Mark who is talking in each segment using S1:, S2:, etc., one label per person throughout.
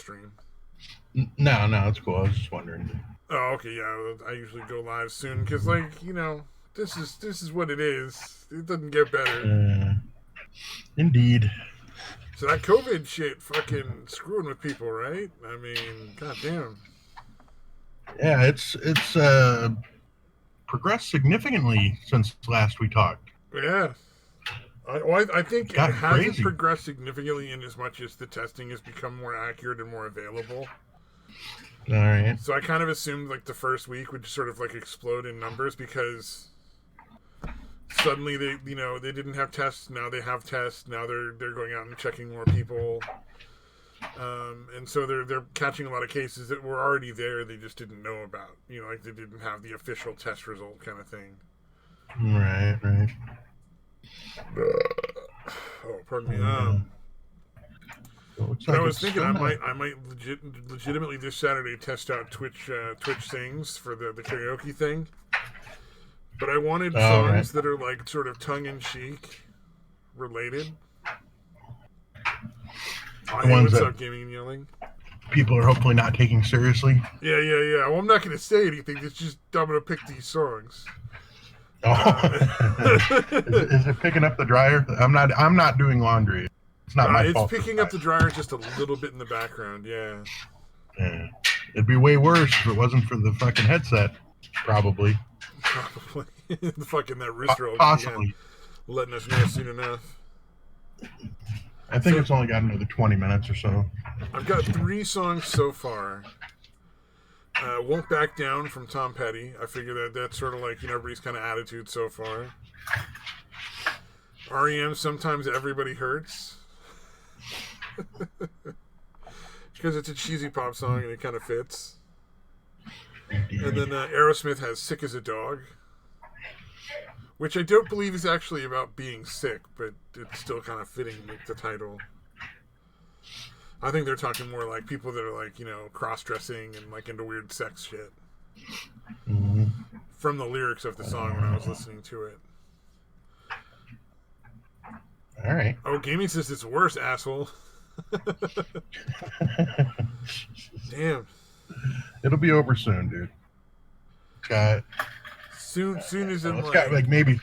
S1: stream?
S2: No, it's cool. I was just wondering.
S1: Oh, okay, yeah. I usually go live soon because, like, this is what it is. It doesn't get better.
S2: Indeed.
S1: So that COVID shit fucking screwing with people, right? I mean, goddamn.
S2: Yeah, it's progressed significantly since last we talked.
S1: Yeah. I think
S2: It's
S1: it
S2: gotten
S1: hasn't
S2: crazy.
S1: progressed significantly in as much as the testing has become more accurate and more available.
S2: All right.
S1: So I kind of assumed like the first week would sort of like explode in numbers because suddenly they didn't have tests. Now they have tests. Now they're going out and checking more people. And so they're catching a lot of cases that were already there. They just didn't know about. Like they didn't have the official test result kind of thing.
S2: Right.
S1: Oh, pardon me.
S2: Looks
S1: But I
S2: like
S1: was
S2: it's
S1: thinking I
S2: gonna-
S1: might legitimately this Saturday test out Twitch Sings for the karaoke thing. But I wanted songs that are like sort of tongue in cheek related. Hey, what's up, Gaming and Yelling?
S2: People are hopefully not taking seriously.
S1: Yeah. Well, I'm not going to say anything. It's just I'm going to pick these songs.
S2: Is it picking up the dryer? I'm not doing laundry. It's not my fault.
S1: It's picking up the dryer just a little bit in the background. Yeah.
S2: It'd be way worse if it wasn't for the fucking headset. Probably.
S1: The fucking that rooster
S2: Possibly.
S1: letting us know soon enough.
S2: I think it's only got another 20 minutes or so.
S1: I've got 3 songs so far. Won't Back Down from Tom Petty. I figure that's sort of like everybody's kind of attitude so far. REM, Sometimes Everybody Hurts. Because it's a cheesy pop song and it kind of fits. And then Aerosmith has Sick as a Dog, which I don't believe is actually about being sick, but it's still kind of fitting with the title. I think they're talking more like people that are like, cross-dressing and like into weird sex shit.
S2: Mm-hmm.
S1: From the lyrics of the song when I was listening to it.
S2: All right.
S1: Oh, Gaming says it's worse, asshole. Damn.
S2: It'll be over soon, dude. Got
S1: soon as in
S2: it's got like maybe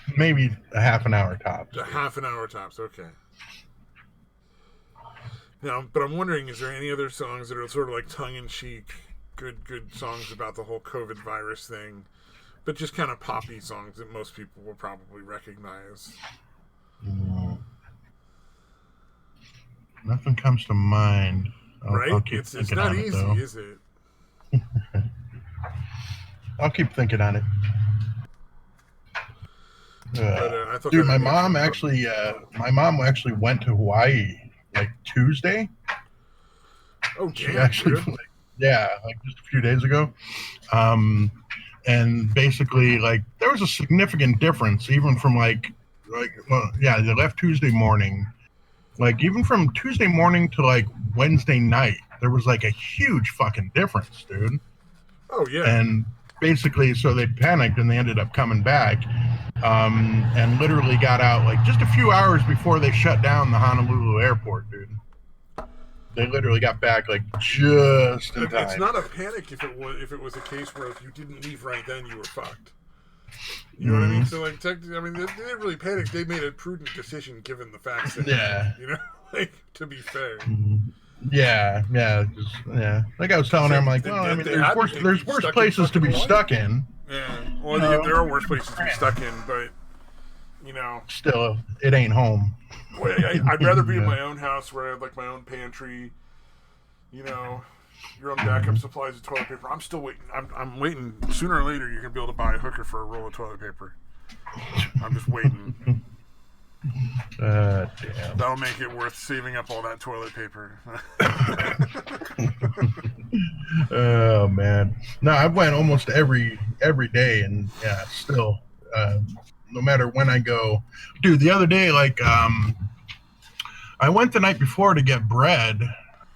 S2: a half an hour tops.
S1: A half an hour tops, okay. Now, but I'm wondering, is there any other songs that are sort of like tongue-in-cheek, good songs about the whole COVID virus thing, but just kind of poppy songs that most people will probably recognize?
S2: Nothing comes to mind.
S1: I'll keep it's not easy, is it?
S2: I'll keep thinking on it.
S1: I thought
S2: dude, my mom actually went to Hawaii like Tuesday.
S1: Oh, damn!
S2: She actually, like just a few days ago. And basically, like there was a significant difference, even from they left Tuesday morning. Like even from Tuesday morning to like Wednesday night, there was like a huge fucking difference, dude.
S1: Oh yeah.
S2: And basically, so they panicked and they ended up coming back, and literally got out like just a few hours before they shut down the Honolulu airport, dude. They literally got back like just in time.
S1: It's not a panic if it was a case where if you didn't leave right then, you were fucked. You know what I mean? So like, technically, I mean, they didn't really panic. They made a prudent decision given the facts. Like to be fair.
S2: Yeah. Like I was telling her, I'm like, well, I mean, there's worse places to be stuck in.
S1: Yeah. Well, there are worse places to be stuck in, but
S2: still, it ain't home.
S1: Well, I'd rather be in my own house where I have like my own pantry. Your own backup supplies of toilet paper. I'm still waiting. I'm waiting. Sooner or later, you're gonna be able to buy a hooker for a roll of toilet paper. I'm just waiting.
S2: Damn.
S1: That'll make it worth saving up all that toilet paper.
S2: Oh man, no, I went almost every day, and yeah, still, no matter when I go, dude. The other day, like, I went the night before to get bread,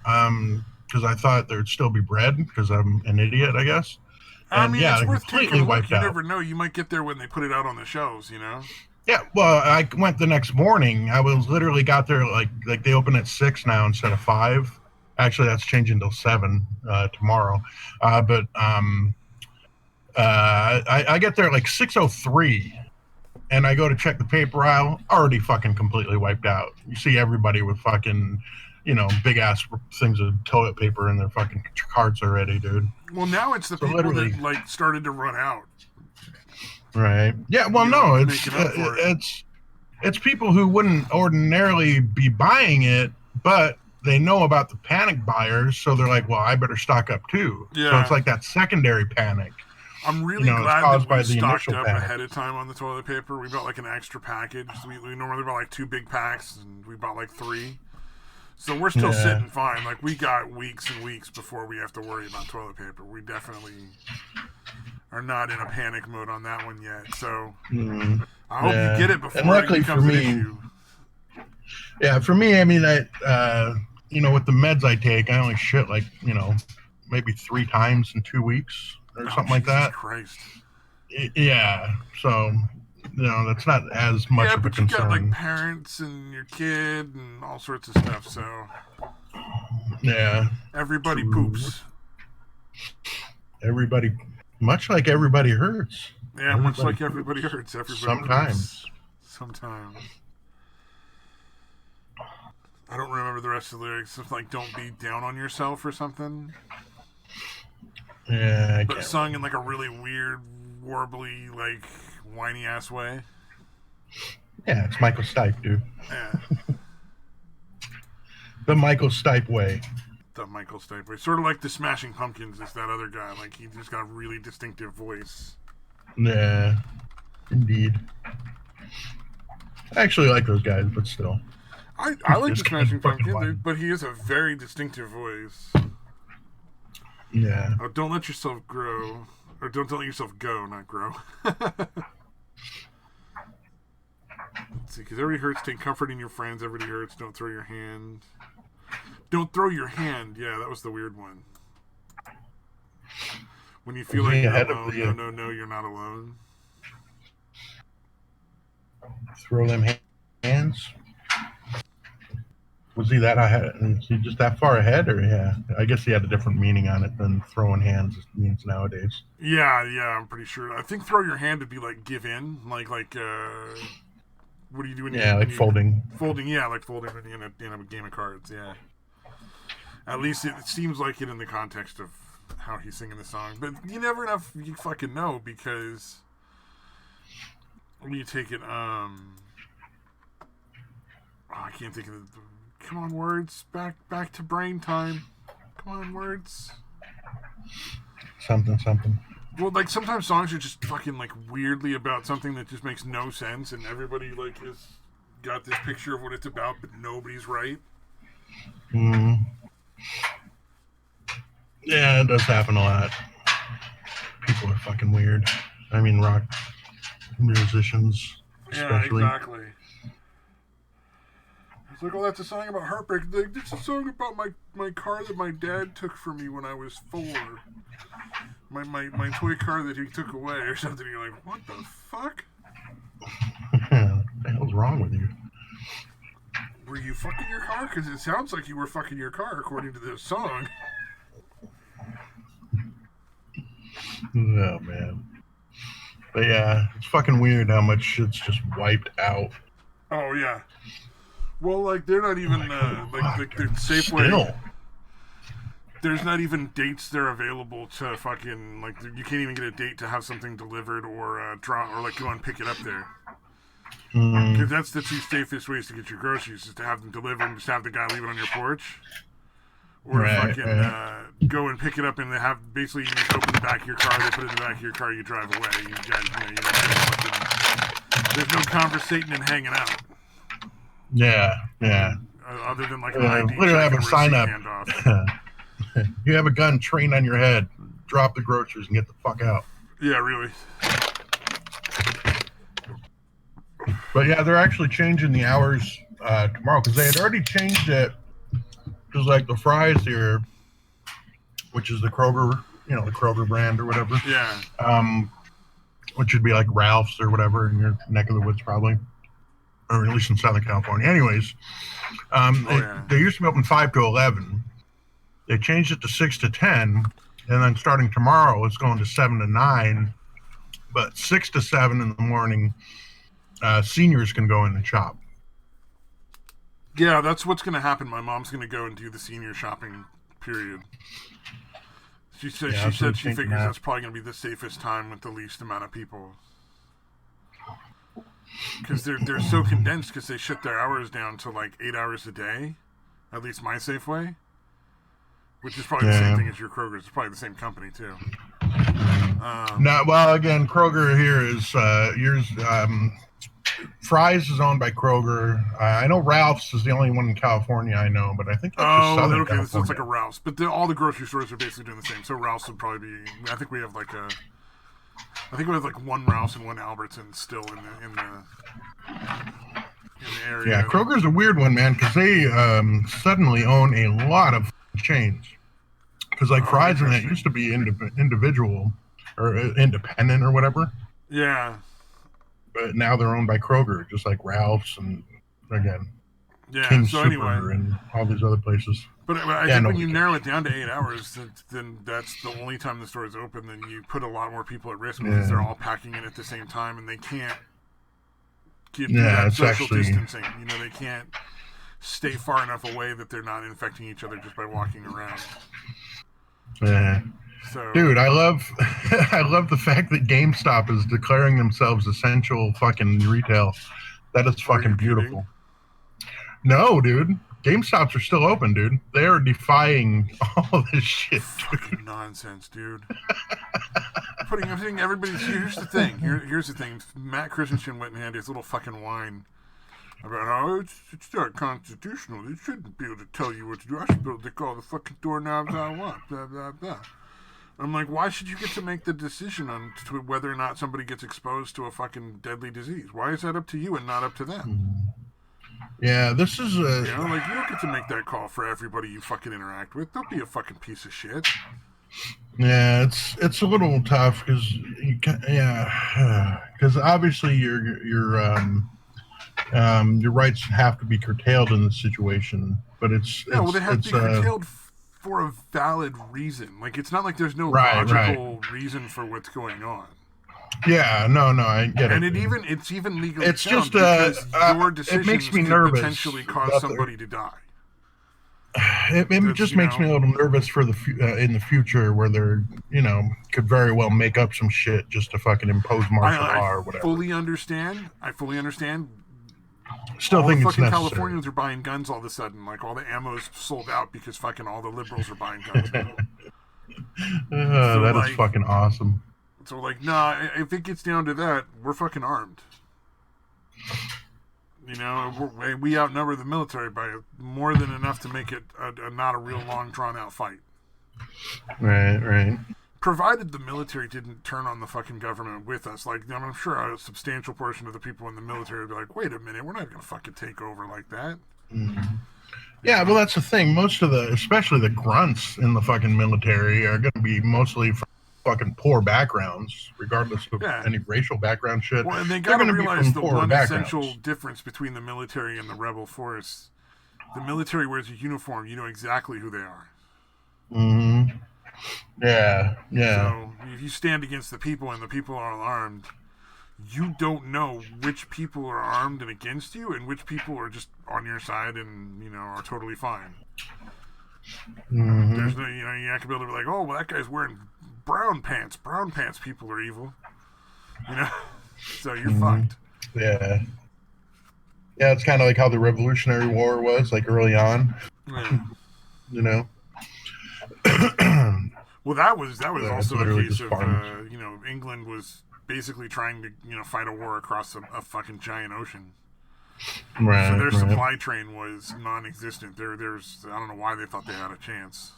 S2: because I thought there'd still be bread, because I'm an idiot, I guess. And,
S1: I mean, it's worth taking a look. You
S2: out.
S1: Never know. You might get there when they put it out on the shelves,
S2: Yeah, well, I went the next morning. I was literally got there like they open at 6 now instead of 5. Actually, that's changing till 7 tomorrow. I get there at like 6:03, and I go to check the paper aisle, already fucking completely wiped out. You see everybody with fucking, big ass things of toilet paper in their fucking carts already, dude.
S1: Well, now it's the
S2: So
S1: people
S2: literally-
S1: that like started to run out.
S2: Right. Yeah. Well,
S1: You
S2: no,
S1: know,
S2: it's
S1: making up for it.
S2: it's people who wouldn't ordinarily be buying it, but they know about the panic buyers, so they're like, well, I better stock up too.
S1: Yeah.
S2: So it's like that secondary panic.
S1: I'm really
S2: it's
S1: glad
S2: caused
S1: that
S2: by
S1: we
S2: the
S1: stocked
S2: initial
S1: up
S2: panic.
S1: ahead of time on the toilet paper. We bought like an extra package. We normally bought like 2 big packs, and we bought like 3. So we're still sitting fine. Like, we got weeks and weeks before we have to worry about toilet paper. We definitely are not in a panic mode on that one yet. So I hope you get it before it becomes an issue.
S2: Yeah, for me, I mean, with the meds I take, I only shit like, maybe 3 times in 2 weeks or something like that.
S1: Jesus Christ.
S2: Yeah, so that's not as much of a concern.
S1: Yeah, but you got like parents and your kid and all sorts of stuff, so
S2: yeah,
S1: everybody poops.
S2: Everybody, much like everybody hurts.
S1: Yeah, much like everybody hurts. Everybody
S2: sometimes.
S1: Poops. Sometimes. I don't remember the rest of the lyrics. It's like, don't be down on yourself or something.
S2: Yeah,
S1: but sung in like a really weird, warbly, like whiny ass way.
S2: Yeah, it's Michael Stipe, dude.
S1: Yeah.
S2: The Michael Stipe way.
S1: The Michael Stipe way. Sort of like the Smashing Pumpkins is that other guy. Like, he just got a really distinctive voice.
S2: Yeah, indeed. I actually like those guys, but still.
S1: I like the Smashing Pumpkins, but he has a very distinctive voice.
S2: Yeah.
S1: Oh, don't let yourself grow. Or don't let yourself go, not grow. Let's see, because everybody hurts. Take comfort in your friends. Everybody hurts. Don't throw your hand. Don't throw your hand. Yeah, that was the weird one. When you feel like you're alone, no, you're not alone.
S2: Throw them hands. Was he that ahead? Was he just that far ahead, or yeah? I guess he had a different meaning on it than throwing hands means nowadays.
S1: Yeah, I'm pretty sure. I think throw your hand would be like give in, like what do you do when
S2: like folding?
S1: Folding, yeah, like folding in a game of cards. Yeah. At least it seems like it in the context of how he's singing the song, but you never you fucking know, because when you take it, I can't think of the. Come on, words. Back to brain time. Come on, words.
S2: Something.
S1: Well, like, sometimes songs are just fucking, like, weirdly about something that just makes no sense, and everybody, like, has got this picture of what it's about, but nobody's right.
S2: Yeah, it does happen a lot. People are fucking weird. I mean, rock musicians, especially.
S1: Yeah, exactly. It's like, oh, that's a song about heartbreak. Like, it's a song about my car that my dad took from me when I was 4. My toy car that he took away or something. You're like, what the fuck?
S2: What the hell's wrong with you?
S1: Were you fucking your car? Because it sounds like you were fucking your car according to this song.
S2: Oh, man. But yeah, it's fucking weird how much shit's just wiped out.
S1: Oh, yeah. Well, like, they're not even, like the Safeway.
S2: Still.
S1: There's not even dates that are available to fucking, like, you can't even get a date to have something delivered or draw, or, like, go and pick it up there. Because that's the 2 safest ways to get your groceries, is to have them delivered and just have the guy leave it on your porch. Or fucking go and pick it up and they have, basically, you just open the back of your car, they put it in the back of your car, you drive away. There's no conversating and hanging out.
S2: Yeah.
S1: Other than like an ID
S2: literally have a sign up. You have a gun trained on your head. Drop the groceries and get the fuck out.
S1: Yeah, really.
S2: But yeah, they're actually changing the hours tomorrow, because they had already changed it. Because like the Fry's here, which is the Kroger, the Kroger brand or whatever.
S1: Yeah.
S2: Which would be like Ralph's or whatever in your neck of the woods, probably. Or at least in Southern California. Anyways, they used to be open 5 to 11. They changed it to 6 to 10, and then starting tomorrow, it's going to 7 to 9. But 6 to 7 in the morning, seniors can go in and shop.
S1: Yeah, that's what's going to happen. My mom's going to go and do the senior shopping period. She said she figures that's probably going to be the safest time with the least amount of people. Because they're so condensed because they shut their hours down to like 8 hours a day. At least my Safeway. Which is probably the same thing as your Kroger's. It's probably the same company too.
S2: No, well, again, Kroger here is yours. Fry's is owned by Kroger. I know Ralph's is the only one in California I know, but I think that's just Southern California.
S1: So it's like a Ralph's, but all the grocery stores are basically doing the same. So Ralph's would probably be. I think we have like one Ralph's and one Albertsons still in the area.
S2: Yeah, Kroger's a weird one, man, because they suddenly own a lot of chains. Because like Fry's and it used to be individual or independent or whatever.
S1: Yeah.
S2: But now they're owned by Kroger, just like Ralph's and again,
S1: King
S2: Super and all these other places.
S1: But I think when you narrow it down to 8 hours, then that's the only time the store is open. Then you put a lot more people at risk because they're all packing in at the same time, and they can't do that social distancing. You know, they can't stay far enough away that they're not infecting each other just by walking around.
S2: Yeah.
S1: So,
S2: dude, I love the fact that GameStop is declaring themselves essential fucking retail. That is fucking beautiful. No, dude. GameStops are still open, dude. They are defying all this shit.
S1: Fucking nonsense, dude. Putting everybody's. Here's the thing. Here's the thing. Matt Christensen went and had his little fucking whine about how it's not constitutional. They shouldn't be able to tell you what to do. I should be able to call the fucking doorknobs I want. Blah blah blah. I'm like, why should you get to make the decision on whether or not somebody gets exposed to a fucking deadly disease? Why is that up to you and not up to them?
S2: Yeah, this is
S1: you don't get to make that call for everybody you fucking interact with. Don't be a fucking piece of shit.
S2: Yeah, it's a little tough because obviously your rights have to be curtailed in this situation, but they have to be curtailed for a valid reason. Like, it's not like there's no logical reason for what's going on. Yeah, no, I get
S1: it. And it's even legally sound because your decisions could potentially cause somebody to die.
S2: It just makes me a little nervous for in the future where they're, could very well make up some shit just to fucking impose martial law or whatever.
S1: I fully understand.
S2: Still think it's necessary.
S1: Californians are buying guns all of a sudden. Like, all the ammo's sold out because fucking all the liberals are buying guns now.
S2: That is fucking awesome.
S1: So, like, nah, if it gets down to that, we're fucking armed. We outnumber the military by more than enough to make it not a real long, drawn-out fight.
S2: Right.
S1: Provided the military didn't turn on the fucking government with us. Like, I'm sure a substantial portion of the people in the military would be like, wait a minute, we're not going to fucking take over like that.
S2: Mm-hmm. Yeah, well, that's the thing. Most of especially the grunts in the fucking military are going to be mostly from fucking poor backgrounds, regardless of any racial background shit.
S1: Well, and they got to realize the one essential difference between the military and the rebel force. The military wears a uniform. You know exactly who they are.
S2: Mm-hmm. Yeah.
S1: So if you stand against the people and the people are armed, you don't know which people are armed and against you and which people are just on your side and, are totally fine.
S2: Mm-hmm.
S1: There's no, you're not going to be able to be like, oh, well, that guy's wearing brown pants. Brown pants people are evil. So you're fucked.
S2: Yeah. Yeah, it's kind of like how the Revolutionary War was, like early on.
S1: Yeah. Well, that was also a case of England was basically trying to fight a war across a fucking giant ocean.
S2: Right.
S1: So their supply train was non-existent. There's I don't know why they thought they had a chance.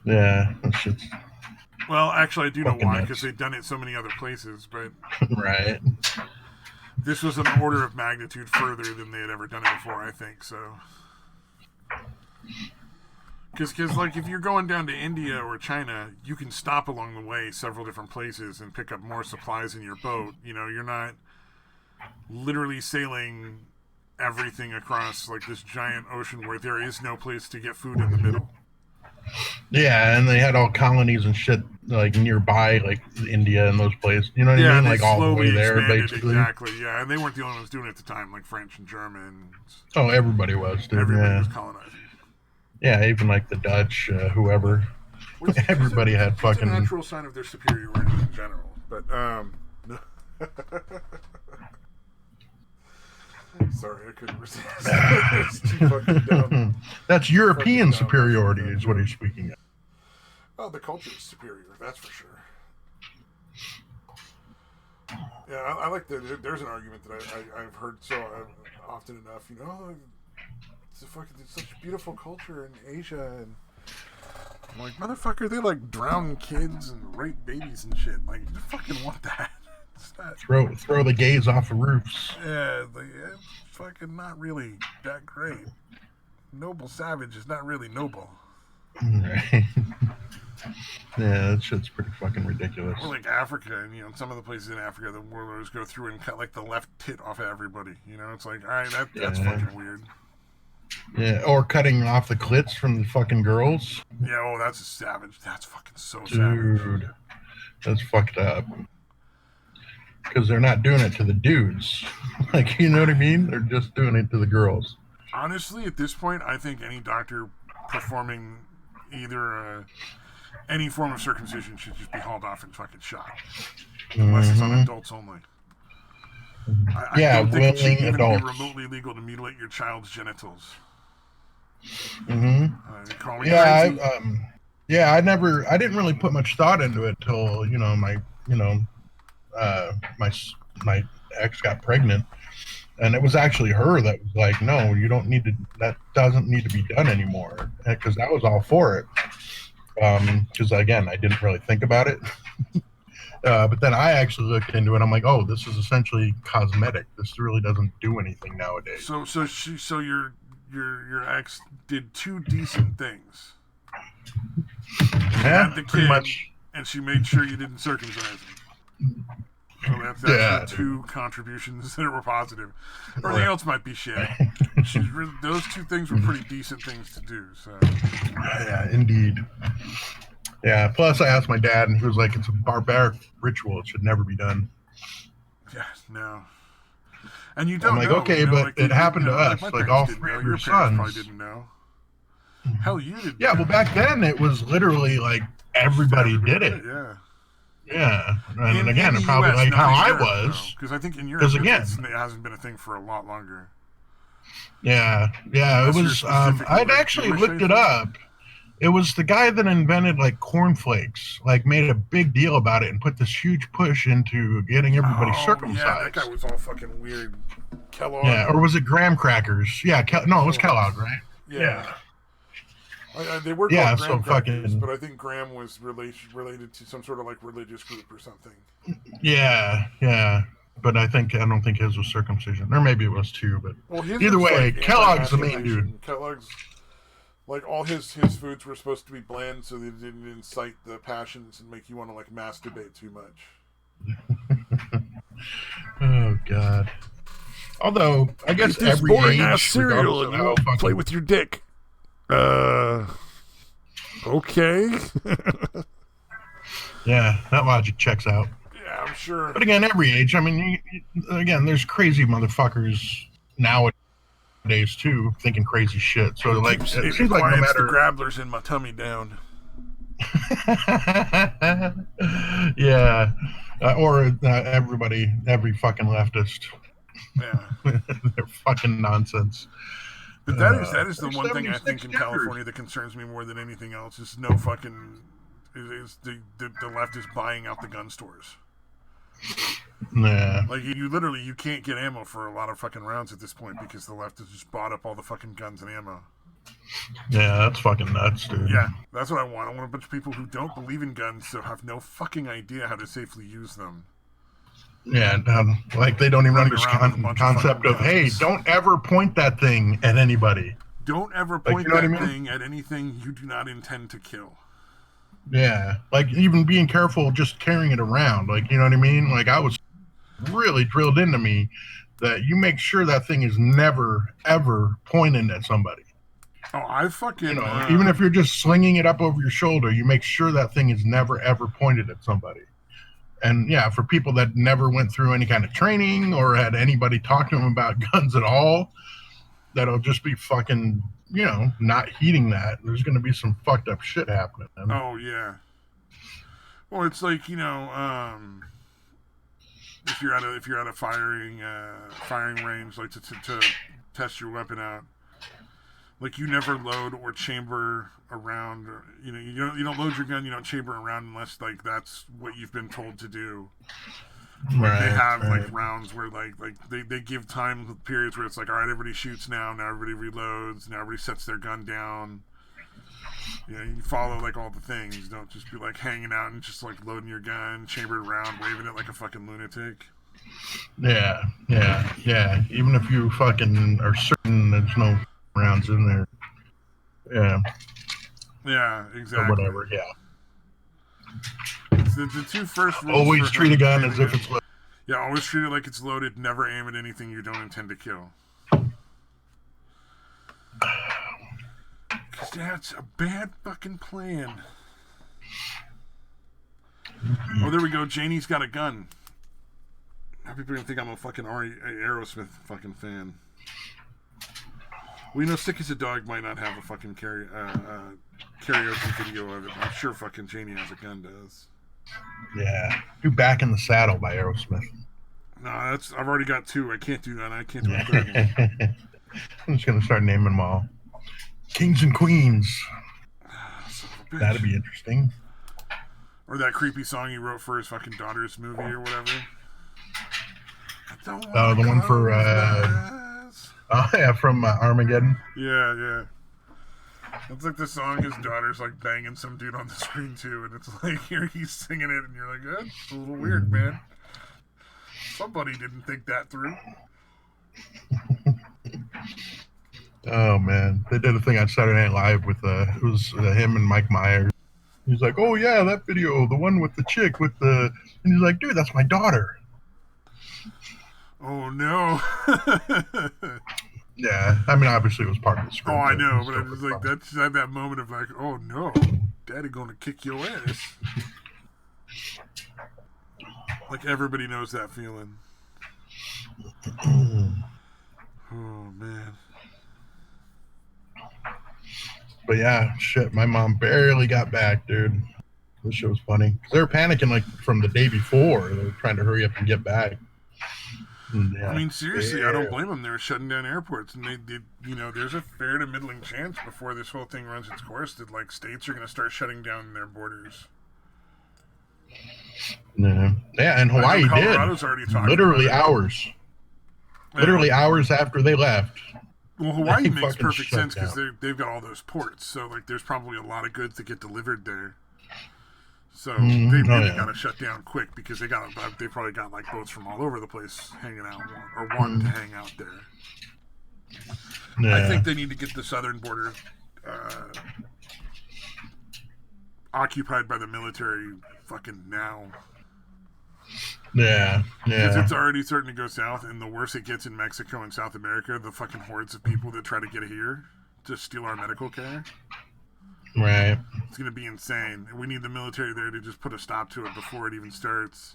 S2: Yeah, that shit's.
S1: Well, actually, I do know why, because they've done it so many other places, but
S2: right.
S1: This was an order of magnitude further than they had ever done it before, I think. So. Because, like, if you're going down to India or China, you can stop along the way several different places and pick up more supplies in your boat. You're not literally sailing everything across like this giant ocean where there is no place to get food in the middle.
S2: Yeah, and they had all colonies and shit like nearby, like India and those places. You know what I mean? Like all the way there, basically.
S1: Exactly. Yeah, and they weren't the only ones doing it at the time, like French and German.
S2: Oh, everybody was, dude.
S1: Everybody was colonizing.
S2: Yeah, even like the Dutch, whoever. Everybody had fucking.
S1: It's a natural sign of their superiority in general, but no. Sorry, I couldn't resist. It's too fucking dumb.
S2: That's European superiority, is what he's speaking of.
S1: Oh, the culture is superior, that's for sure. Yeah, I like that. There's an argument that I've heard so often enough. You know, it's such a beautiful culture in Asia, and I'm like, motherfucker, they like drown kids and rape babies and shit. Like, you fucking want that?
S2: Throw the gays off of roofs.
S1: Yeah, it's fucking not really that great. Noble savage is not really noble.
S2: Right. Yeah, that shit's pretty fucking ridiculous.
S1: Or like Africa, and some of the places in Africa, the warlords go through and cut like the left tit off of everybody. It's like, all right, that's fucking weird.
S2: Yeah, or cutting off the clits from the fucking girls.
S1: Yeah, that's a savage. That's fucking so
S2: savage. Dude, that's fucked up. Because they're not doing it to the dudes. Like, you know what I mean? They're just doing it to the girls.
S1: Honestly, at this point, I think any doctor performing either any form of circumcision should just be hauled off and fucking shot. Unless it's on adults only. I don't think it should even be remotely legal to mutilate your child's genitals.
S2: Mm-hmm. I didn't really put much thought into it till, my ex got pregnant, and it was actually her that was like, no, you don't need to, that doesn't need to be done anymore, because I was all for it, because again, I didn't really think about it. But then I actually looked into it. I'm like, oh, this is essentially cosmetic. This really doesn't do anything nowadays.
S1: So your ex did two decent things.
S2: Yeah,
S1: had the kid,
S2: pretty much. And
S1: she made sure you didn't circumcise him. So that's the two contributions that were positive. Everything else might be shit. Those two things were pretty decent things to do. So.
S2: Yeah, indeed. Yeah, plus I asked my dad, and he was like, it's a barbaric ritual. It should never be done.
S1: Yeah, no. And you don't
S2: I'm like,
S1: know.
S2: Okay, but it happened to us. Like all three of your sons.
S1: Probably didn't know. Hell, you didn't know.
S2: Well, back then, it was literally like everybody did it.
S1: Yeah.
S2: Yeah. And again, probably US, like how I was.
S1: Because I think in Europe, it hasn't been a thing for a lot longer.
S2: Yeah. Yeah, it was. I'd actually looked it up. It was the guy that invented like cornflakes, like made a big deal about it and put this huge push into getting everybody circumcised.
S1: Yeah, that guy was all fucking weird. Kellogg.
S2: Yeah, or was it graham crackers? Yeah, no, it was Kellogg, right?
S1: Yeah. They were called graham crackers, but I think graham was related to some sort of like religious group or something.
S2: Yeah. But I don't think his was circumcision, or maybe it was too. But either way, like Kellogg's the main dude.
S1: Kellogg's. Like, all his foods were supposed to be bland so they didn't incite the passions and make you want to, like, masturbate too much.
S2: Oh, God. Although, I guess every boring-ass
S1: cereal and you won't play with your dick. Okay.
S2: Yeah, that logic checks out.
S1: Yeah, I'm sure.
S2: But again, every age. I mean, again, there's crazy motherfuckers nowadays too, thinking crazy shit. So like, it seems like no matter
S1: the grabblers in my tummy down.
S2: Yeah, or everybody, every fucking leftist.
S1: Yeah,
S2: they're fucking nonsense.
S1: But that is the one thing I think in California that concerns me more than anything else. Is no fucking is the left is buying out the gun stores.
S2: Yeah.
S1: Like you can't get ammo for a lot of fucking rounds at this point because the left has just bought up all the fucking guns and ammo.
S2: Yeah, that's fucking nuts, dude.
S1: Yeah, that's what I want. I want a bunch of people who don't believe in guns so have no fucking idea how to safely use them.
S2: Yeah, like they don't even understand the concept of hey, don't ever point that thing at anybody.
S1: Don't ever point that thing at anything you do not intend to kill.
S2: Yeah, like even being careful just carrying it around, like, you know what I mean? Like I was really drilled into me that you make sure that thing is never ever pointed at somebody.
S1: Oh, I fucking
S2: You know, even if you're just slinging it up over your shoulder, you make sure that thing is never ever pointed at somebody. And yeah, for people that never went through any kind of training or had anybody talk to them about guns at all, that'll just be fucking, you know, not heeding that. There's going to be some fucked up shit happening.
S1: Oh yeah. Well, it's like, you know, if you're at a firing range, like to test your weapon out, like you never load or chamber around. Or, you don't load your gun, you don't chamber around unless like that's what you've been told to do. Like they have like rounds where like they give time periods where it's like, all right, everybody shoots now everybody reloads, now everybody sets their gun down. You know, you follow like all the things. Don't just be like hanging out and just like loading your gun, chambered around, waving it like a fucking lunatic.
S2: Yeah. Even if you fucking are certain there's no rounds in there. Yeah.
S1: Yeah, exactly.
S2: Or whatever. Yeah.
S1: The two first rules.
S2: Always treat a gun as if it's loaded.
S1: Yeah, always treat it like it's loaded. Never aim at anything you don't intend to kill. Because that's a bad fucking plan. Oh, there we go. Janie's got a gun. Now people are going to think I'm a fucking Aerosmith fucking fan. We know Sick as a Dog might not have a fucking karaoke video of it. I'm sure fucking Janie Has a Gun does.
S2: Yeah. Do Back in the Saddle by Aerosmith.
S1: No, I've already got two. I can't do that. I can't do a third one.
S2: I'm just going to start naming them all. Kings and Queens. That'd be interesting.
S1: Or that creepy song he wrote for his fucking daughter's movie or whatever.
S2: The one for from Armageddon.
S1: Yeah. It's like the song his daughter's like banging some dude on the screen too, and it's like here he's singing it, and you're like, that's a little weird, man. Somebody didn't think that through.
S2: Oh man, they did a thing on Saturday Night Live with it was him and Mike Myers. He's like, oh yeah, that video, the one with the chick with the, and he's like, dude, that's my daughter.
S1: Oh no.
S2: Yeah, I mean, obviously it was part of the script.
S1: Oh, I know, but I was like, that's at that moment of like, oh no, Daddy gonna kick your ass. Like everybody knows that feeling. Oh man.
S2: But yeah, shit, my mom barely got back, dude. This shit was funny. 'Cause they were panicking like from the day before. They were trying to hurry up and get back. Yeah,
S1: I mean, seriously, I don't blame them. They're shutting down airports, and they did. You know, there's a fair to middling chance before this whole thing runs its course that like states are going to start shutting down their borders.
S2: Yeah, and Hawaii did.
S1: Already
S2: literally hours.
S1: Yeah.
S2: Literally hours after they left.
S1: Well, Hawaii makes perfect sense because they've got all those ports. So like, there's probably a lot of goods that get delivered there. So they really got to shut down quick because they probably got like boats from all over the place hanging out or wanting to hang out there. Yeah. I think they need to get the southern border occupied by the military fucking now.
S2: Yeah.
S1: Because it's already starting to go south, and the worse it gets in Mexico and South America, the fucking hordes of people that try to get here to steal our medical care.
S2: Right.
S1: It's going to be insane. We need the military there to just put a stop to it before it even starts.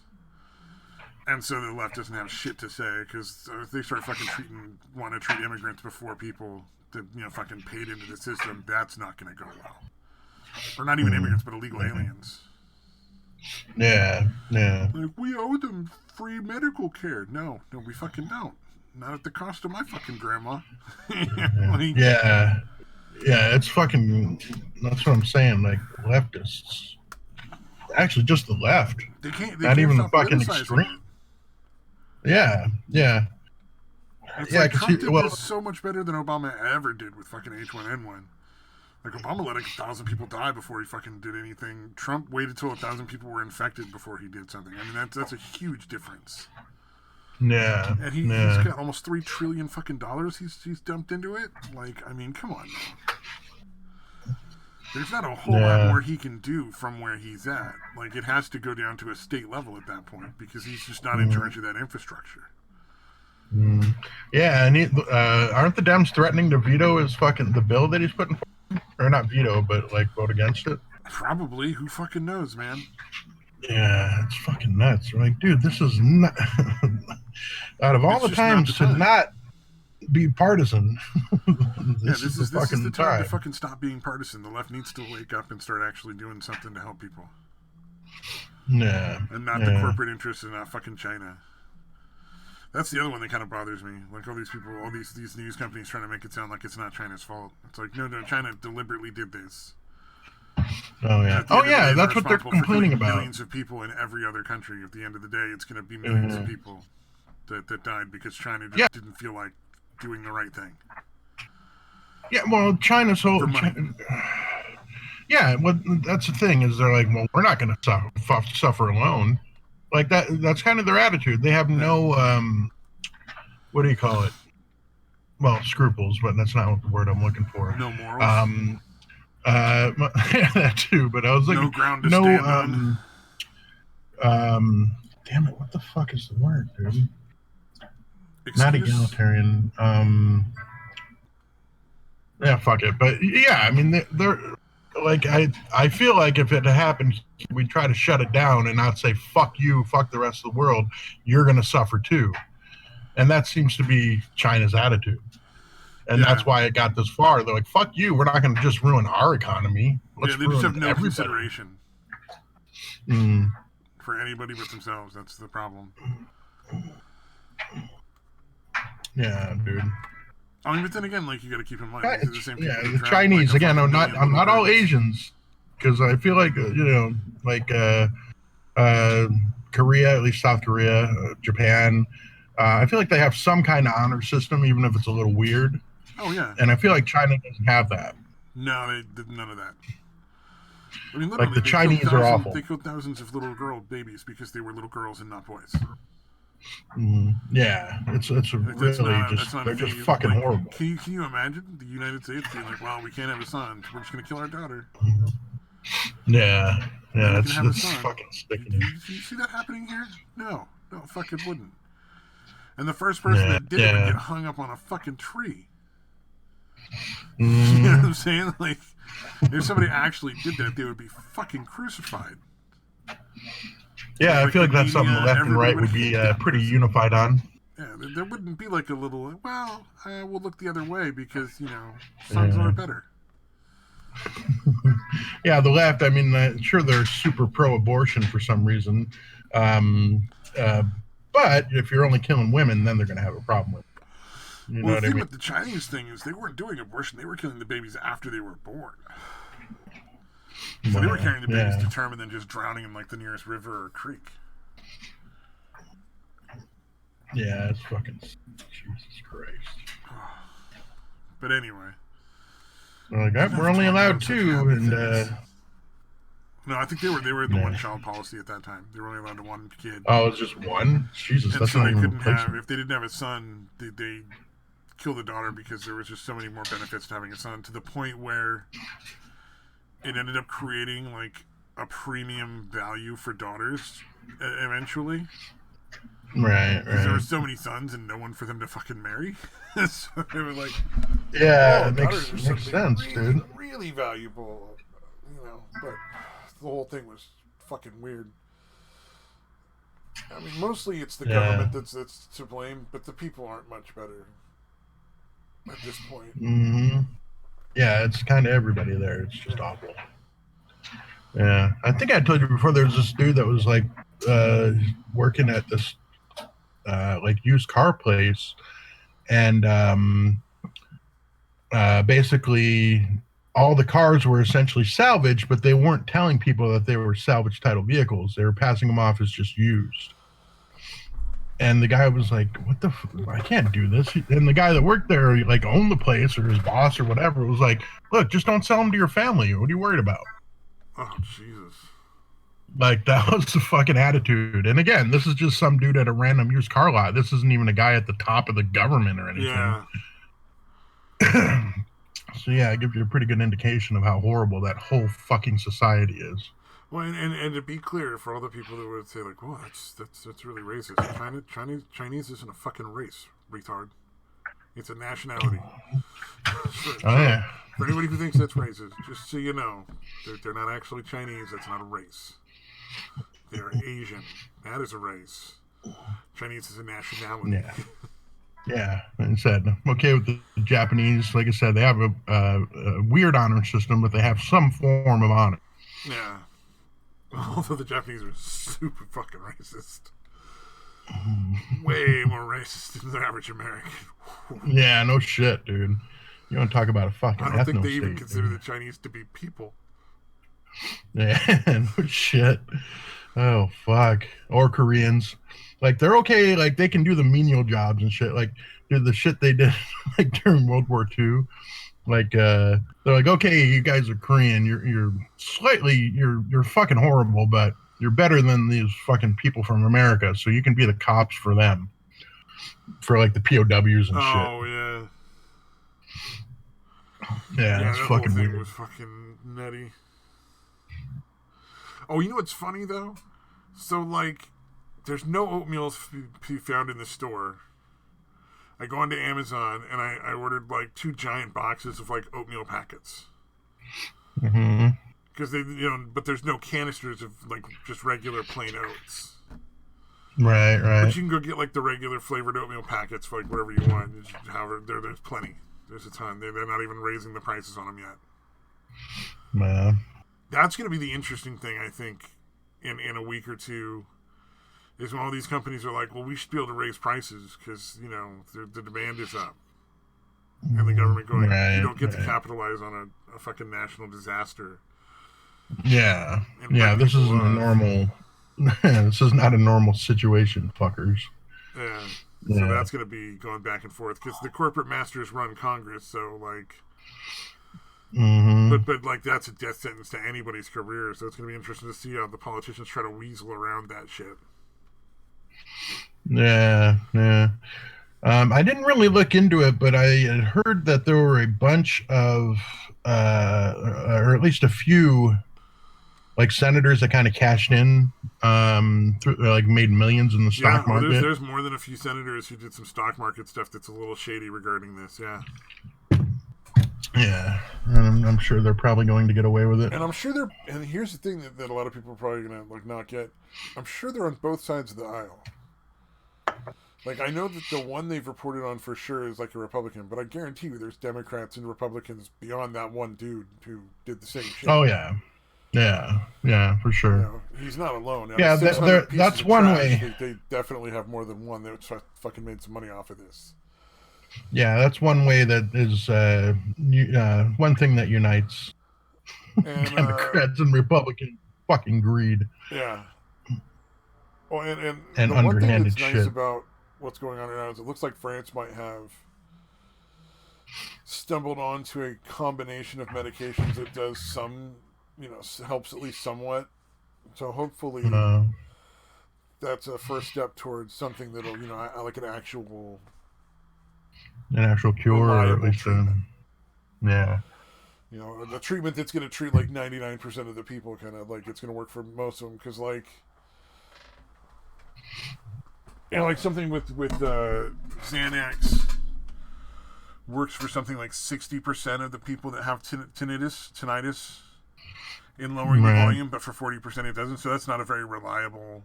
S1: And so the left doesn't have shit to say, because if they start fucking want to treat immigrants before people that, fucking paid into the system, that's not going to go well. Or not even immigrants, but illegal aliens.
S2: Yeah.
S1: Like, we owe them free medical care. No, we fucking don't. Not at the cost of my fucking grandma.
S2: Yeah, it's fucking, that's what I'm saying, like, leftists. Actually, just the left.
S1: They can't
S2: even the fucking extreme. Yeah.
S1: It's like Trump did this so much better than Obama ever did with fucking H1N1. Like, Obama let 1,000 people die before he fucking did anything. Trump waited till 1,000 people were infected before he did something. I mean, that's a huge difference.
S2: Yeah.
S1: And he's got almost $3 trillion fucking dollars he's dumped into it. Like, I mean, come on, man. There's not a whole lot more he can do from where he's at. Like, it has to go down to a state level at that point because he's just not in charge of that infrastructure. And I think they need to get the southern border occupied by the military. Because it's already starting to go south, and the worse it gets in Mexico and South America, the fucking hordes of people that try to get here to steal our medical care. So
S2: Mm. Yeah, and aren't the Dems threatening to veto his fucking the bill that he's putting forward? Or not veto, but like vote against it?
S1: Probably. Who fucking knows, man?
S2: Yeah, it's fucking nuts. We're like, dude, this is not. Out of all
S1: It's
S2: the
S1: just not
S2: times
S1: the
S2: to
S1: time.
S2: not be partisan,
S1: Yeah,
S2: this is the
S1: this is the
S2: fucking
S1: time to
S2: time.
S1: fucking stop being partisan. The left needs to wake up and start actually doing something to help people,
S2: Yeah,
S1: and not the
S2: yeah,
S1: corporate interests in fucking China. That's the other one that kind of bothers me. Like all these people, all these news companies trying to make it sound like it's not China's fault. It's like no, China deliberately did this.
S2: oh
S1: And
S2: yeah,
S1: at the
S2: oh
S1: end of the
S2: yeah.
S1: day, they're
S2: That's what they're
S1: responsible for
S2: complaining
S1: killing
S2: about.
S1: millions of people in every other country. At the end of the day, it's going to be millions of
S2: Uh,
S1: people that died because China
S2: yeah,
S1: just didn't feel like doing the right thing
S2: yeah. Well, China's whole.
S1: for money.
S2: Yeah, well, that's the thing is they're like, well, we're not going to suffer alone. Like that. That's kind of their attitude. They have
S1: Yeah.
S2: no what do you call it? Well, scruples, but that's not the word I'm looking for.
S1: No morals,
S2: Um, that too. But I was
S1: no
S2: like,
S1: ground to
S2: no,
S1: stand on.
S2: damn it, what the fuck is the word, dude? Not
S1: Excuse?
S2: egalitarian. Yeah, fuck it. But yeah, I mean, they're like, I feel like if it happened, we try to shut it down and not say fuck you, fuck the rest of the world. You're gonna suffer too, and that seems to be China's attitude. And
S1: Yeah.
S2: that's why it got this far. They're like, "Fuck you! We're not going to just ruin our economy.
S1: Yeah,
S2: Let's
S1: they just have
S2: ruin
S1: no
S2: everybody."
S1: consideration
S2: Mm,
S1: for anybody but themselves. That's the problem.
S2: yeah, dude.
S1: I mean, but then again, like you got to keep in mind, these are the same
S2: Yeah,
S1: people that
S2: the
S1: drowned like
S2: Chinese
S1: a
S2: again.
S1: fucking million
S2: I'm
S1: little
S2: not all
S1: girls.
S2: Asians because I feel like like uh, Korea, at least South Korea, Japan. I feel like they have some kind of honor system, even if it's a little weird.
S1: Oh yeah,
S2: And I feel like China doesn't have that.
S1: no, they did none of that. I mean,
S2: Like
S1: literally,
S2: the Chinese are awful.
S1: they killed thousands of little girl babies because they were little girls and not boys.
S2: Yeah, it's
S1: Like,
S2: really
S1: that's
S2: just
S1: not a
S2: they're
S1: thing.
S2: just fucking
S1: Like,
S2: horrible.
S1: can you imagine the United States being like, well, we can't have a son, we're just gonna kill our daughter,
S2: Yeah,
S1: and then
S2: yeah,
S1: we can have a
S2: it's
S1: son.
S2: fucking sickening.
S1: You see that happening here? No, no, fuck it wouldn't. And the first person
S2: Yeah,
S1: that did it would get
S2: yeah.
S1: hung up on a fucking tree. You know what
S2: Mm,
S1: I'm saying? Like, if somebody actually did that, they would be fucking crucified.
S2: yeah, I
S1: Like
S2: feel
S1: the
S2: like that's something the
S1: media,
S2: left and
S1: everybody
S2: right
S1: would
S2: would be
S1: hate that
S2: pretty
S1: person.
S2: unified on.
S1: Yeah, there wouldn't be like a little, well, we'll look the other way because, sons are
S2: Yeah,
S1: better.
S2: yeah, the left. I mean, sure, they're super pro-abortion for some reason, um, uh, but if you're only killing women, then they're going to have a problem with it. You
S1: Well,
S2: know
S1: the
S2: what I
S1: thing
S2: mean?
S1: with the Chinese thing is they weren't doing abortion, they were killing the babies after they were born. So they were
S2: Well,
S1: carrying the babies
S2: yeah,
S1: to term and then just drowning in like the nearest river or creek.
S2: yeah, it's fucking Jesus Christ.
S1: But anyway,
S2: Like, we're
S1: enough
S2: only
S1: talking
S2: allowed
S1: about such
S2: two,
S1: happy
S2: and
S1: things. No, I think they were in the one
S2: yeah.
S1: child policy at that time. They were only allowed to one kid,
S2: Oh, it's just one. Jesus,
S1: and
S2: that's
S1: so
S2: not
S1: they
S2: even
S1: couldn't have
S2: replacement.
S1: if they didn't have a son, they kill the daughter because there was just so many more benefits to having a son. To the point where it ended up creating like a premium value for daughters eventually
S2: Right,
S1: because there were
S2: right.
S1: so many sons and no one for them to fucking marry. So they were like,
S2: Yeah,
S1: oh,
S2: it
S1: daughters
S2: makes
S1: are
S2: makes
S1: suddenly
S2: sense,
S1: really,
S2: dude.
S1: really valuable, But the whole thing was fucking weird. I mean, mostly it's the
S2: Yeah.
S1: government that's to blame, but the people aren't much better at this point.
S2: Hmm. Yeah, it's kind of everybody there. It's
S1: Yeah.
S2: just awful. Yeah, I think I told you before. There was this dude that was like uh, working at this like used car place, and basically all the cars were essentially salvaged, but they weren't telling people that they were salvage title vehicles. They were passing them off as just used. And the guy was like, "What the? I can't do this." And the guy that worked there, like owned the place or his boss or whatever, was like, "Look, just don't sell them to your family. What are you worried about?"
S1: Oh Jesus.
S2: Like that was the fucking attitude. And again, this is just some dude at a random used car lot. This isn't even a guy at the top of the government or anything.
S1: Yeah.
S2: So yeah, it gives you a pretty good indication of how horrible that whole fucking society is.
S1: Well, and to be clear, for all the people that would say like, "Well, that's really racist." Chinese isn't a fucking race. retard. It's a nationality.
S2: Yeah.
S1: For anybody who thinks that's racist, just so you know, they're not actually Chinese. That's not a race. They're Asian. That is a race. Chinese is a nationality.
S2: Yeah. Yeah, and said, I'm okay with the Japanese. Like I said, they have a weird honor system, but they have some form of honor.
S1: Yeah. Although the Japanese are super fucking racist. Way more racist than the average American.
S2: Yeah, no shit, dude. You want to talk about a fucking
S1: I don't think they
S2: ethno-state,
S1: even consider
S2: dude.
S1: the Chinese to be people.
S2: Yeah, no shit. Oh, fuck. Or Koreans. Like, they're okay. Like, they can do the menial jobs and shit. Like, dude, the shit they did, like, during World War II. Like, they're like, okay, you guys are Korean. You're slightly, you're fucking horrible, but you're better than these fucking people from America. So you can be the cops for them. For, like, the POWs and shit.
S1: Oh, yeah.
S2: Yeah, it's
S1: that whole
S2: fucking
S1: thing
S2: weird.
S1: was fucking nutty. Oh, you know what's funny, though? So, like, there's no oatmeal to be found in the store. I go onto Amazon, and I ordered, like, 2 giant boxes of, like, oatmeal packets.
S2: Mm-hmm.
S1: Because they, but there's no canisters of, like, just regular plain oats.
S2: Right.
S1: But you can go get, like, the regular flavored oatmeal packets for, like, whatever you want. However, there's plenty. There's a ton. They're not even raising the prices on them yet.
S2: Man.
S1: That's going to be the interesting thing, I think, in a week or two, is when all these companies are like, well, we should be able to raise prices because, the demand is up. And the government going, you don't get to capitalize on a fucking national disaster.
S2: Yeah. Yeah, this isn't a normal... this is not a normal situation, fuckers.
S1: Yeah. So that's going to be going back and forth because the corporate masters run Congress, so, like...
S2: Mm-hmm.
S1: But like, that's a death sentence to anybody's career, so it's going to be interesting to see how the politicians try to weasel around that shit.
S2: Yeah. I didn't really look into it, but I had heard that there were a bunch of, or at least a few, like, senators that kind of cashed in, like, made millions in the stock market.
S1: There's more than a few senators who did some stock market stuff that's a little shady regarding this.
S2: Yeah, and I'm sure they're probably going to get away with it.
S1: And I'm sure and here's the thing that a lot of people are probably going to, like, not get. I'm sure they're on both sides of the aisle. Like, I know that the one they've reported on for sure is, like, a Republican, but I guarantee you there's Democrats and Republicans beyond that one dude who did the same shit.
S2: Oh, yeah. Yeah, for sure.
S1: He's not alone.
S2: Yeah, that's one way.
S1: They definitely have more than one that fucking made some money off of this.
S2: Yeah, that's one way that is one thing that unites Democrats and Republicans. Fucking greed.
S1: Yeah. Well, and
S2: the
S1: one thing that's
S2: shit.
S1: nice about what's going on right now is it looks like France might have stumbled onto a combination of medications that does some, helps at least somewhat. So hopefully that's a first step towards something that'll, like an actual cure, or at least
S2: yeah.
S1: The treatment that's going to treat like 99% of the people, kind of like it's going to work for most of them, because like, like something with Xanax works for something like 60% of the people that have tinnitus in lowering the volume, but for 40% it doesn't. So that's not a very reliable,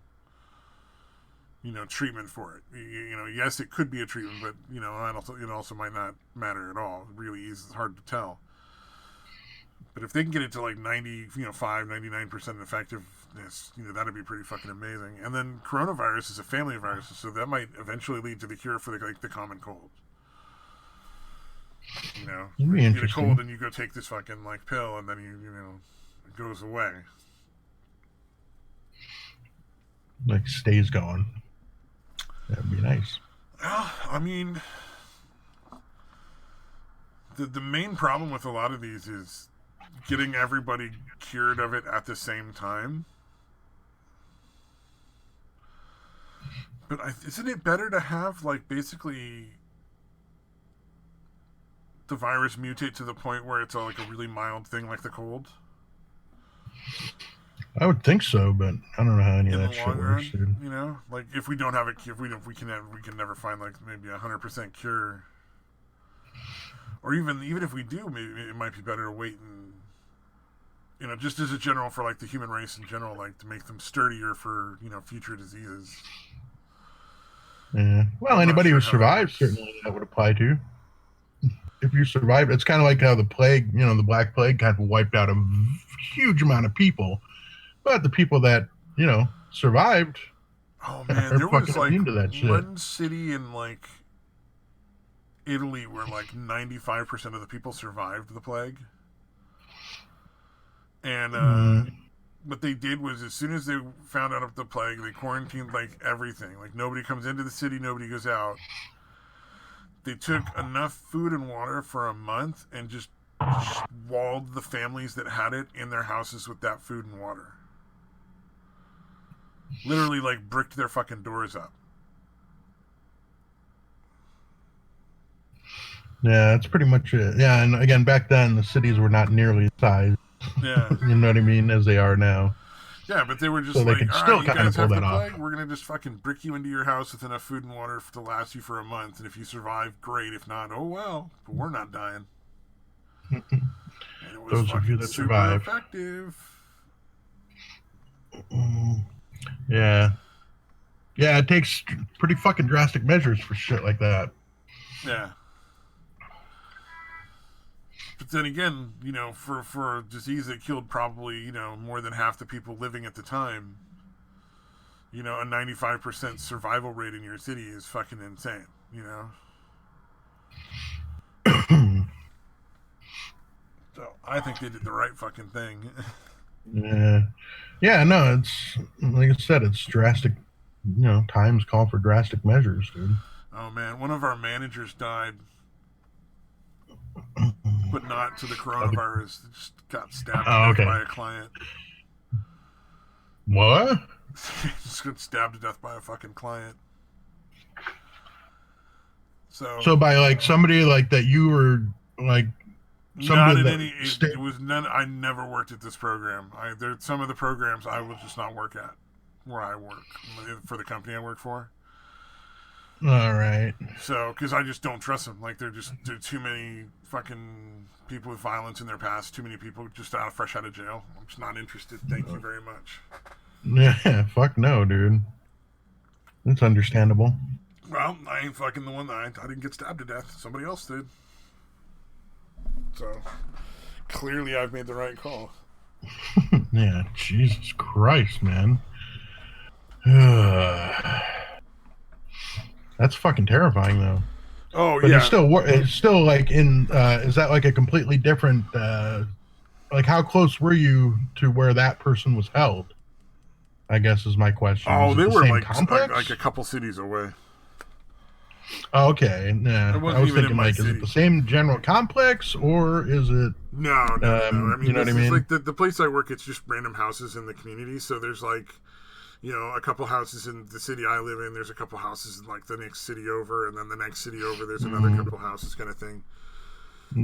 S1: treatment for it. Yes, it could be a treatment, but it also might not matter at all. It really is hard to tell. But if they can get it to like 99% effectiveness, that'd be pretty fucking amazing. And then coronavirus is a family of viruses, so that might eventually lead to the cure for the common cold. You get a cold and you go take this fucking like pill, and then it goes away.
S2: Like stays going. That'd be nice.
S1: I mean, the main problem with a lot of these is getting everybody cured of it at the same time. But isn't it better to have, like, basically the virus mutate to the point where it's like a really mild thing like the cold?
S2: I would think so, but I don't know how any of
S1: in the
S2: that shit
S1: long
S2: works,
S1: run.
S2: dude.
S1: You know, like if we don't have a cure, if we can never find like maybe 100% cure, or even if we do, maybe it might be better to wait and just as a general for like the human race in general, like to make them sturdier for future diseases.
S2: Yeah.
S1: But
S2: Well,
S1: I'm not
S2: anybody
S1: sure
S2: who
S1: how that
S2: survives
S1: works.
S2: certainly that would apply to. If you survive, it's kind of like how the plague, the Black Plague, kind of wiped out a huge amount of people, but the people that survived
S1: Oh man,
S2: are
S1: there was
S2: fucking
S1: like
S2: immune to that shit.
S1: one city in like Italy where like 95% of the people survived the plague, and
S2: Mm.
S1: what they did was as soon as they found out of the plague, they quarantined like everything. Like nobody comes into the city, nobody goes out. They took enough food and water for a month and just walled the families that had it in their houses with that food and water. Literally, like bricked their fucking doors up.
S2: Yeah, that's pretty much it. Yeah, and again, back then the cities were not nearly the size,
S1: Yeah.
S2: you know what I mean, as they are now.
S1: Yeah, but they were
S2: So
S1: just
S2: they
S1: like,
S2: could
S1: all right,
S2: still
S1: you
S2: kind of
S1: guys
S2: pull
S1: have the
S2: that off.
S1: plague. We're going to just fucking brick you into your house with enough food and water to last you for a month. And if you survive, great. If not, oh well. But we're not dying. And it was
S2: Those of you
S1: fucking
S2: that
S1: super
S2: survive.
S1: effective.
S2: Yeah. Yeah, it takes pretty fucking drastic measures for shit like that.
S1: Yeah. But then again, for a disease that killed probably, more than half the people living at the time, a 95% survival rate in your city is fucking insane, So I think they did the right fucking thing.
S2: Yeah. Yeah, no, it's like I said, it's drastic. Times call for drastic measures, dude.
S1: Oh man, one of our managers died, but not to the coronavirus. It just got stabbed to
S2: Oh,
S1: death
S2: okay.
S1: by a client.
S2: What?
S1: Just got stabbed to death by a fucking client. So
S2: So by like somebody like that, you were like
S1: not
S2: somebody
S1: in
S2: that
S1: any. It was none. I never worked at this program. There's some of the programs I will just not work at where I work for the company I work for.
S2: All right.
S1: So, because I just don't trust them. Like, there too many fucking people with violence in their past. Too many people just fresh out of jail. I'm just not interested. Thank you very much.
S2: Yeah, fuck no, dude. That's understandable.
S1: Well, I ain't fucking the one that I didn't get stabbed to death. Somebody else did. So, clearly I've made the right call.
S2: Yeah, Jesus Christ, man. That's fucking terrifying, though.
S1: Oh,
S2: But
S1: yeah.
S2: it's still like in. Is that like a completely different? Like, how close were you to where that person was held? I guess is my question.
S1: Oh,
S2: Was it
S1: they
S2: the
S1: were
S2: same
S1: like
S2: complex?
S1: a couple cities away.
S2: Oh, okay. Yeah,
S1: It
S2: I
S1: wasn't
S2: was
S1: even in
S2: thinking
S1: my
S2: like, is it
S1: city.
S2: the same general complex or is it?
S1: No. I mean,
S2: You know what
S1: this
S2: I
S1: is
S2: mean?
S1: like the place I work. It's just random houses in the community. So there's like, a couple houses in the city I live in. There's a couple houses in like the next city over, and then the next city over. There's another couple houses, kind of thing.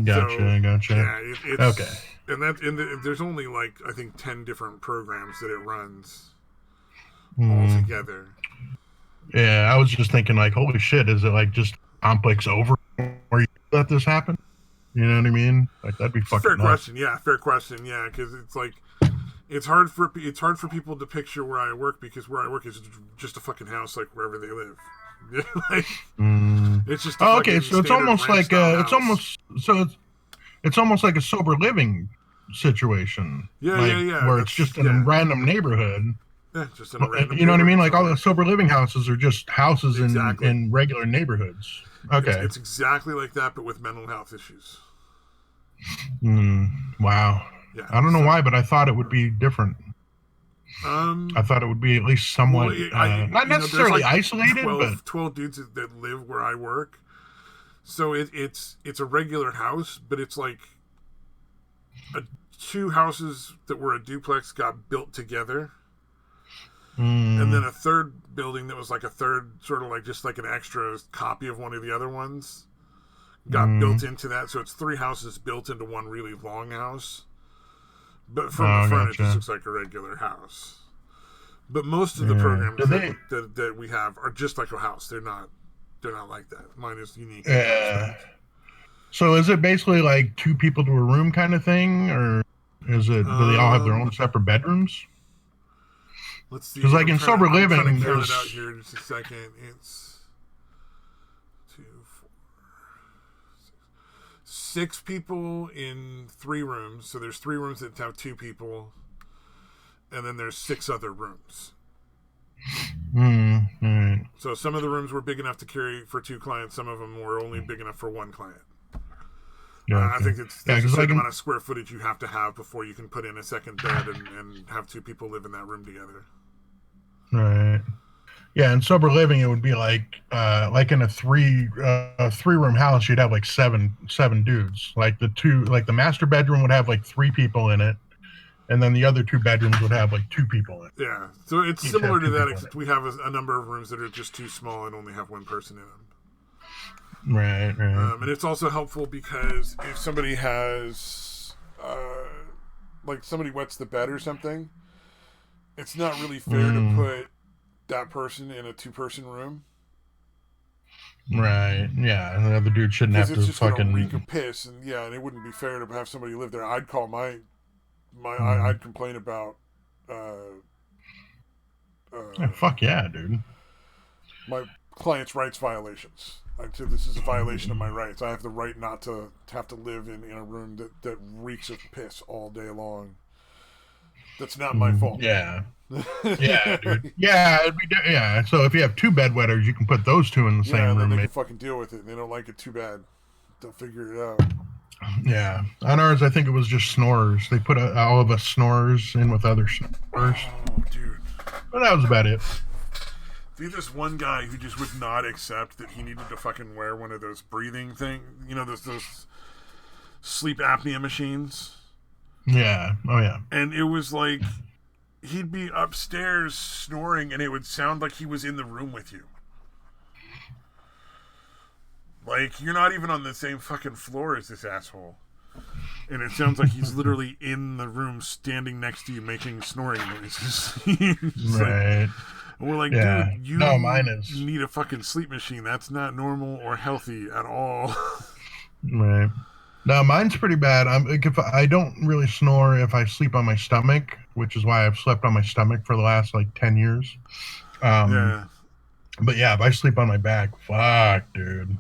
S2: Gotcha.
S1: So, yeah, it's
S2: Okay.
S1: and there's only like I think 10 different programs that it runs all
S2: Mm.
S1: together.
S2: Yeah, I was just thinking like, holy shit, is it like just complex over where you let this happen? You know what I mean? Like that'd be fucking
S1: Fair
S2: nuts.
S1: question. Yeah, fair question. Yeah, because it's like it's hard for people to picture where I work because where I work is just a fucking house like wherever they live. Like, it's just a
S2: okay. So it's almost like it's almost like a sober living situation.
S1: Yeah.
S2: Where it's just in a random neighborhood.
S1: Yeah, just in a random.
S2: You know what I mean? Like all the sober living houses are just houses
S1: exactly.
S2: in regular neighborhoods. Okay.
S1: It's exactly like that, but with mental health issues.
S2: Wow.
S1: Yeah,
S2: I don't know why, but I thought it would be different. I thought it would be at least somewhat, not necessarily like isolated,
S1: 12 dudes that live where I work. So it's a regular house, but it's like two houses that were a duplex got built together. And then a third building that was like a third, sort of like just like an extra copy of one of the other ones, got built into that. So it's three houses built into one really long house. But from the front, it just looks like a regular house. But most of the programs that we have are just like a house. They're not like that. Mine is unique.
S2: So is it basically like 2 people to a room kind of thing, or is it? Do they all have their own separate bedrooms?
S1: Let's see.
S2: Because like in sober living,
S1: I'm trying to count it out here in just a second. It's 2, 4, 6 people in 3 rooms. So there's 3 rooms that have 2 people, and then there's 6 other rooms. So some of the rooms were big enough to carry for 2 clients. Some of them were only big enough for 1 client. I think there's a certain amount of square footage you have to have before you can put in a second bed and have 2 people live in that room together.
S2: Right. Yeah, in sober living, it would be like in a 3-room house, you'd have like seven dudes. Like the master bedroom would have like 3 people in it, and then the other 2 bedrooms would have like 2 people in it.
S1: Yeah, so it's similar to that, except we have a number of rooms that are just too small and only have 1 person in them.
S2: Right.
S1: And it's also helpful because if somebody has, like somebody wets the bed or something, it's not really fair to put that person in a 2-person room.
S2: Right. Yeah, and the other dude shouldn't have to fucking
S1: reek of piss, and it wouldn't be fair to have somebody live there. I'd call I'd complain about.
S2: Fuck yeah, dude.
S1: My client's rights violations. I said this is a violation of my rights. I have the right not to have to live in a room that reeks of piss all day long. That's not my fault.
S2: Yeah. Yeah, dude. Yeah, so if you have 2 bedwetters, you can put those 2 in the same room.
S1: Then they can fucking deal with it. And they don't like it too bad. They'll figure it out.
S2: Yeah. On ours, I think it was just snorers. They put all of us snorers in with other snorers.
S1: Oh, dude.
S2: But that was about it.
S1: There's this one guy who just would not accept that he needed to fucking wear one of those breathing things. You know, those sleep apnea machines.
S2: Yeah. Oh, yeah.
S1: And it was like he'd be upstairs snoring, and it would sound like he was in the room with you. Like, you're not even on the same fucking floor as this asshole. And it sounds like he's literally in the room standing next to you making snoring noises.
S2: Right.
S1: Like, and we're like, dude, you need a fucking sleep machine. That's not normal or healthy at all.
S2: Right. No, mine's pretty bad. I don't really snore if I sleep on my stomach, which is why I've slept on my stomach for the last like 10 years. But yeah, if I sleep on my back, fuck, dude.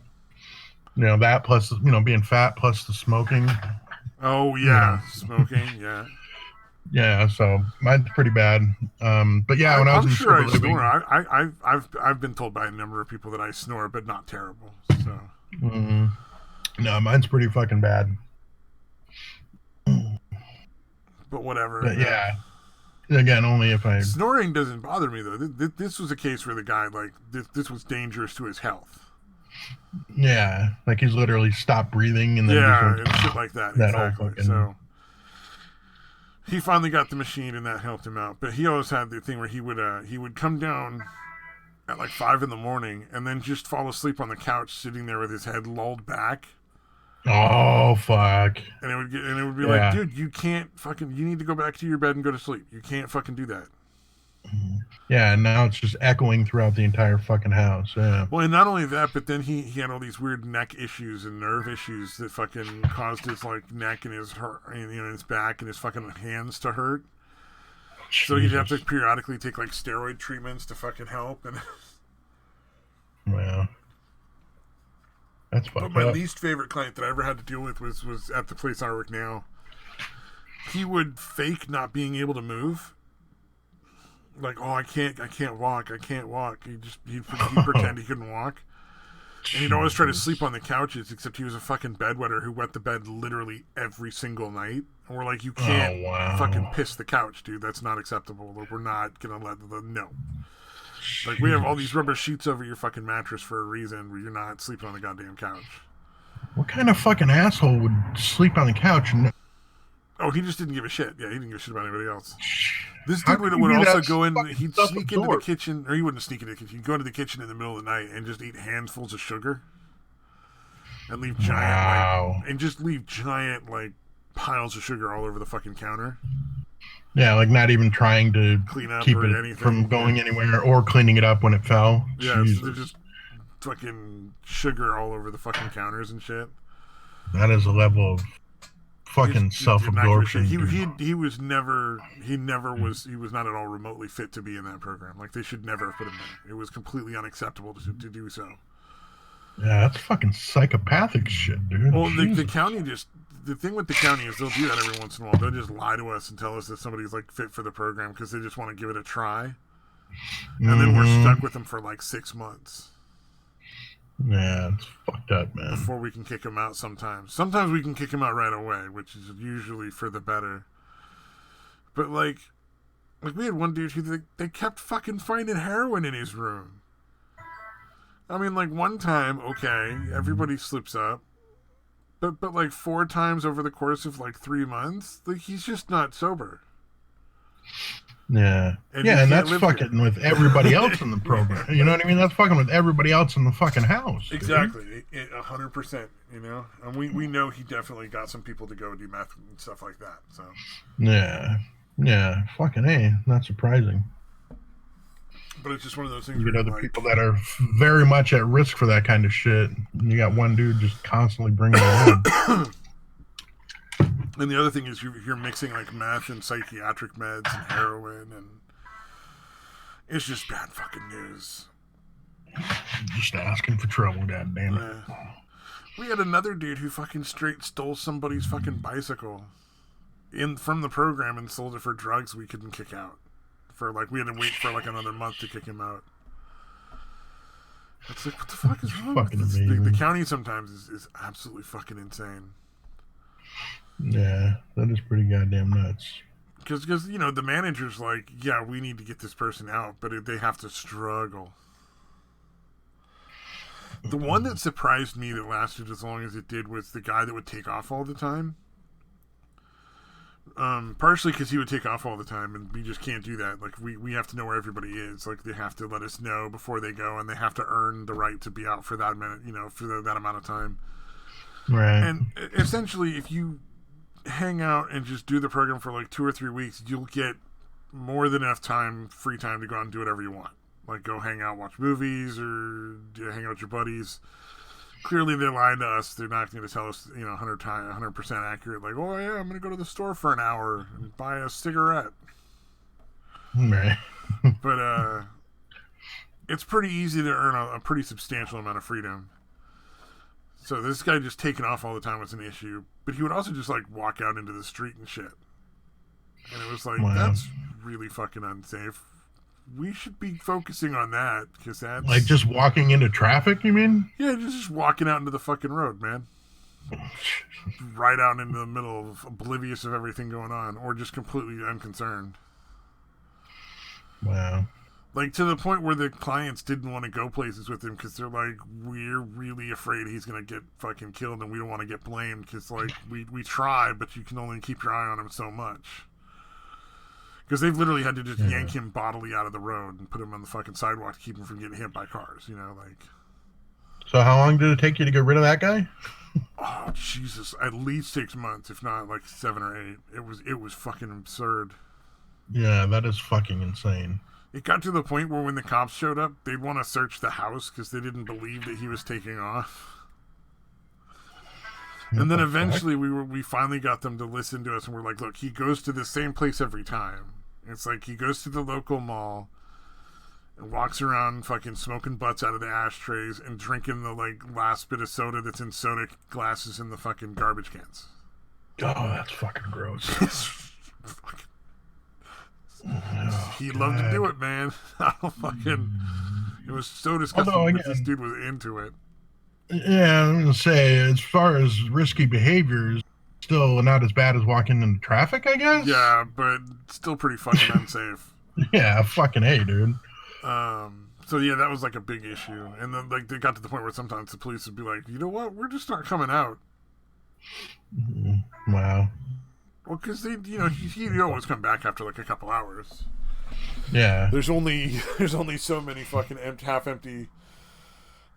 S2: You know, that plus, being fat plus the smoking.
S1: Oh, yeah. Smoking, yeah.
S2: Yeah, so mine's pretty bad. But yeah, when I was in
S1: sure I snore. I've been told by a number of people that I snore, but not terrible. So.
S2: Mm-hmm. No, mine's pretty fucking bad.
S1: But whatever.
S2: But yeah. Again, only if I...
S1: Snoring doesn't bother me, though. This was a case where the guy, like, this was dangerous to his health.
S2: Yeah, like he's literally stopped breathing and then...
S1: and shit like that. Exactly. So... He finally got the machine, and that helped him out. But he always had the thing where he would come down at like 5 a.m, and then just fall asleep on the couch, sitting there with his head lulled back.
S2: Oh fuck!
S1: And it would be like, dude, you need to go back to your bed and go to sleep. You can't fucking do that.
S2: Yeah, and now it's just echoing throughout the entire fucking house. Yeah.
S1: Well, and not only that, but then he had all these weird neck issues and nerve issues that fucking caused his like neck and his back and his fucking hands to hurt. Jesus. So he'd have to periodically take like steroid treatments to fucking help. And
S2: yeah, that's fucked up.
S1: But my least favorite client that I ever had to deal with was at the place I work now. He would fake not being able to move. Like, oh, I can't walk. He'd pretend he couldn't walk. And he'd always try to sleep on the couches, except he was a fucking bedwetter who wet the bed literally every single night. And we're like, you can't fucking piss the couch, dude. That's not acceptable. We're not going to let no. Like, we have all these rubber sheets over your fucking mattress for a reason where you're not sleeping on the goddamn couch.
S2: What kind of fucking asshole would sleep on the couch?
S1: Oh, he just didn't give a shit. Yeah, he didn't give a shit about anybody else. This dude would also go in, he'd sneak into the kitchen, or he wouldn't sneak into the kitchen, he'd go into the kitchen in the middle of the night and just eat handfuls of sugar. And leave giant, like piles of sugar all over the fucking counter.
S2: Yeah, like not even trying to
S1: Clean up
S2: keep
S1: or
S2: it
S1: anything.
S2: from going anywhere or cleaning it up when it fell.
S1: Yeah, so they're
S2: Jesus.
S1: just fucking sugar all over the fucking counters and shit.
S2: That is a level of fucking self-absorption.
S1: He was not at all remotely fit to be in that program. Like, they should never have put him there. It was completely unacceptable to do so.
S2: Yeah, that's fucking psychopathic shit, dude.
S1: Well, the county the thing with the county is they'll do that every once in a while. They'll just lie to us and tell us that somebody's like fit for the program because they just want to give it a try. And then we're stuck with them for like 6 months.
S2: Yeah, it's fucked up, man.
S1: Before we can kick them out sometimes. Sometimes we can kick them out right away, which is usually for the better. But like we had one dude who they kept fucking finding heroin in his room. I mean, like, one time, okay, everybody slips up. But like 4 times over the course of like 3 months, like, he's just not sober.
S2: Yeah. And that's fucking here with everybody else in the program. You know what I mean? That's fucking with everybody else in the fucking house.
S1: Exactly. 100%, you know? And we know he definitely got some people to go do meth and stuff like that, so.
S2: Yeah. Yeah. Fucking A. Not surprising.
S1: But it's just one of those things.
S2: You get other people that are very much at risk for that kind of shit. You got one dude just constantly bringing it in.
S1: And the other thing is you're mixing like meth and psychiatric meds and heroin, and it's just bad fucking news.
S2: Just asking for trouble, goddamn it.
S1: We had another dude who fucking straight stole somebody's fucking bicycle from the program and sold it for drugs we couldn't kick out. We had to wait for like another month to kick him out. It's like, what the fuck is wrong with this? The county sometimes is absolutely fucking insane.
S2: Yeah, that is pretty goddamn nuts.
S1: Because you know, the manager's like, yeah, we need to get this person out, but they have to struggle. The one that surprised me that lasted as long as it did was the guy that would take off all the time. Partially because he would take off all the time, and we just can't do that. Like, we have to know where everybody is. Like, they have to let us know before they go, and they have to earn the right to be out for that minute, you know, for that amount of time.
S2: Right.
S1: And essentially, if you hang out and just do the program for like 2 or 3 weeks, you'll get more than enough free time to go out and do whatever you want. Like, go hang out, watch movies, or hang out with your buddies. Clearly, they're lying to us. They're not going to tell us, you know, 100% accurate. Like, oh yeah, I'm going to go to the store for an hour and buy a cigarette.
S2: Right.
S1: But it's pretty easy to earn a pretty substantial amount of freedom. So this guy just taking off all the time was an issue. But he would also just like walk out into the street and shit. And it was like, that's really fucking unsafe. We should be focusing on that, because that's...
S2: Like, just walking into traffic, you mean?
S1: Yeah, just walking out into the fucking road, man. Right out into the middle of oblivious of everything going on, or just completely unconcerned.
S2: Wow.
S1: Like, to the point where the clients didn't want to go places with him, because they're like, we're really afraid he's going to get fucking killed, and we don't want to get blamed, because, like, we try, but you can only keep your eye on him so much. Because they've literally had to just yank him bodily out of the road and put him on the fucking sidewalk to keep him from getting hit by cars, you know, like...
S2: So how long did it take you to get rid of that guy?
S1: Oh, Jesus. At least 6 months, if not, like, 7 or 8. It was fucking absurd.
S2: Yeah, that is fucking insane.
S1: It got to the point where when the cops showed up, they'd want to search the house because they didn't believe that he was taking off. And then eventually we finally got them to listen to us, and we're like, look, he goes to the same place every time. It's like he goes to the local mall and walks around fucking smoking butts out of the ashtrays and drinking the like last bit of soda that's in soda glasses in the fucking garbage cans.
S2: Oh, that's fucking gross.
S1: He loved to do it, man. I don't fucking... It was so disgusting that this dude was into it.
S2: Yeah, I'm gonna say, as far as risky behaviors, still not as bad as walking into traffic, I guess.
S1: Yeah, but still pretty fucking unsafe.
S2: Yeah, fucking A, dude.
S1: So yeah, that was like a big issue, and then like they got to the point where sometimes the police would be like, you know what, we're just not coming out.
S2: Wow.
S1: Well, because they, you know, he'd always come back after like a couple hours.
S2: Yeah.
S1: There's only so many fucking half-empty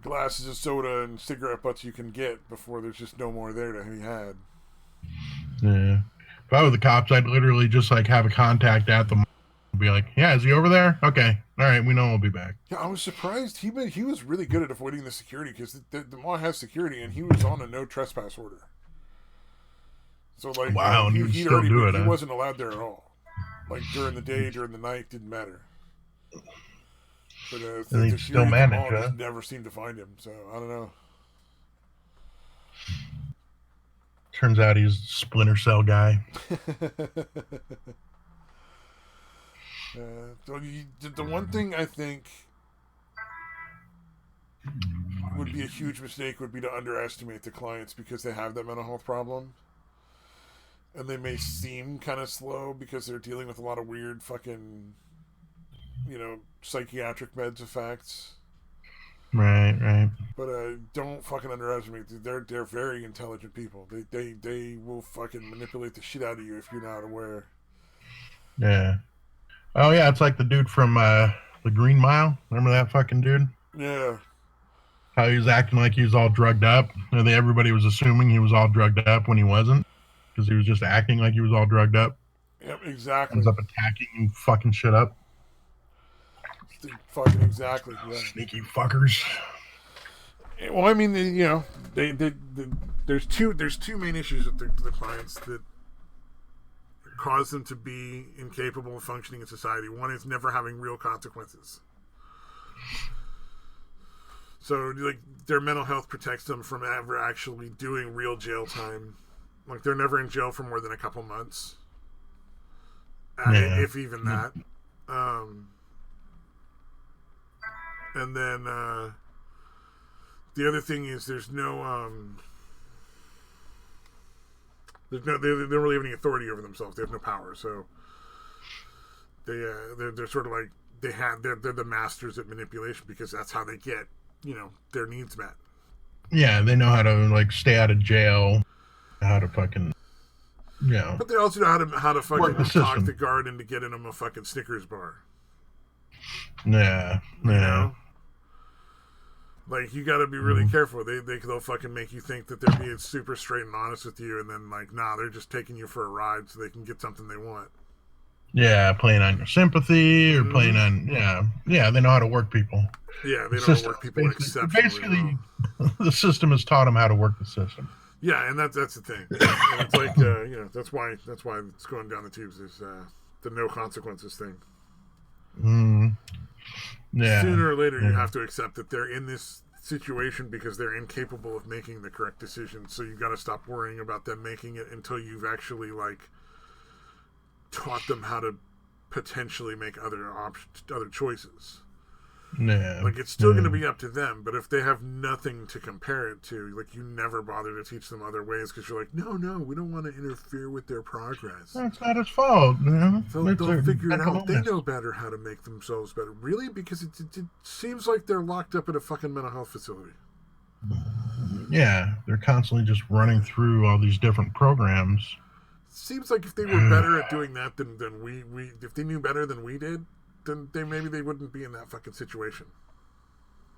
S1: glasses of soda and cigarette butts you can get before there's just no more there to be had.
S2: Yeah. If I were the cops, I'd literally just like have a contact at the mall and be like, "Yeah, is he over there? Okay, all right, we know we'll be back."
S1: Yeah, I was surprised. He was really good at avoiding the security because the mall has security, and he was on a no trespass order. So like,
S2: Wow, and he would
S1: he'd
S2: still
S1: already
S2: do
S1: been,
S2: it,
S1: he
S2: huh?
S1: wasn't allowed there at all. Like during the day, during the night, didn't matter. But
S2: And
S1: the
S2: he'd still
S1: security at the
S2: manage,
S1: mall
S2: huh?
S1: just never seemed to find him. So I don't know.
S2: Turns out he's a Splinter Cell guy.
S1: The one thing I think would be a huge mistake would be to underestimate the clients because they have that mental health problem. And they may seem kind of slow because they're dealing with a lot of weird fucking, psychiatric meds effects.
S2: Right, right.
S1: But don't fucking underestimate. They're very intelligent people. They will fucking manipulate the shit out of you if you're not aware.
S2: Yeah. Oh yeah, it's like the dude from the Green Mile. Remember that fucking dude?
S1: Yeah.
S2: How he was acting like he was all drugged up. Everybody was assuming he was all drugged up when he wasn't, because he was just acting like he was all drugged up.
S1: Yep. Exactly.
S2: Ends up attacking and fucking shit up.
S1: Fucking exactly. Yeah.
S2: Sneaky fuckers.
S1: Well, I mean, there's two main issues with the clients that cause them to be incapable of functioning in society. One is never having real consequences. So, like, their mental health protects them from ever actually doing real jail time. Like, they're never in jail for more than a couple months, if even that. And then the other thing is they don't really have any authority over themselves. They have no power, so they're sort of like they're the masters at manipulation because that's how they get their needs met.
S2: Yeah, they know how to like stay out of jail, how to fucking
S1: But they also know how to fucking talk the guard into getting them a fucking Snickers bar.
S2: Yeah,
S1: you know? Like, you gotta be really careful. They'll fucking make you think that they're being super straight and honest with you, and then, like, nah, they're just taking you for a ride so they can get something they want.
S2: Yeah, playing on your sympathy or playing on, they know how to work people.
S1: Yeah, they know how to work people exceptionally well.
S2: The system has taught them how to work the system.
S1: Yeah, and that's the thing. And it's like, that's why it's going down the tubes is the no consequences thing.
S2: Yeah.
S1: Sooner or later, you have to accept that they're in this situation because they're incapable of making the correct decision. So you've got to stop worrying about them making it until you've actually, like, taught them how to potentially make other choices.
S2: Yeah.
S1: Like, it's still going to be up to them, but if they have nothing to compare it to, like, you never bother to teach them other ways because you're like, no, we don't want to interfere with their progress.
S2: That's not his fault.
S1: They'll figure it out. They know better how to make themselves better. Really? Because it seems like they're locked up at a fucking mental health facility.
S2: Yeah, they're constantly just running through all these different programs.
S1: Seems like if they were better at doing that than we if they knew better than we did, then maybe they wouldn't be in that fucking situation.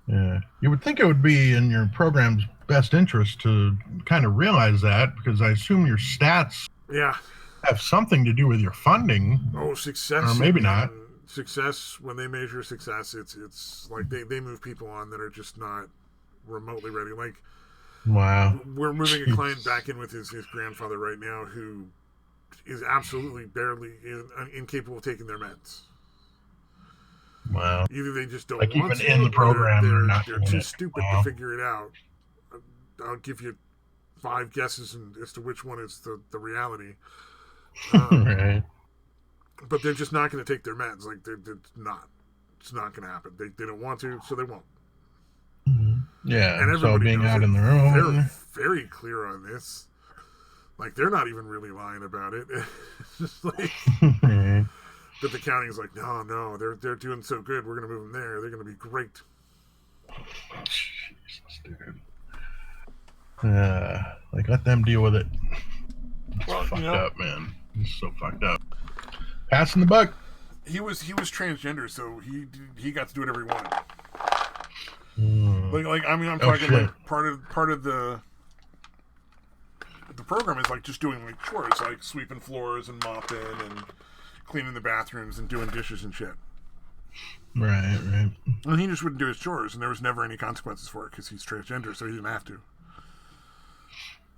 S2: Yeah. You would think it would be in your program's best interest to kind of realize that, because I assume your stats have something to do with your funding.
S1: Oh, success.
S2: Or maybe not.
S1: Success, when they measure success, it's like they move people on that are just not remotely ready. Like,
S2: wow.
S1: We're moving a client back in with his grandfather right now who is absolutely barely incapable of taking their meds.
S2: Wow.
S1: Either they just don't
S2: like
S1: want
S2: even
S1: to,
S2: in the program,
S1: they're too stupid to figure it out. I'll give you 5 guesses as to which one is the reality.
S2: Right.
S1: But they're just not going to take their meds. Like, they're not. It's not going to happen. They don't want to, so they won't.
S2: Yeah,
S1: and everybody
S2: so being
S1: knows
S2: out in their own.
S1: They're very clear on this. Like, they're not even really lying about it. It's just like... But the county is like, no, they're doing so good. We're going to move them there. They're going to be great.
S2: Jesus, dude. Like, let them deal with it. It's fucked up, man. It's so fucked up. Passing the buck.
S1: He was transgender, so he got to do whatever he wanted. Like I mean, I'm talking like part of the the program is like just doing like chores, like sweeping floors and mopping and cleaning the bathrooms and doing dishes and shit.
S2: Right.
S1: And he just wouldn't do his chores, and there was never any consequences for it because he's transgender, so he didn't have to.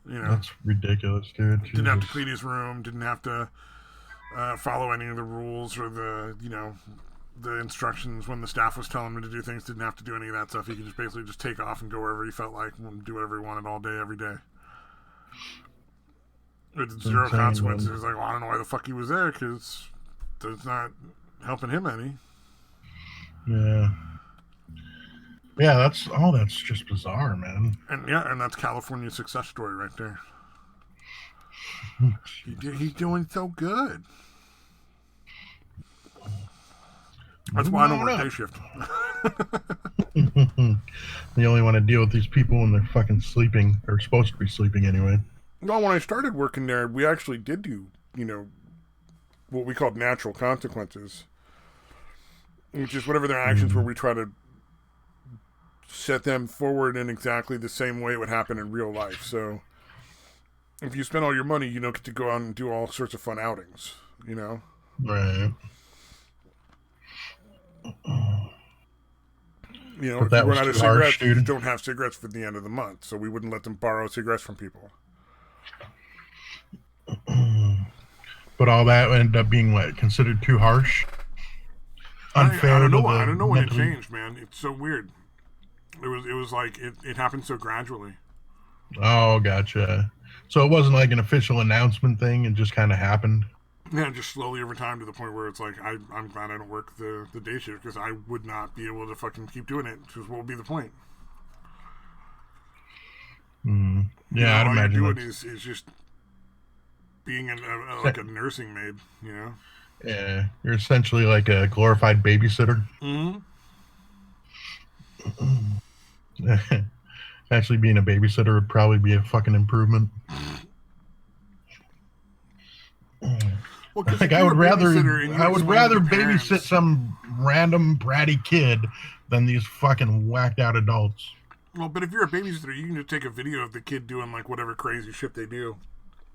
S1: You know,
S2: that's ridiculous, dude.
S1: Didn't have to clean his room. Didn't have to follow any of the rules or the the instructions when the staff was telling him to do things. Didn't have to do any of that stuff. He could just basically just take off and go wherever he felt like and do whatever he wanted all day, every day. With zero consequences. He's like, well, I don't know why the fuck he was there because it's not helping him any.
S2: Yeah. Yeah, that's just bizarre, man.
S1: And that's California's success story right there. He's doing so good. That's why I don't work day shift.
S2: You only want to deal with these people when they're fucking sleeping, or supposed to be sleeping anyway.
S1: Well, when I started working there, we actually did do, what we called natural consequences, which is whatever their actions were, we try to set them forward in exactly the same way it would happen in real life. So if you spend all your money, you don't get to go out and do all sorts of fun outings,
S2: Right.
S1: If you run out of cigarettes, you don't have cigarettes for the end of the month. So we wouldn't let them borrow cigarettes from people.
S2: But all that ended up being considered too harsh? Unfair.
S1: I don't know. I don't know when it changed, man. It's so weird. It was like it happened so gradually.
S2: Oh, gotcha. So it wasn't like an official announcement thing. It just kind of happened.
S1: Yeah, just slowly over time to the point where it's like I'm glad I don't work the day shift because I would not be able to fucking keep doing it. Because what would be the point?
S2: Yeah, I'd
S1: all
S2: imagine
S1: you're doing is just being like a nursing maid.
S2: Yeah, you're essentially like a glorified babysitter. Actually, being a babysitter would probably be a fucking improvement.
S1: Well,
S2: I would rather babysit some random bratty kid than these fucking whacked out adults.
S1: Well, but if you're a babysitter, you can just take a video of the kid doing like whatever crazy shit they do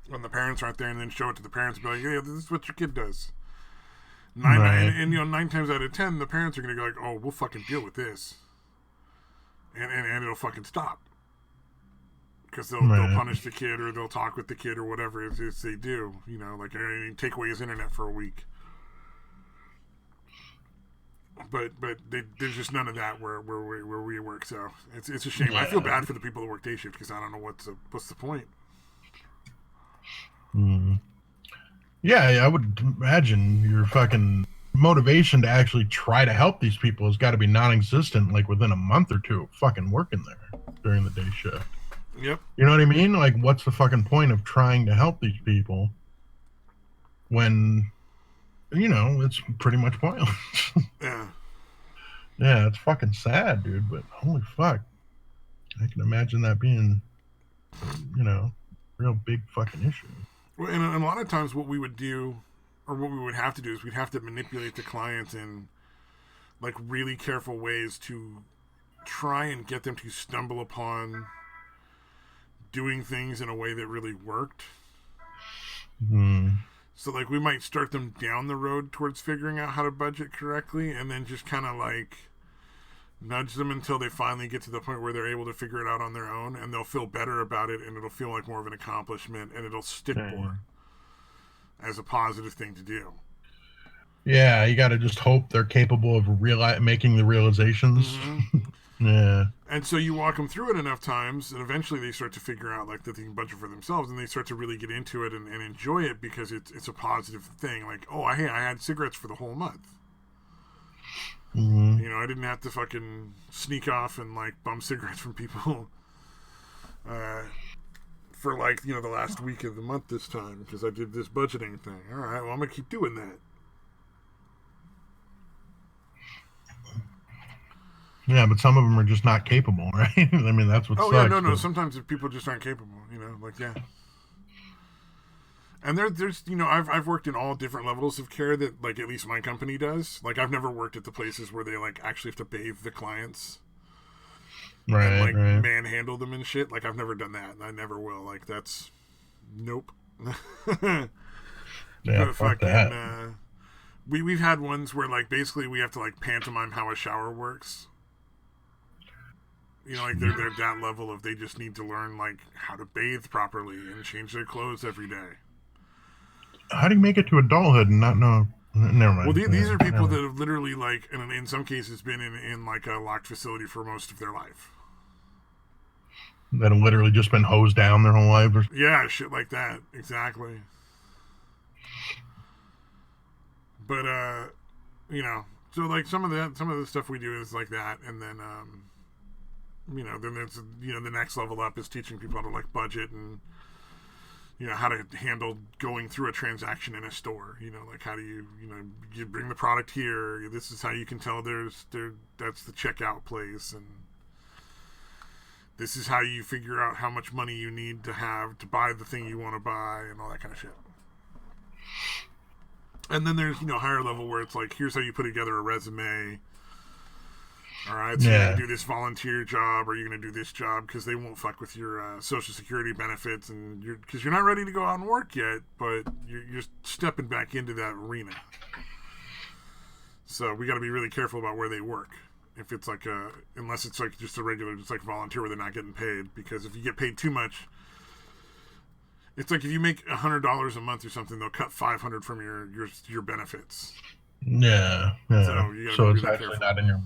S1: when the parents aren't there, and then show it to the parents and be like, "Yeah, this is what your kid does." And 9 times out of 10, the parents are gonna go like, "Oh, we'll fucking deal with this," and it'll fucking stop because they'll punish the kid or they'll talk with the kid or whatever it is they do. Like take away his internet for a week. But there's just none of that where we work. So it's a shame. I feel bad for the people that work day shift because I don't know what's the point.
S2: Yeah, I would imagine your fucking motivation to actually try to help these people has got to be non-existent, like within a month or two of fucking working there during the day shift.
S1: Yep.
S2: You know what I mean? Like, what's the fucking point of trying to help these people when, it's pretty much pointless?
S1: Yeah.
S2: Yeah, it's fucking sad, dude, but holy fuck. I can imagine that being, real big fucking issue.
S1: Well, and a lot of times what we would do, or what we would have to do, is we'd have to manipulate the clients in, like, really careful ways to try and get them to stumble upon doing things in a way that really worked. So, like, we might start them down the road towards figuring out how to budget correctly, and then just kind of, like, nudge them until they finally get to the point where they're able to figure it out on their own, and they'll feel better about it, and it'll feel like more of an accomplishment, and it'll stick more as a positive thing to do.
S2: Yeah, you got to just hope they're capable of making the realizations. Yeah.
S1: And so you walk them through it enough times, and eventually they start to figure out like that they can budget for themselves, and they start to really get into it and enjoy it because it's a positive thing. Like, oh, I had cigarettes for the whole month. I didn't have to fucking sneak off and like bum cigarettes from people for like the last week of the month this time because I did this budgeting thing. All right, well I'm gonna keep doing that.
S2: Yeah, but some of them are just not capable, right? I mean, that's what sucks.
S1: Oh, yeah, no. Sometimes people just aren't capable, like, yeah. And there's, I've worked in all different levels of care that, like, at least my company does. Like, I've never worked at the places where they, like, actually have to bathe the clients.
S2: Right,
S1: and, like, manhandle them and shit. Like, I've never done that, and I never will. Like, that's Nope.
S2: Yeah, fuck that.
S1: We've had ones where like basically we have to like pantomime how a shower works. You know, like they're that level of they just need to learn like how to bathe properly and change their clothes every day.
S2: How do you make it to adulthood and not know? Never
S1: Well,
S2: mind.
S1: these are people that have literally like, in some cases, been in like a locked facility for most of their life.
S2: That have literally just been hosed down their whole life.
S1: Yeah, shit like that. Exactly. But you know, so like some of the stuff we do is like that, and then you know, then there's the next level up is teaching people how to like budget and how to handle going through a transaction in a store. Like how do you bring the product here. This is how you can tell that's the checkout place, and this is how you figure out how much money you need to have to buy the thing you want to buy and all that kind of shit. And then there's higher level where it's like, here's how you put together a resume. All right, so you're going to do this volunteer job, or you're going to do this job because they won't fuck with your Social Security benefits, and because you're not ready to go out and work yet, but you're stepping back into that arena. So we got to be really careful about where they work. If it's like unless it's like just a regular, just like volunteer where they're not getting paid, because if you get paid too much, it's like if you make $100 a month or something, they'll cut $500 from your benefits.
S2: Yeah.
S1: So
S2: it's actually careful. Not in your.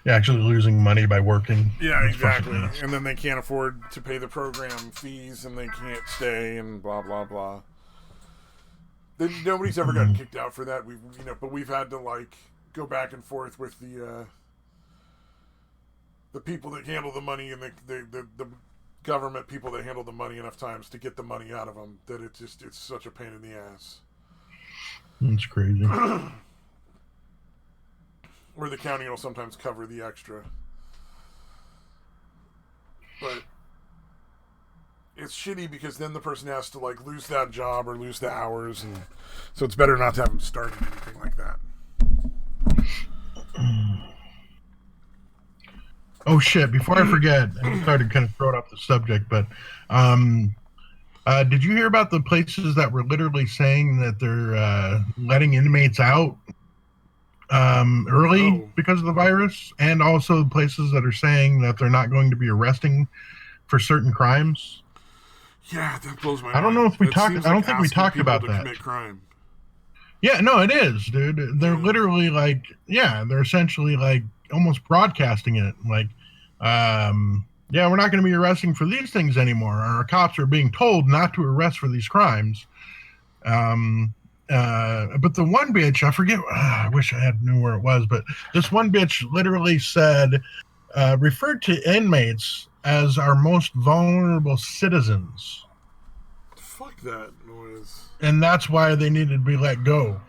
S2: You're actually losing money by working.
S1: Yeah, exactly. And then they can't afford to pay the program fees, and they can't stay, and blah blah blah. Then nobody's ever gotten kicked out for that. But we've had to like go back and forth with the people that handle the money and the government people that handle the money enough times to get the money out of them that it's such a pain in the ass.
S2: That's crazy.
S1: Or the county will sometimes cover the extra. But it's shitty because then the person has to like lose that job or lose the hours, and so it's better not to have them start anything like that.
S2: Oh shit, before I forget, I'm sorry to kind of throw it off the subject, but did you hear about the places that were literally saying that they're letting inmates out early because of the virus, and also places that are saying that they're not going to be arresting for certain crimes?
S1: Yeah, that blows my mind.
S2: I don't know if we talked. I don't think we talked about that.
S1: Commit crime.
S2: Yeah, no, it is, dude. They're literally like, they're essentially like almost broadcasting it, like, we're not going to be arresting for these things anymore. Our cops are being told not to arrest for these crimes. But the one bitch, I forget, I wish I knew where it was, but this one bitch literally said, referred to inmates as our most vulnerable citizens.
S1: Fuck that noise.
S2: And that's why they needed to be let go.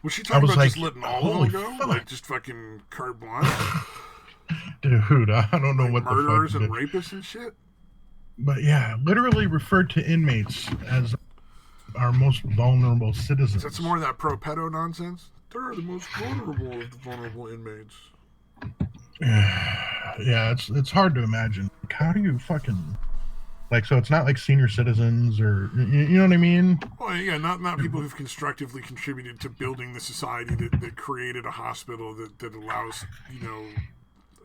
S1: Was she talking about just letting all of them go? Fuck. Like just fucking carte blanche?
S2: Dude, I don't know
S1: like
S2: what
S1: murderers
S2: the fuck.
S1: Murderers and rapists and shit?
S2: But yeah, literally referred to inmates as our most vulnerable citizens.
S1: Is that some more of that pro-pedo nonsense? They're the most vulnerable of the vulnerable inmates.
S2: Yeah, it's hard to imagine. How do you fucking... Like, so it's not like senior citizens or... You know what I mean?
S1: Well, yeah, not people who've constructively contributed to building the society that created a hospital that allows,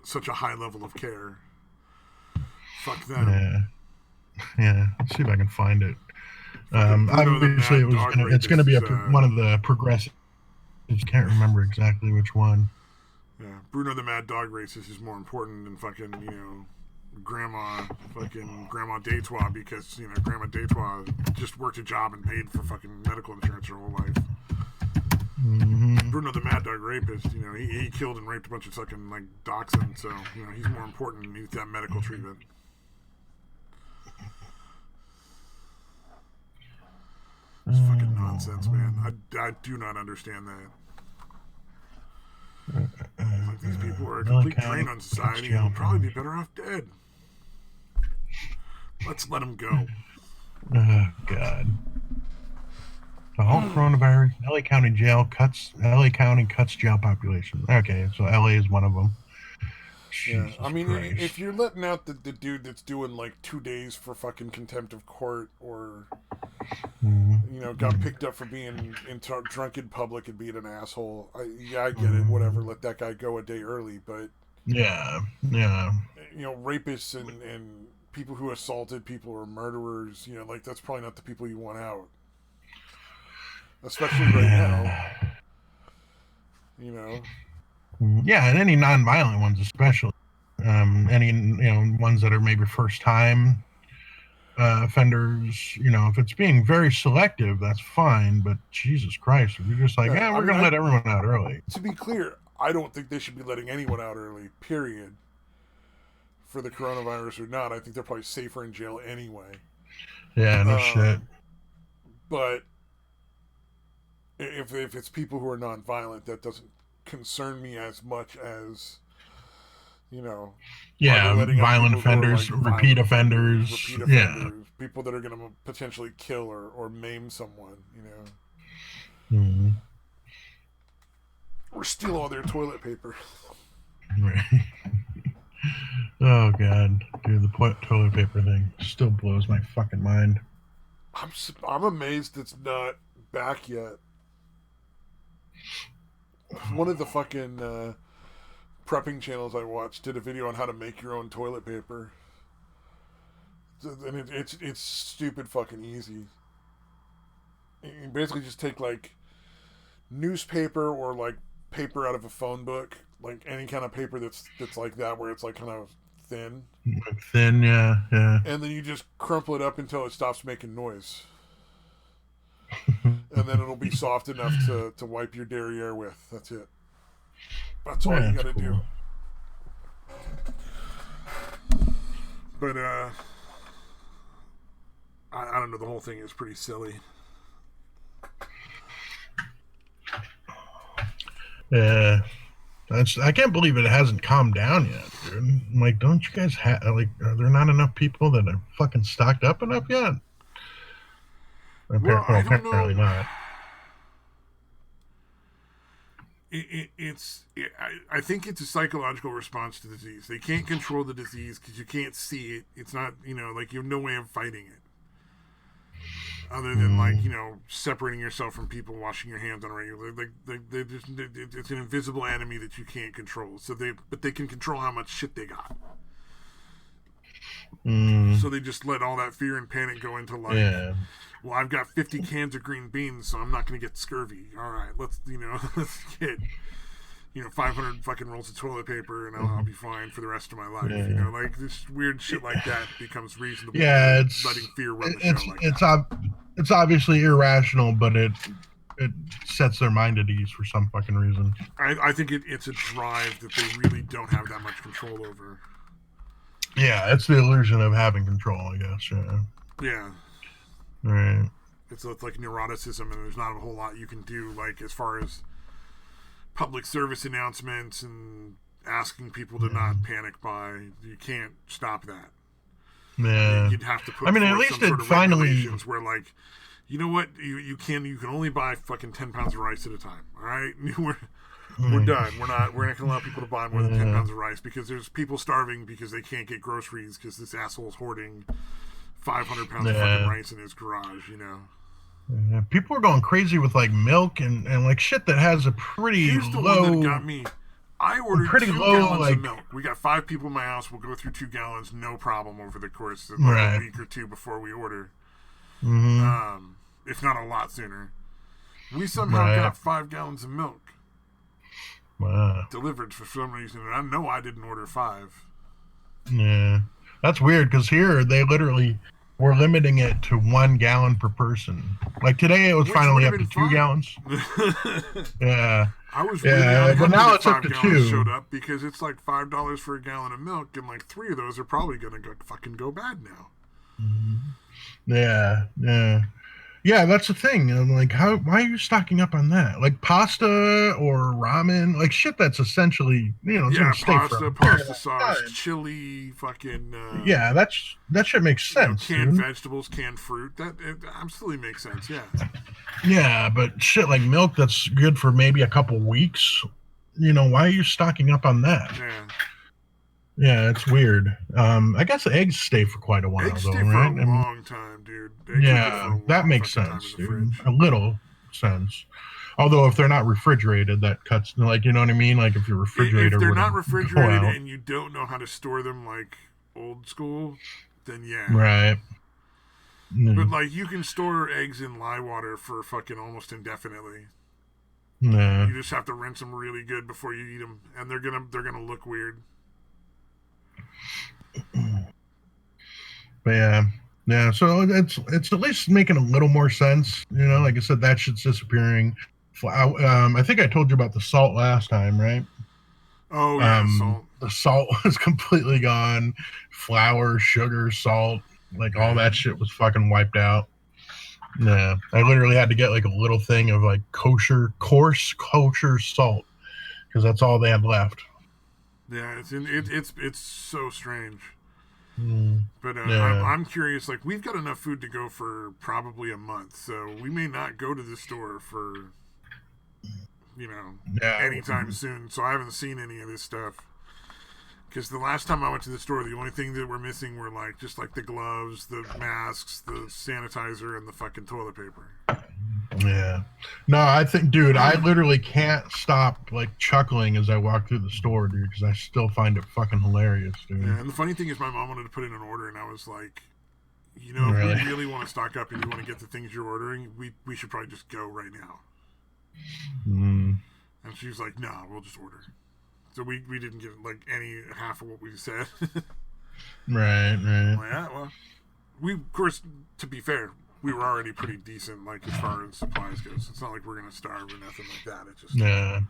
S1: such a high level of care. Fuck them.
S2: Yeah. Let's see if I can find it. Obviously, it's going to be one of the progressive. I can't remember exactly which one.
S1: Yeah, Bruno the Mad Dog Racist is more important than fucking Grandma Deitois, because Grandma Deitois just worked a job and paid for fucking medical insurance her whole life.
S2: Mm-hmm.
S1: Bruno the Mad Dog Rapist, he killed and raped a bunch of fucking like dachshunds, so he's more important and needs that medical treatment. It's fucking nonsense, man. I do not understand that. Like, these people are a complete drain on society and will probably be better off dead. Let's let them go.
S2: Oh, God. The whole coronavirus, LA County cuts jail population. Okay, so LA is one of them.
S1: Yeah,
S2: Jesus
S1: I mean,
S2: Christ.
S1: if you're letting out the dude that's doing like 2 days for fucking contempt of court, or got picked up for being drunk in public and being an asshole, I get it. Whatever, let that guy go a day early. But
S2: yeah,
S1: rapists and people who assaulted people or murderers, like that's probably not the people you want out, especially right now.
S2: Yeah, and any non-violent ones, especially any ones that are maybe first-time offenders. If it's being very selective, that's fine. But Jesus Christ, if you're just like,
S1: Yeah,
S2: we're gonna let everyone out early.
S1: To be clear, I don't think they should be letting anyone out early. Period. For the coronavirus or not, I think they're probably safer in jail anyway.
S2: Yeah, no shit.
S1: But if it's people who are non-violent, that doesn't concern me as much as
S2: violent offenders, repeat offenders,
S1: people that are going to potentially kill or maim someone, or steal all their toilet paper.
S2: Right. Oh god, dude, the toilet paper thing still blows my fucking mind.
S1: I'm amazed it's not back yet. One of the fucking prepping channels I watched did a video on how to make your own toilet paper, and it's stupid fucking easy. You basically just take like newspaper or like paper out of a phone book, like any kind of paper that's like that, where it's like kind of thin,
S2: yeah,
S1: and then you just crumple it up until it stops making noise. And then it'll be soft enough to wipe your derriere with. That's it. That's all you gotta do. But I don't know, the whole thing is pretty silly.
S2: Yeah. I can't believe it hasn't calmed down yet, dude. I'm like, don't you guys have are there not enough people that are fucking stocked up enough yet? Apparently not.
S1: I think it's a psychological response to the disease. They can't control the disease because you can't see it. It's not, like you have no way of fighting it. Other than separating yourself from people, washing your hands on a regular, it's an invisible enemy that you can't control. But they can control how much shit they got. So they just let all that fear and panic go into well, I've got 50 cans of green beans, so I'm not going to get scurvy. All right, let's get 500 fucking rolls of toilet paper, and I'll be fine for the rest of my life.
S2: Yeah.
S1: Like this weird shit like that becomes reasonable.
S2: Yeah, it's
S1: letting fear run the show.
S2: It's obviously irrational, but it sets their mind at ease for some fucking reason.
S1: I think it's a drive that they really don't have that much control over.
S2: Yeah, it's the illusion of having control, I guess. Yeah.
S1: Yeah.
S2: Right.
S1: It's like neuroticism, and there's not a whole lot you can do, like as far as public service announcements and asking people to not panic buy. You can't stop that.
S2: Yeah.
S1: You'd have to put.
S2: At least it finally.
S1: Where like, you know what, you can only buy fucking 10 pounds of rice at a time. All right, we're done. We're not going to allow people to buy more than 10 pounds of rice because there's people starving because they can't get groceries because this asshole's hoarding 500 pounds of fucking rice in his garage.
S2: Yeah, people are going crazy with like milk and like shit that has a pretty
S1: Here's the
S2: low.
S1: one that got me. I ordered
S2: pretty
S1: 2
S2: low,
S1: gallons of milk. We got 5 people in my house. We'll go through 2 gallons, no problem, over the course of a week or 2 before we order. If not a lot sooner. We somehow got 5 gallons of milk delivered for some reason, and I know I didn't order 5.
S2: Yeah, that's weird because here they literally were limiting it to 1 gallon per person. Like today, it was finally up to 2 gallons. Yeah.
S1: I was really
S2: but now it's up to 2.
S1: Showed up because it's like $5 for a gallon of milk, and like 3 of those are probably gonna fucking go bad now.
S2: Yeah, that's the thing. I'm like, why are you stocking up on that? Like pasta or ramen, like shit that's essentially, it's gonna stay
S1: pasta sauce, chili, fucking.
S2: That shit makes sense.
S1: Canned vegetables, canned fruit. That it absolutely makes sense. Yeah.
S2: Yeah, but shit like milk that's good for maybe a couple weeks. Why are you stocking up on that?
S1: Yeah.
S2: Yeah, it's weird. I guess eggs stay for quite a while
S1: Eggs
S2: though,
S1: stay for
S2: right?
S1: a
S2: I mean,
S1: long time, dude. Eggs are good for
S2: yeah,
S1: a
S2: that
S1: long
S2: makes
S1: fucking time in
S2: sense,
S1: the
S2: dude.
S1: fridge.
S2: A little sense. Although if they're not refrigerated, that cuts. Like, you know what I mean? Like if your
S1: If
S2: refrigerator
S1: they're
S2: were to
S1: not
S2: go
S1: refrigerated
S2: out,
S1: and you don't know how to store them like old school, then yeah.
S2: right?
S1: But
S2: Mm,
S1: like you can store eggs in lye water for fucking almost indefinitely.
S2: nah.
S1: You just have to rinse them really good before you eat them, and they're gonna look weird.
S2: But yeah, yeah. So it's at least making a little more sense. You know, like I said, that shit's disappearing. I think I told you about the salt last time, right?
S1: Oh yeah, salt.
S2: The salt was completely gone. Flour, sugar, salt, like all
S1: Yeah.
S2: that shit was fucking wiped out. Yeah, I literally had to get like a little thing of like coarse kosher salt because that's all they had left.
S1: Yeah, it's so strange.
S2: Mm,
S1: But
S2: yeah,
S1: I'm curious. Like we've got enough food to go for probably a month, so we may not go to the store for you know
S2: yeah,
S1: anytime soon. So I haven't seen any of this stuff. Because the last time I went to the store, the only thing that were missing were like just like the gloves, the masks, the sanitizer, and the fucking toilet paper.
S2: yeah. No, I think, dude, I literally can't stop like chuckling as I walk through the store, dude, because I still find it fucking hilarious, dude.
S1: Yeah, and the funny thing is, my mom wanted to put in an order, and I was like, if we
S2: Really.
S1: really want to stock up and you want to get the things you're ordering, we should probably just go right now.
S2: Mm,
S1: And she was like, "No, we'll just order." So we didn't get like any half of what we said.
S2: right,
S1: I'm
S2: right.
S1: like, yeah, well, we of course, to be fair, we were already pretty decent, like as far as supplies goes. It's not like we're gonna starve or nothing like that. It's just
S2: Yeah.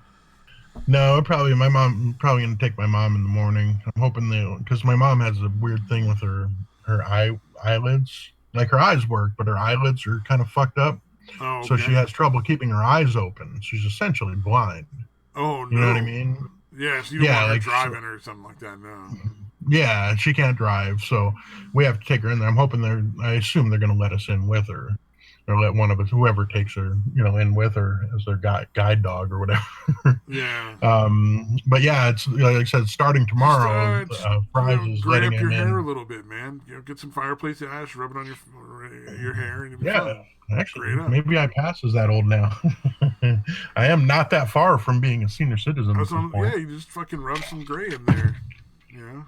S2: No, probably my mom. Probably gonna take my mom in the morning. I'm hoping they, because my mom has a weird thing with her eyelids. Like her eyes work, but her eyelids are kind of fucked up.
S1: oh
S2: So she
S1: okay.
S2: has trouble keeping her eyes open. She's essentially blind.
S1: Oh
S2: You know what I
S1: no.
S2: mean?
S1: Yeah, so you don't
S2: Yeah,
S1: want her
S2: like so,
S1: driving or something like that. No.
S2: yeah, and she can't drive, so we have to take her in there. I'm hoping they're. I assume they're going to let us in with her, or let one of us, whoever takes her, in with her as their guide dog or whatever.
S1: Yeah.
S2: But yeah, it's like I said, starting tomorrow.
S1: Just
S2: Fries is
S1: gray
S2: letting
S1: up your
S2: him
S1: hair a
S2: in.
S1: little bit, man. Get some fireplace ash, rub it on your hair, and you'll be
S2: Yeah,
S1: fine. Gray it
S2: actually,
S1: up.
S2: maybe I pass as that old now. I am not that far from being a senior citizen at this
S1: Yeah,
S2: point.
S1: you just fucking rub some gray in there. You know,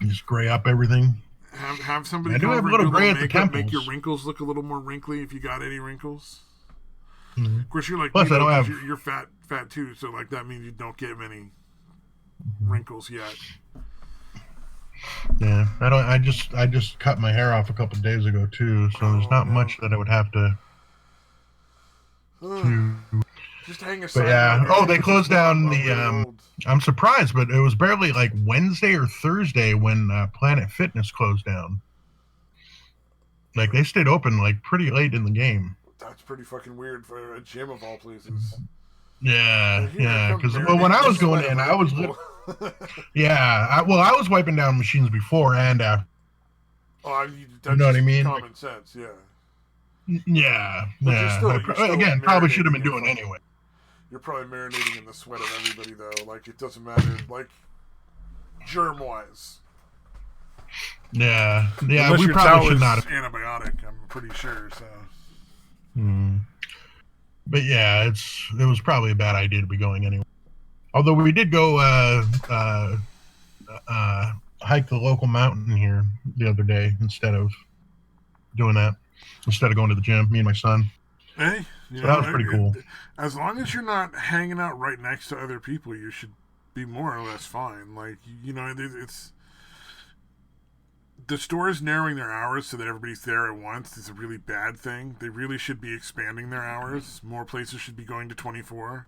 S2: Just gray up everything.
S1: have somebody
S2: I do
S1: come
S2: have
S1: over
S2: a
S1: and
S2: little
S1: do a little
S2: gray at the
S1: makeup, make your
S2: temples.
S1: wrinkles look a little more wrinkly if you got any wrinkles.
S2: Mhm.
S1: Of course, you're like me
S2: Plus, I
S1: though,
S2: don't
S1: because
S2: have.
S1: you're fat too. So like that means you don't get many wrinkles yet.
S2: Yeah, I don't. I just cut my hair off a couple of days ago too, so there's
S1: Oh
S2: not
S1: no.
S2: much that I would have to
S1: Ugh.
S2: to.
S1: Just hang a
S2: But
S1: sign around
S2: yeah.
S1: your
S2: Oh, they
S1: ankles. It's
S2: closed
S1: not
S2: down
S1: I'm
S2: the.
S1: really old.
S2: I'm surprised, but it was barely like Wednesday or Thursday when Planet Fitness closed down. Like they stayed open like pretty late in the game.
S1: That's pretty fucking weird for a gym of all places.
S2: Yeah,
S1: Here,
S2: yeah.
S1: come
S2: Because well, when
S1: marinate
S2: I
S1: in the
S2: was going
S1: sweat of
S2: in,
S1: other
S2: I was
S1: people.
S2: yeah. I was wiping down machines before and after. You
S1: That's
S2: know what I
S1: just
S2: mean? Like,
S1: common sense, yeah.
S2: yeah,
S1: But you're
S2: yeah.
S1: still you're still
S2: Again, probably should have
S1: marinating
S2: been
S1: in
S2: doing
S1: fucking.
S2: anyway.
S1: You're probably marinating in the sweat of everybody though. Like it doesn't matter. Like germ wise,
S2: Yeah, yeah.
S1: unless
S2: We
S1: your
S2: probably
S1: towel
S2: should
S1: is
S2: not have.
S1: antibiotic, I'm pretty sure. So
S2: Hmm. But yeah, it was probably a bad idea to be going anyway. Although we did go hike the local mountain here the other day doing that instead of going to the gym. Me and my son.
S1: hey,
S2: So that was pretty cool.
S1: as long as you're not hanging out right next to other people, you should be more or less fine. Like it's the stores narrowing their hours so that everybody's there at once is a really bad thing. They really should be expanding their hours. More places should be going to 24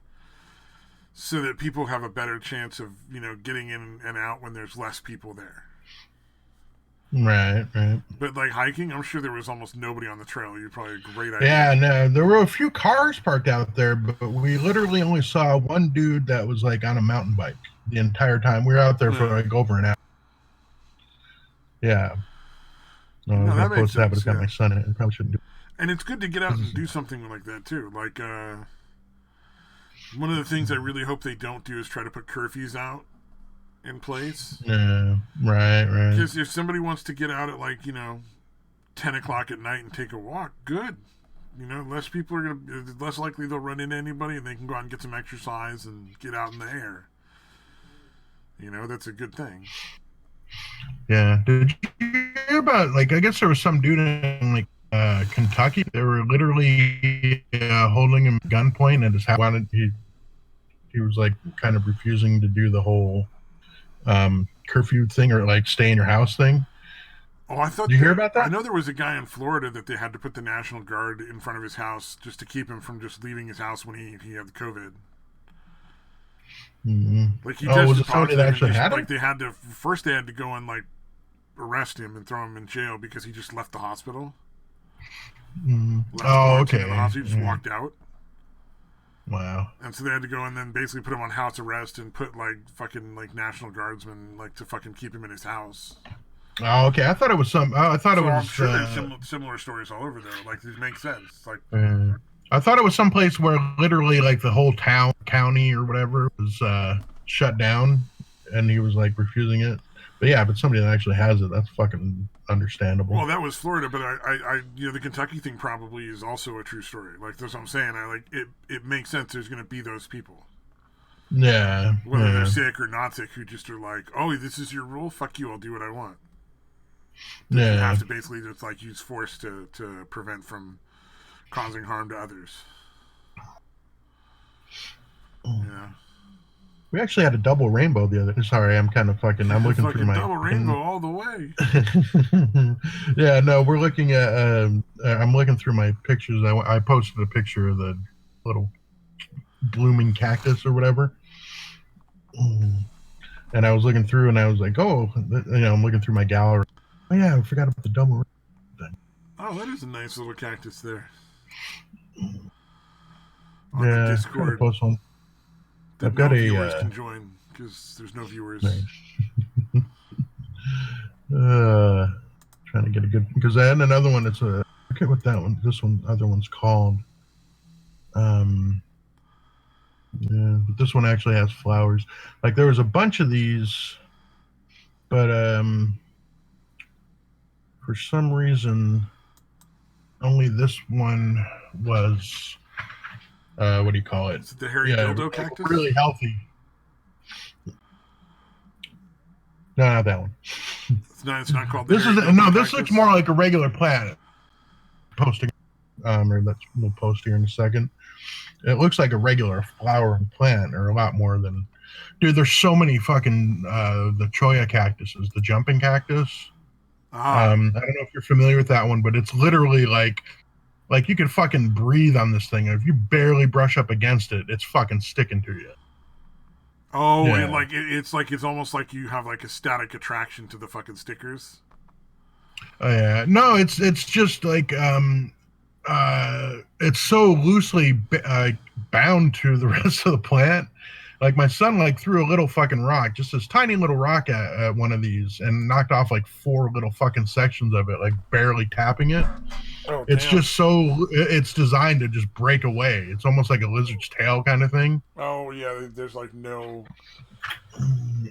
S1: so that people have a better chance of, getting in and out when there's less people there.
S2: Right, right.
S1: But like hiking, I'm sure there was almost nobody on the trail. You're probably a great idea.
S2: Yeah, no, there were a few cars parked out there, but we literally only saw one dude that was like on a mountain bike the entire time. We were out there for
S1: Yeah.
S2: like over an hour. Yeah. No, I
S1: No,
S2: was gonna
S1: that makes
S2: post that, but it's
S1: sense.
S2: got my
S1: Yeah,
S2: son in it. I probably shouldn't do
S1: and it's good to get out and
S2: it.
S1: do something like that too. Like one of the things I really hope they don't do is try to put curfews out in place.
S2: Yeah, right.
S1: Because if somebody wants to get out at 10 o'clock at night and take a walk, good. Less people are less likely they'll run into anybody, and they can go out and get some exercise and get out in the air. That's a good thing.
S2: Yeah. Did you hear about, I guess there was some dude in, Kentucky. They were literally holding him at gunpoint at his house. He was, kind of refusing to do the whole curfew thing or, stay in your house thing.
S1: Oh, I thought.
S2: Did you hear about that?
S1: I know there was a guy in Florida that they had to put the National Guard in front of his house just to keep him from just leaving his house when he had the COVID.
S2: Mm-hmm.
S1: He tested
S2: was it somebody that actually had it?
S1: They had to go and arrest him and throw him in jail because he just left the hospital.
S2: Mm-hmm. Oh, okay.
S1: He just walked out.
S2: Wow.
S1: And so they had to go and then basically put him on house arrest and put fucking National Guardsmen to fucking keep him in his house.
S2: Oh, okay. I thought it was
S1: I'm sure there's similar stories all over there. These make sense.
S2: I thought it was someplace where literally the whole county or whatever was shut down, and he was refusing it. But somebody that actually has it, that's fucking understandable.
S1: Well, that was Florida, but I the Kentucky thing probably is also a true story. That's what I'm saying. It makes sense. There's going to be those people.
S2: Yeah.
S1: Whether they're sick or not sick, who just are oh, this is your rule. Fuck you. I'll do what I want. You have to basically just use force to prevent from causing harm to others. Yeah.
S2: We actually had a double rainbow the other day. Sorry, I'm kind of fucking. I'm looking through my
S1: double rainbow all the way.
S2: Yeah, no, we're looking at. I'm looking through my pictures. I posted a picture of the little blooming cactus or whatever. And I was looking through, and I was like, oh, I'm looking through my gallery. Oh yeah, I forgot about the double rainbow thing.
S1: Oh, that is a nice little cactus there.
S2: On the Discord. Post one.
S1: I've got viewers can join because there's no viewers.
S2: Nice. Trying to get a good, because I had another one. It's I forget what that one. This other one's called. Yeah, but this one actually has flowers. There was a bunch of these, but for some reason, only this one was. What do you call it?
S1: Is it the hairy dildo cactus?
S2: Really healthy. No, not that one.
S1: It's not called.
S2: This looks more like a regular plant. Posting, or we'll post here in a second. It looks like a regular flowering plant, or a lot more than. Dude, there's so many fucking the cholla cactuses, the jumping cactus. I don't know if you're familiar with that one, but it's literally like you can fucking breathe on this thing. If you barely brush up against it, it's fucking sticking to you.
S1: Oh, yeah. And it's almost like you have a static attraction to the fucking stickers.
S2: Oh yeah, no, it's just it's so loosely bound to the rest of the plant. My son threw a little fucking rock, just this tiny little rock at one of these, and knocked off 4 little fucking sections of it, barely tapping it. Oh, it's just so it's designed to just break away. It's almost like a lizard's tail kind of thing.
S1: Oh yeah, there's no.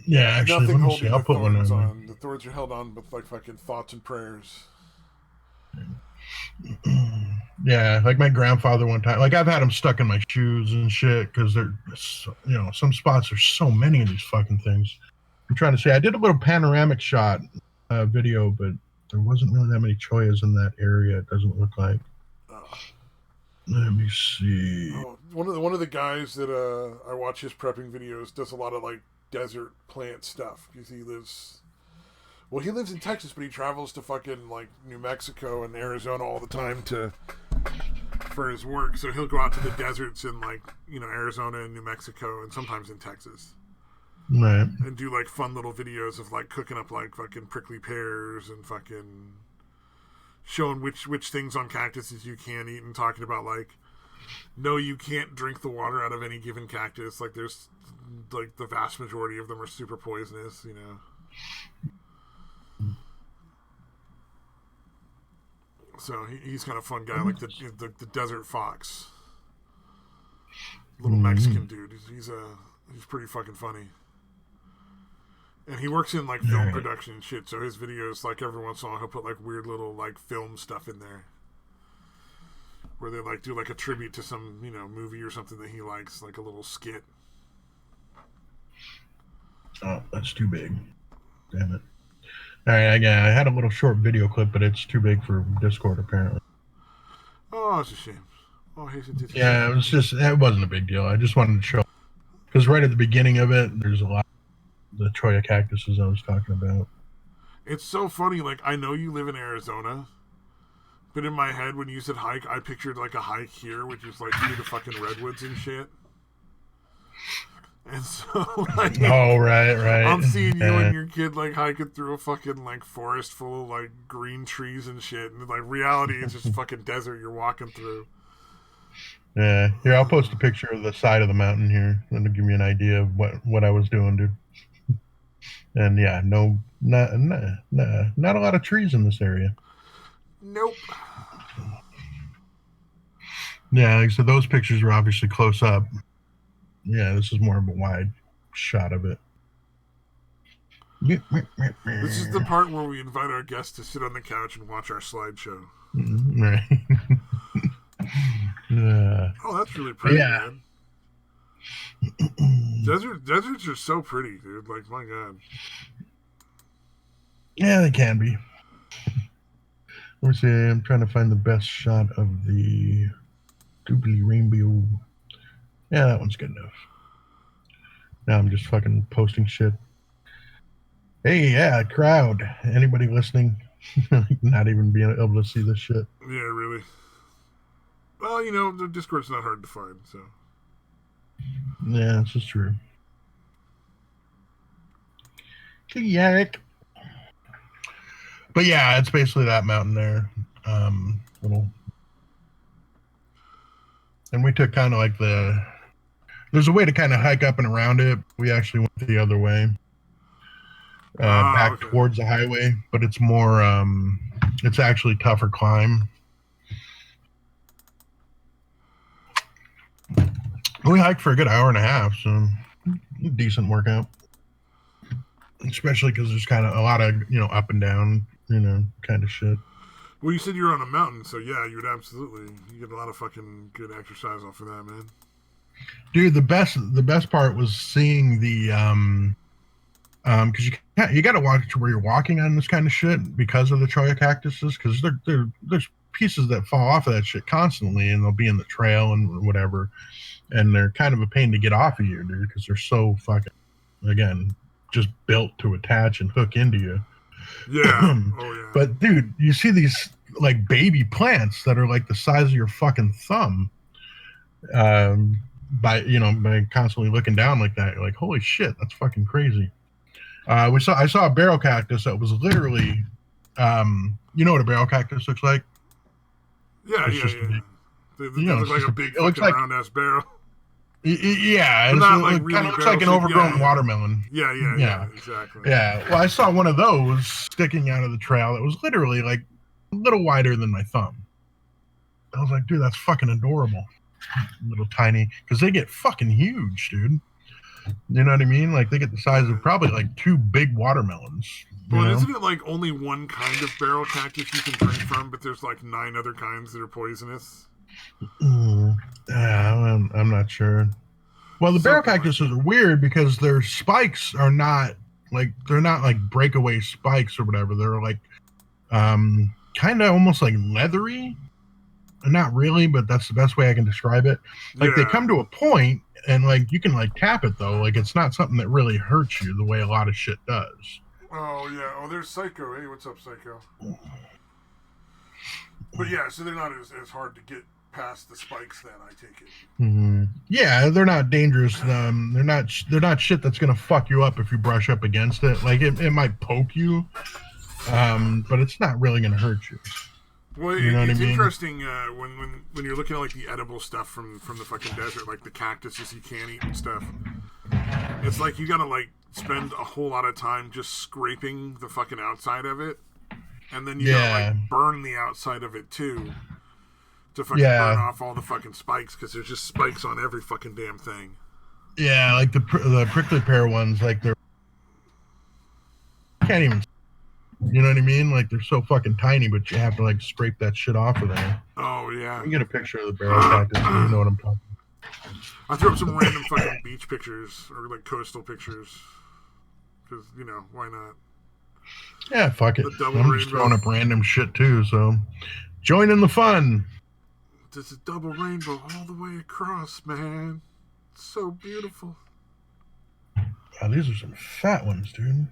S2: Yeah, actually,
S1: nothing
S2: let me see. I'll put one
S1: on. The thorns are held on with fucking thoughts and prayers.
S2: Yeah, my grandfather one time. I've had them stuck in my shoes and shit because they're, some spots. There's so many of these fucking things. I'm trying to say. I did a little panoramic shot video, but there wasn't really that many chollas in that area. It doesn't look like. Let me see.
S1: One of the guys that I watch his prepping videos does a lot of desert plant stuff because he lives in Texas, but he travels to fucking New Mexico and Arizona all the time for his work. So he'll go out to the deserts in Arizona and New Mexico and sometimes in Texas.
S2: Right.
S1: And do fun little videos of cooking up fucking prickly pears and fucking showing which things on cactuses you can eat and talking about no, you can't drink the water out of any given cactus. There's the vast majority of them are super poisonous, So he's kind of a fun guy, the desert fox, little Mexican dude. He's pretty fucking funny. And he works in like film production and shit, so his videos, like every once in a while, he'll put like weird little like film stuff in there, where they like do like a tribute to some movie or something that he likes, like a little skit.
S2: Oh, that's too big. Damn it. All right, I had a little short video clip, but it's too big for Discord apparently.
S1: Oh, it's a shame. Oh,
S2: yeah, it wasn't a big deal. I just wanted to show, because right at the beginning of it, there's a lot of the Troya cactuses I was talking about.
S1: It's so funny. Like, I know you live in Arizona, but in my head, when you said hike, I pictured like a hike here, which is like through the fucking redwoods and shit. And so, like,
S2: oh right,
S1: I'm seeing you and your kid like hiking through a fucking like forest full of like green trees and shit, and like reality is just fucking desert you're walking through.
S2: Yeah, here, I'll post a picture of the side of the mountain here. That'll give you an idea of what I was doing, dude. And yeah, not a lot of trees in this area.
S1: Nope.
S2: Yeah, like I said, those pictures are obviously close up. Yeah, this is more of a wide shot of it.
S1: This is the part where we invite our guests to sit on the couch and watch our slideshow.
S2: Right.
S1: Oh, that's really pretty,
S2: yeah.
S1: Man. Deserts are so pretty, dude. Like, my God.
S2: Yeah, they can be. Let me see. I'm trying to find the best shot of the doobly rainbow. Yeah, that one's good enough. Now I'm just fucking posting shit. Hey, yeah, crowd. Anybody listening? Not even being able to see this shit.
S1: Yeah, really. Well, the Discord's not hard to find, so.
S2: Yeah, this is true. Chaotic. But yeah, it's basically that mountain there. Little. And we took kind of like there's a way to kind of hike up and around it. We actually went the other way. Back towards the highway, but it's more, it's actually tougher climb. We hiked for a good hour and a half, so decent workout. Especially because there's kind of a lot of, up and down, kind of shit.
S1: Well, you said you were on a mountain, so yeah, you get a lot of fucking good exercise off of that, man.
S2: Dude, the best part was seeing the, because you got to watch where you're walking on this kind of shit because of the Troya cactuses, because there's pieces that fall off of that shit constantly, and they'll be in the trail and whatever, and they're kind of a pain to get off of you, dude, because they're so fucking, again, just built to attach and hook into you.
S1: Yeah. Oh yeah.
S2: But dude, you see these like baby plants that are like the size of your fucking thumb. By constantly looking down like that, you're like, holy shit, that's fucking crazy. I saw a barrel cactus that was literally, you know what a barrel cactus looks like?
S1: Yeah, yeah. They look like a big fucking round ass barrel.
S2: Yeah, it kind of looks like an overgrown watermelon.
S1: Yeah, exactly.
S2: Yeah, well, I saw one of those sticking out of the trail that was literally like a little wider than my thumb. I was like, dude, that's fucking adorable. Little tiny, because they get fucking huge, dude. You know what I mean? Like, they get the size of probably like 2 big watermelons.
S1: Well, isn't it like only one kind of barrel cactus you can drink from, but there's like 9 other kinds that are poisonous?
S2: I'm not sure. Well, the barrel cactuses are weird because their spikes are not like, they're not like breakaway spikes or whatever. They're like kind of almost like leathery. Not really, but that's the best way I can describe it. Like, they come to a point and like you can like tap it though. Like, it's not something that really hurts you the way a lot of shit does.
S1: Oh yeah. Oh, there's Psycho. Hey, what's up, Psycho? But yeah, so they're not as hard to get past the spikes then, I take it.
S2: Mm-hmm. Yeah, they're not dangerous. They're not shit that's gonna fuck you up if you brush up against it. Like, it might poke you, but it's not really gonna hurt you.
S1: Well, it's interesting when you're looking at like the edible stuff from the fucking desert, like the cactuses you can't eat and stuff. It's like you gotta like spend a whole lot of time just scraping the fucking outside of it, and then you gotta like burn the outside of it too, to fucking burn off all the fucking spikes, because there's just spikes on every fucking damn thing.
S2: Yeah, like the prickly pear ones, like can't even. You know what I mean? Like they're so fucking tiny, but you have to like scrape that shit off of there.
S1: Oh yeah.
S2: You get a picture of the barrel cactus, so you know what I'm talking about.
S1: I threw up some random fucking beach pictures or like coastal pictures because why not?
S2: Yeah, fuck it.
S1: The double
S2: I'm just
S1: rainbow.
S2: throwing up random shit too. So join in the fun.
S1: There's a double rainbow all the way across, man. It's so beautiful.
S2: Wow, these are some fat ones, dude.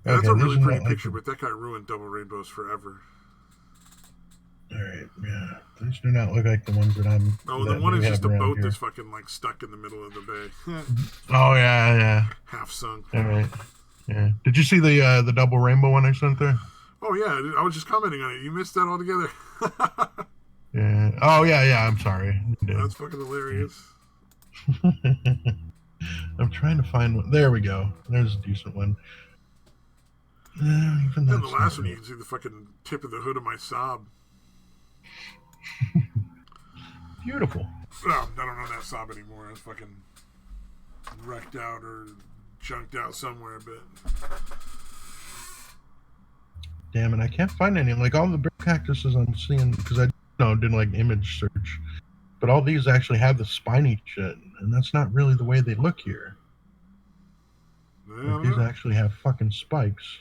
S1: Yeah, that's a really pretty
S2: not
S1: picture, but that guy ruined double rainbows forever.
S2: All right, yeah. These do not look like the ones that I'm.
S1: Oh, the one is just a boat that's fucking like stuck in the middle of the bay.
S2: Oh yeah.
S1: Half sunk.
S2: All right. Yeah. Did you see the double rainbow one I sent there?
S1: Oh yeah, I was just commenting on it. You missed that altogether.
S2: Yeah. Oh yeah. I'm sorry.
S1: That's fucking hilarious.
S2: I'm trying to find one. There we go. There's a decent one.
S1: Even the last one, you can see the fucking tip of the hood of my Saab.
S2: Beautiful.
S1: No, I don't know that Saab anymore. It's fucking wrecked out or junked out somewhere, but
S2: damn it, I can't find any. Like all the bear cactuses I'm seeing, because I did like image search, but all these actually have the spiny shit, and that's not really the way they look here. Like, these actually have fucking spikes.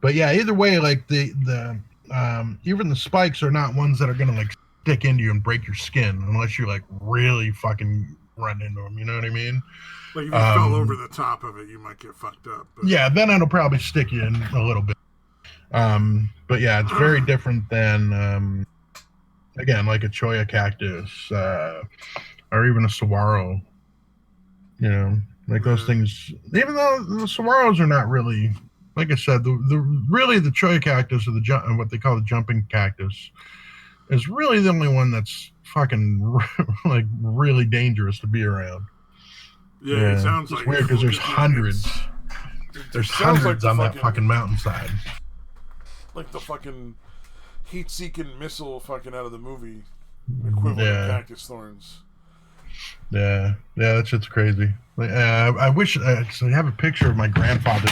S2: But yeah, either way, like the even the spikes are not ones that are gonna like stick into you and break your skin unless you like really fucking run into them. You know what I mean?
S1: Like if you fell over the top of it, you might get fucked up. But...
S2: yeah, then it'll probably stick you in a little bit. But yeah, it's very different than again, like a cholla cactus or even a saguaro. You know, like those things. Even though the saguaros are not really, like I said, the cholla cactus or what they call the jumping cactus is really the only one that's fucking like really dangerous to be around.
S1: Yeah, it sounds
S2: it's
S1: like
S2: weird because there's hundreds. There's hundreds on that fucking mountainside.
S1: Like the fucking heat-seeking missile fucking out of the movie equivalent of cactus thorns.
S2: Yeah, that shit's crazy. I wish I have a picture of my grandfather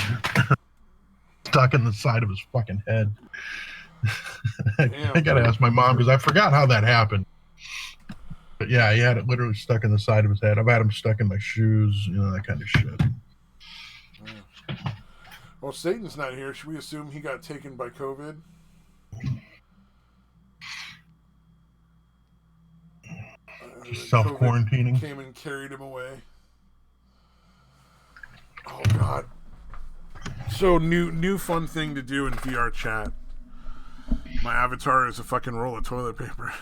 S2: stuck in the side of his fucking head. I gotta ask my mom because I forgot how that happened. But yeah, he had it literally stuck in the side of his head. I've had him stuck in my shoes, that kind of shit.
S1: Well, Satan's not here. Should we assume he got taken by COVID?
S2: Just self-quarantining.
S1: Came and carried him away. Oh God! So new fun thing to do in VR chat. My avatar is a fucking roll of toilet paper.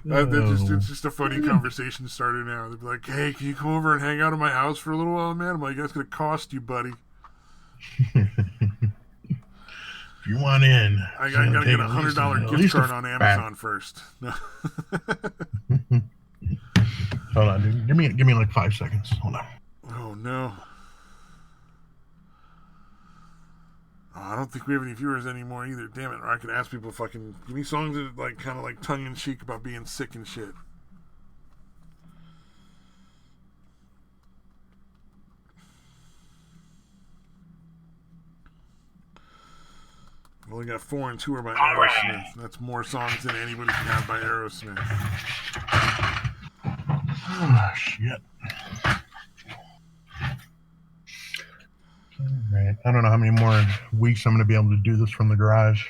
S1: It's just a funny conversation starter now. They'd be like, "Hey, can you come over and hang out at my house for a little while, man?" I'm like, "That's gonna cost you, buddy."
S2: If you want in,
S1: I gotta get $100 gift card on Amazon first. No.
S2: Hold on, dude. Give me like 5 seconds. Hold on.
S1: Oh no. I don't think we have any viewers anymore either. Damn it! Or I could ask people fucking give me songs that like kind of like tongue in cheek about being sick and shit. I've only got 4 and 2 are by Aerosmith. That's more songs than anybody can have by Aerosmith.
S2: Oh shit. Alright. I don't know how many more weeks I'm going to be able to do this from the garage.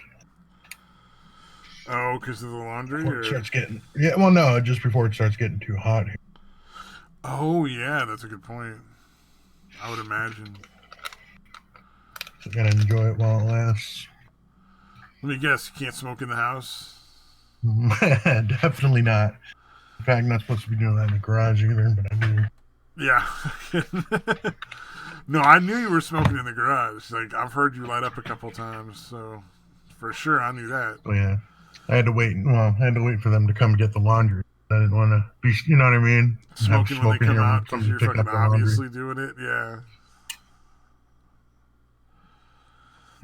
S1: Oh, because of the laundry?
S2: It starts getting... yeah, well, no, just before it starts getting too hot.
S1: Oh, yeah, that's a good point. I would imagine.
S2: So I gotta enjoy it while it lasts.
S1: Let me guess, you can't smoke in the house?
S2: Definitely not. In fact, I'm not supposed to be doing that in the garage either, but I do.
S1: Yeah. No, I knew you were smoking in the garage. Like, I've heard you light up a couple times, so for sure I knew that.
S2: Oh, yeah. I had to wait for them to come get the laundry. I didn't want to be, you know what I mean?
S1: Smoking when they come out because you're fucking obviously doing it, yeah.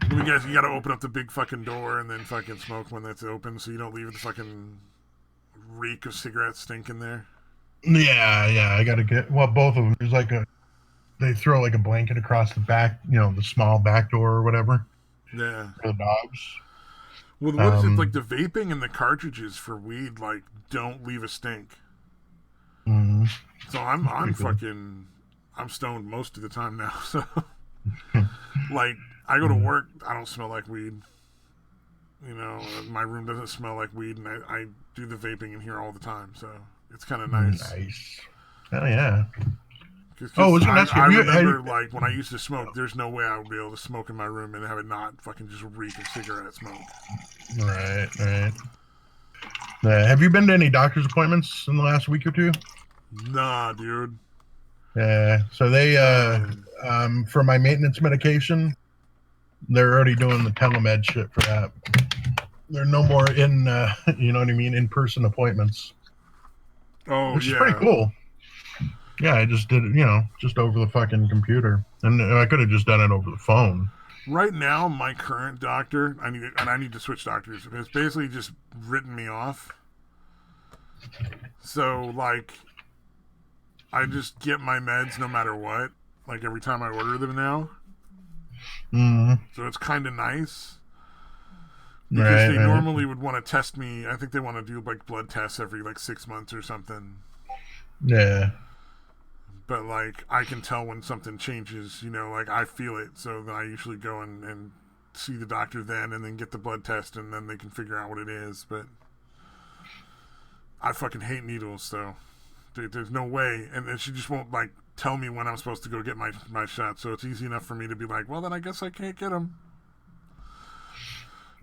S1: Let me guess, you gotta open up the big fucking door and then fucking smoke when that's open so you don't leave the fucking reek of cigarette stink in there.
S2: Yeah. I gotta get both of them. There's like they throw like a blanket across the back, the small back door or whatever
S1: Yeah.
S2: for the dogs.
S1: Well, what is it like? The vaping and the cartridges for weed like don't leave a stink.
S2: Mm,
S1: So I'm stoned most of the time now. So like I go to
S2: mm,
S1: work, I don't smell like weed. My room doesn't smell like weed, and I do the vaping in here all the time. So it's kind of nice.
S2: nice. Oh yeah. Oh,
S1: Because
S2: wasn't that
S1: I
S2: have you?
S1: remember like when I used to smoke, there's no way I would be able to smoke in my room and have it not fucking just reek of cigarette smoke.
S2: Right. Have you been to any doctor's appointments in the last week or two?
S1: Nah, dude.
S2: Yeah. So they
S1: None.
S2: for my maintenance medication, they're already doing the telemed shit for that. They're no more in you know what I mean, in person appointments,
S1: Oh
S2: which is pretty
S1: yeah.
S2: cool. Yeah, I just did it, just over the fucking computer, and I could have just done it over the phone.
S1: Right now, my current doctor, I need to switch doctors. It's basically just written me off. So like, I just get my meds no matter what. Like every time I order them now.
S2: Mm,
S1: So it's kind of nice because they
S2: right.
S1: normally would want to test me. I think they want to do like blood tests every like 6 months or something.
S2: Yeah.
S1: But like I can tell when something changes. Like I feel it. So then I usually go and see the doctor then, and then get the blood test, and then they can figure out what it is. But I fucking hate needles, so there's no way. And she just won't like tell me when I'm supposed to go get my shot. So it's easy enough for me to be like, well, then I guess I can't get them.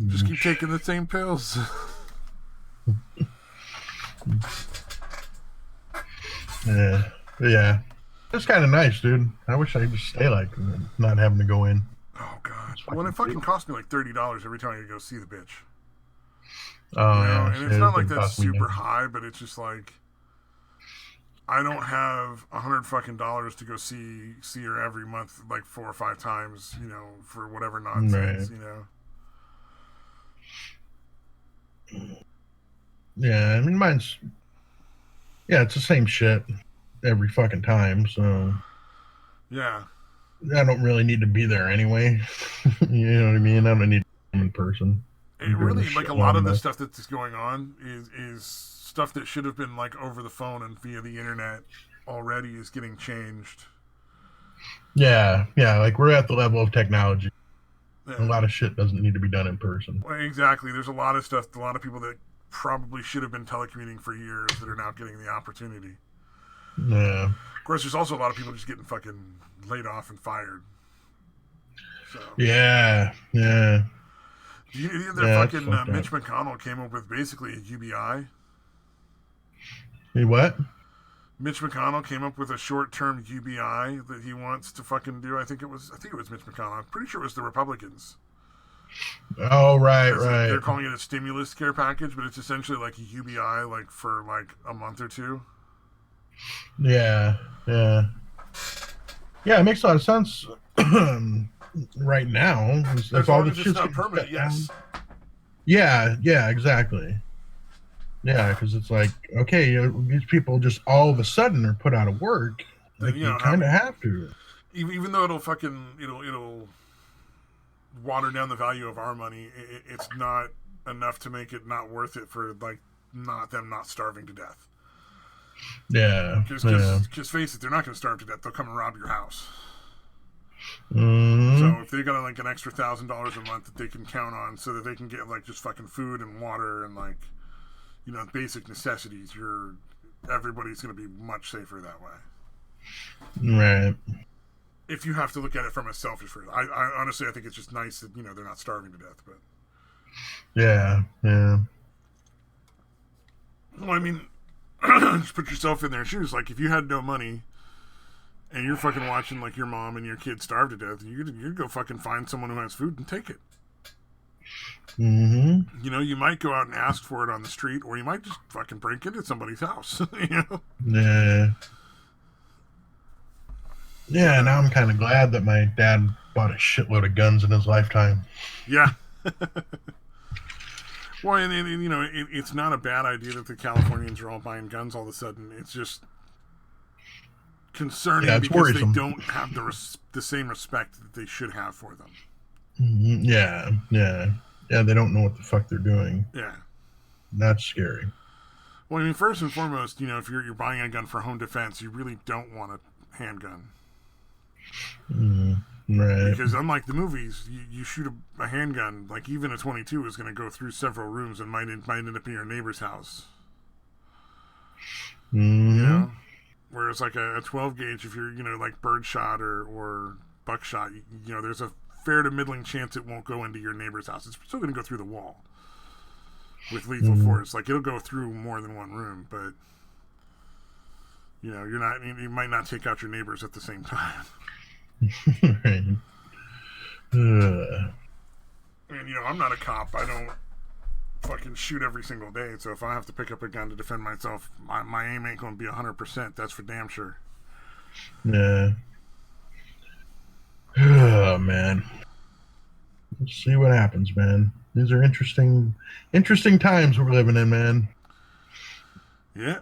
S1: Just keep taking the same pills.
S2: Yeah. It's kind of nice, dude. I wish I could just stay like not having to go in.
S1: Oh god.
S2: It's
S1: Well, it
S2: fucking
S1: fucking
S2: brutal.
S1: cost me like $30 every time I go see the bitch.
S2: Oh yeah,
S1: And it's
S2: it
S1: not like
S2: didn't
S1: that's
S2: cost me
S1: super
S2: nothing.
S1: high, but it's just like I don't have $100 to go see her every month, like 4 or 5 times, for whatever
S2: Right.
S1: nonsense.
S2: Yeah, I mean mine's it's the same shit every fucking time, so
S1: Yeah.
S2: I don't really need to be there anyway. You know what I mean? I don't need to be in person.
S1: It
S2: I'm doing this
S1: really like
S2: shit
S1: a lot
S2: long
S1: of the
S2: enough.
S1: stuff that's going on is stuff that should have been like over the phone and via the internet already is getting changed.
S2: Yeah, like we're at the level of technology. A
S1: Yeah.
S2: lot of shit doesn't need to be done in person.
S1: Well, exactly. There's a lot of stuff, a lot of people that probably should have been telecommuting for years that are now getting the opportunity.
S2: Yeah.
S1: Of course, there's also a lot of people just getting fucking laid off and fired. So,
S2: Yeah.
S1: do you hear that
S2: Yeah, that's
S1: fucking
S2: fucked up.
S1: Mitch McConnell came up with basically a UBI?
S2: Hey, what?
S1: Mitch McConnell came up with a short-term UBI that he wants to fucking do. I think it was Mitch McConnell. I'm pretty sure it was the Republicans.
S2: Oh,
S1: They're
S2: right.
S1: calling it a stimulus care package, but it's essentially like a UBI, like for like a month or two.
S2: Yeah. Yeah, it makes a lot of sense right now. If
S1: As
S2: all
S1: long
S2: the
S1: as it's
S2: shit's
S1: not
S2: getting
S1: permanent,
S2: shut down.
S1: yes.
S2: Yeah, exactly. Yeah, because it's like, okay, these people just all of a sudden are put out of work.
S1: Then
S2: Like, you kind of have to.
S1: even though it'll water down the value of our money, it's not enough to make it not worth it for like not starving to death.
S2: Yeah.
S1: Because face it, they're not going to starve to death. They'll come and rob your house.
S2: Mm-hmm.
S1: So if they got like an extra $1,000 a month that they can count on, so that they can get like just fucking food and water and like basic necessities, everybody's going to be much safer that way.
S2: Right.
S1: If you have to look at it from a selfish way, I honestly I think it's just nice that they're not starving to death. But
S2: Yeah.
S1: well, I mean, just put yourself in their shoes. Like if you had no money and you're fucking watching like your mom and your kid starve to death, you'd go fucking find someone who has food and take it.
S2: Mm-hmm.
S1: You might go out and ask for it on the street, or you might just fucking break into somebody's house.
S2: Yeah. Yeah,
S1: But,
S2: now I'm kind of glad that my dad bought a shitload of guns in his lifetime.
S1: yeah. Well, and you know, it's not a bad idea that the Californians are all buying guns all of a sudden. It's just concerning
S2: Yeah, it's
S1: because
S2: worrisome.
S1: they don't have the same respect that they should have for them.
S2: Yeah. They don't know what the fuck they're doing.
S1: Yeah.
S2: That's scary.
S1: Well, I mean, first and foremost, you know, if you're buying a gun for home defense, you really don't want a handgun.
S2: Right.
S1: Because unlike the movies, you shoot a handgun, like even a 22 is going to go through several rooms and might end up in your neighbor's house. You know? Whereas like a 12 gauge, if you're, you know, like birdshot or buckshot, you know, there's a fair to middling chance it won't go into your neighbor's house. It's still going to go through the wall with lethal force. Like it'll go through more than one room, but you know, you might not take out your neighbors at the same time.
S2: Right.
S1: And you know, I'm not a cop. I don't fucking shoot every single day. So if I have to pick up a gun to defend myself, my aim ain't going to be 100%. That's for damn sure.
S2: Yeah. Oh man. Let's see what happens, man. These are interesting times we're living in, man.
S1: Yeah.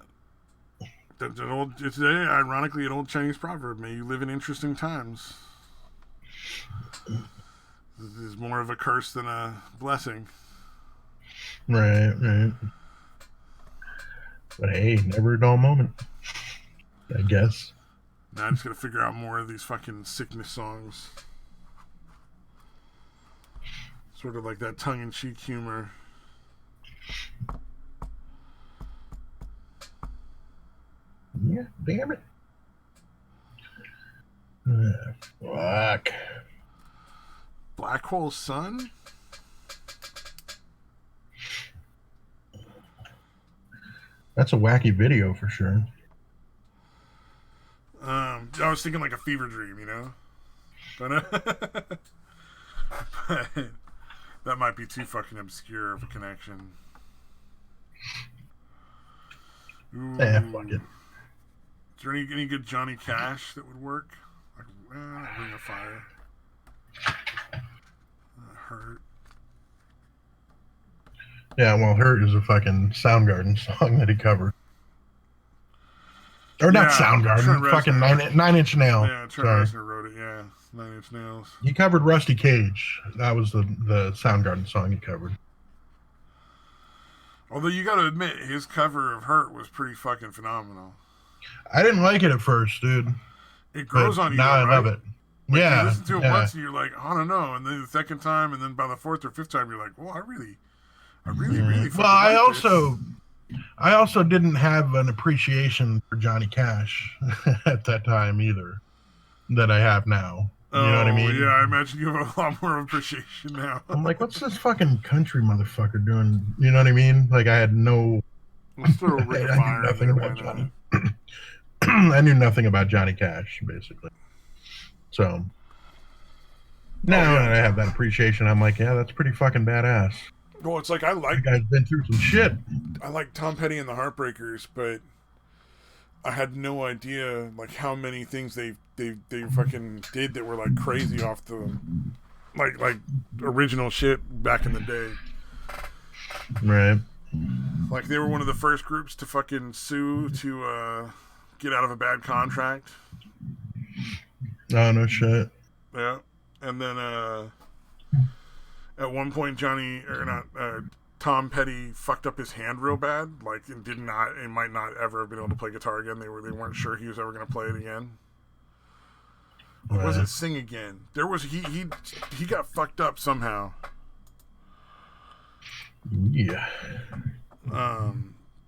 S1: It's ironically an old Chinese proverb. May you live in interesting times. This is more of a curse than a blessing.
S2: Right. But hey, never a dull moment, I guess.
S1: Now I just gotta figure out more of these fucking sickness songs. Sort of like that tongue-in-cheek humor.
S2: Yeah, damn it. Fuck.
S1: Black Hole Sun?
S2: That's a wacky video for sure.
S1: I was thinking like a fever dream, you know? But that might be too fucking obscure of a connection. Ooh.
S2: Yeah, fuck it.
S1: Is there any good Johnny Cash that would work? Like, Ring of Fire. Hurt.
S2: Yeah, well, Hurt is a fucking Soundgarden song that he covered. Or not Soundgarden, fucking Nine Inch Nail.
S1: Yeah, Trent Reznor wrote it, yeah. 9 Inch Nails.
S2: He covered Rusty Cage. That was the Soundgarden song he covered.
S1: Although you gotta admit, his cover of Hurt was pretty fucking phenomenal.
S2: I didn't like it at first, dude.
S1: It grows on you,
S2: now
S1: though,
S2: I love it.
S1: Like,
S2: yeah.
S1: You listen to it once and you're like, I don't know. And then the second time, and then by the fourth or fifth time, you're like, well, I really
S2: well, I also didn't have an appreciation for Johnny Cash at that time either that I have now. You know what I mean?
S1: Yeah, I imagine you have a lot more appreciation now.
S2: I'm like, what's this fucking country motherfucker doing? You know what I mean? Like, I had no...
S1: Let's throw a Ring of Fire.
S2: I knew nothing about Johnny. I knew nothing about Johnny Cash, basically. So, now that I have that appreciation, I'm like, yeah, that's pretty fucking badass.
S1: Well, it's like, I like...
S2: That guy's been through some shit.
S1: I like Tom Petty and the Heartbreakers, but I had no idea, like, how many things they fucking did that were, like, crazy off the... Like original shit back in the day.
S2: Right.
S1: Like, they were one of the first groups to fucking sue to get out of a bad contract.
S2: Oh, no shit.
S1: Yeah. And then at one point Tom Petty fucked up his hand real bad, like, and might not ever have been able to play guitar again. They weren't sure he was ever going to play it again. Or was it sing again? There was he got fucked up somehow.
S2: Yeah.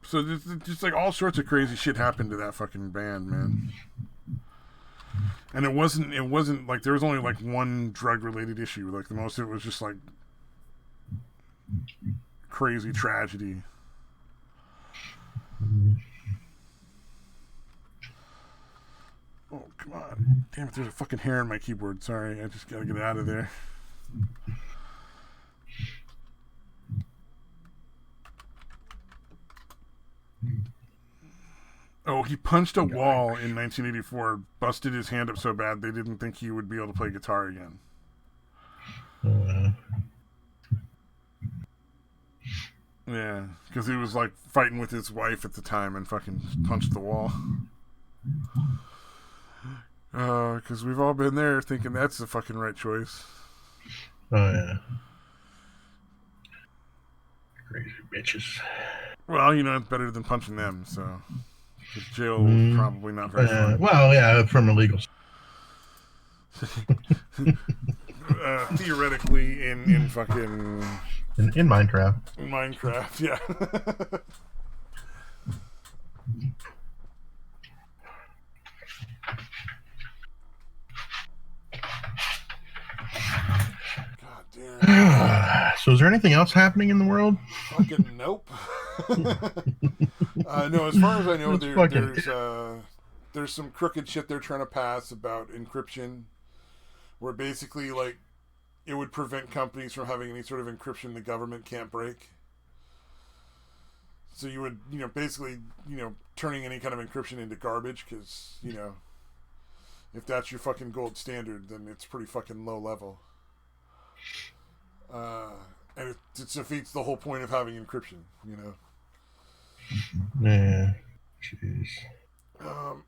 S1: So just like all sorts of crazy shit happened to that fucking band, man. And it wasn't like there was only like one drug related issue. Like the most of it was just like crazy tragedy. Oh, come on. Damn it, there's a fucking hair in my keyboard. Sorry, I just gotta get it out of there. Oh, he punched a wall in 1984, busted his hand up so bad they didn't think he would be able to play guitar again. Yeah, because he was like fighting with his wife at the time and fucking punched the wall. Because we've all been there thinking that's the fucking right choice.
S2: Oh yeah, crazy bitches.
S1: Well, it's better than punching them, so. Because jail was probably not very fun.
S2: Well, yeah, from illegal.
S1: Theoretically, in fucking.
S2: In Minecraft.
S1: In Minecraft, yeah. God damn.
S2: So, is there anything else happening in the world?
S1: Fucking nope. No, as far as I know, there's some crooked shit they're trying to pass about encryption, where basically like it would prevent companies from having any sort of encryption the government can't break. So you would, basically, turning any kind of encryption into garbage because, if that's your fucking gold standard, then it's pretty fucking low level. And it defeats the whole point of having encryption,
S2: Yeah. Jeez.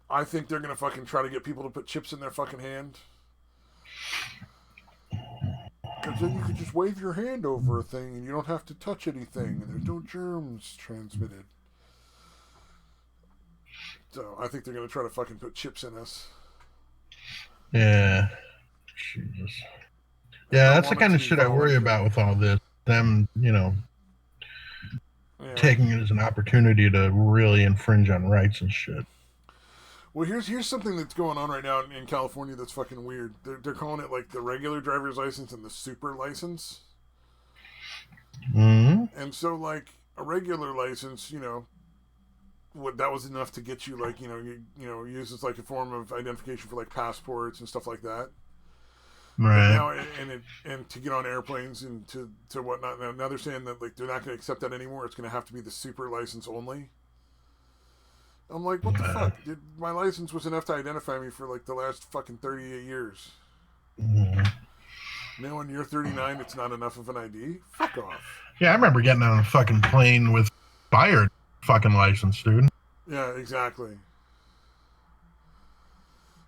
S1: I think they're gonna fucking try to get people to put chips in their fucking hand. Because then you can just wave your hand over a thing and you don't have to touch anything and there's no germs transmitted. So I think they're going to try to fucking put chips in us.
S2: Yeah. Jesus. Yeah, that's the kind of shit I worry about with all this. Them, taking it as an opportunity to really infringe on rights and shit.
S1: Well, here's something that's going on right now in California that's fucking weird. They're calling it like the regular driver's license and the super license.
S2: Mm-hmm.
S1: And so like a regular license, what that was enough to get you like use as like a form of identification for like passports and stuff like that.
S2: Right.
S1: But now and to get on airplanes and to whatnot. Now they're saying that like they're not going to accept that anymore. It's going to have to be the super license only. I'm like, what the fuck? My license was enough to identify me for like the last fucking 38 years.
S2: Mm-hmm.
S1: Now when you're 39, it's not enough of an ID? Fuck off.
S2: Yeah, I remember getting on a fucking plane with expired fucking license, dude.
S1: Yeah, exactly.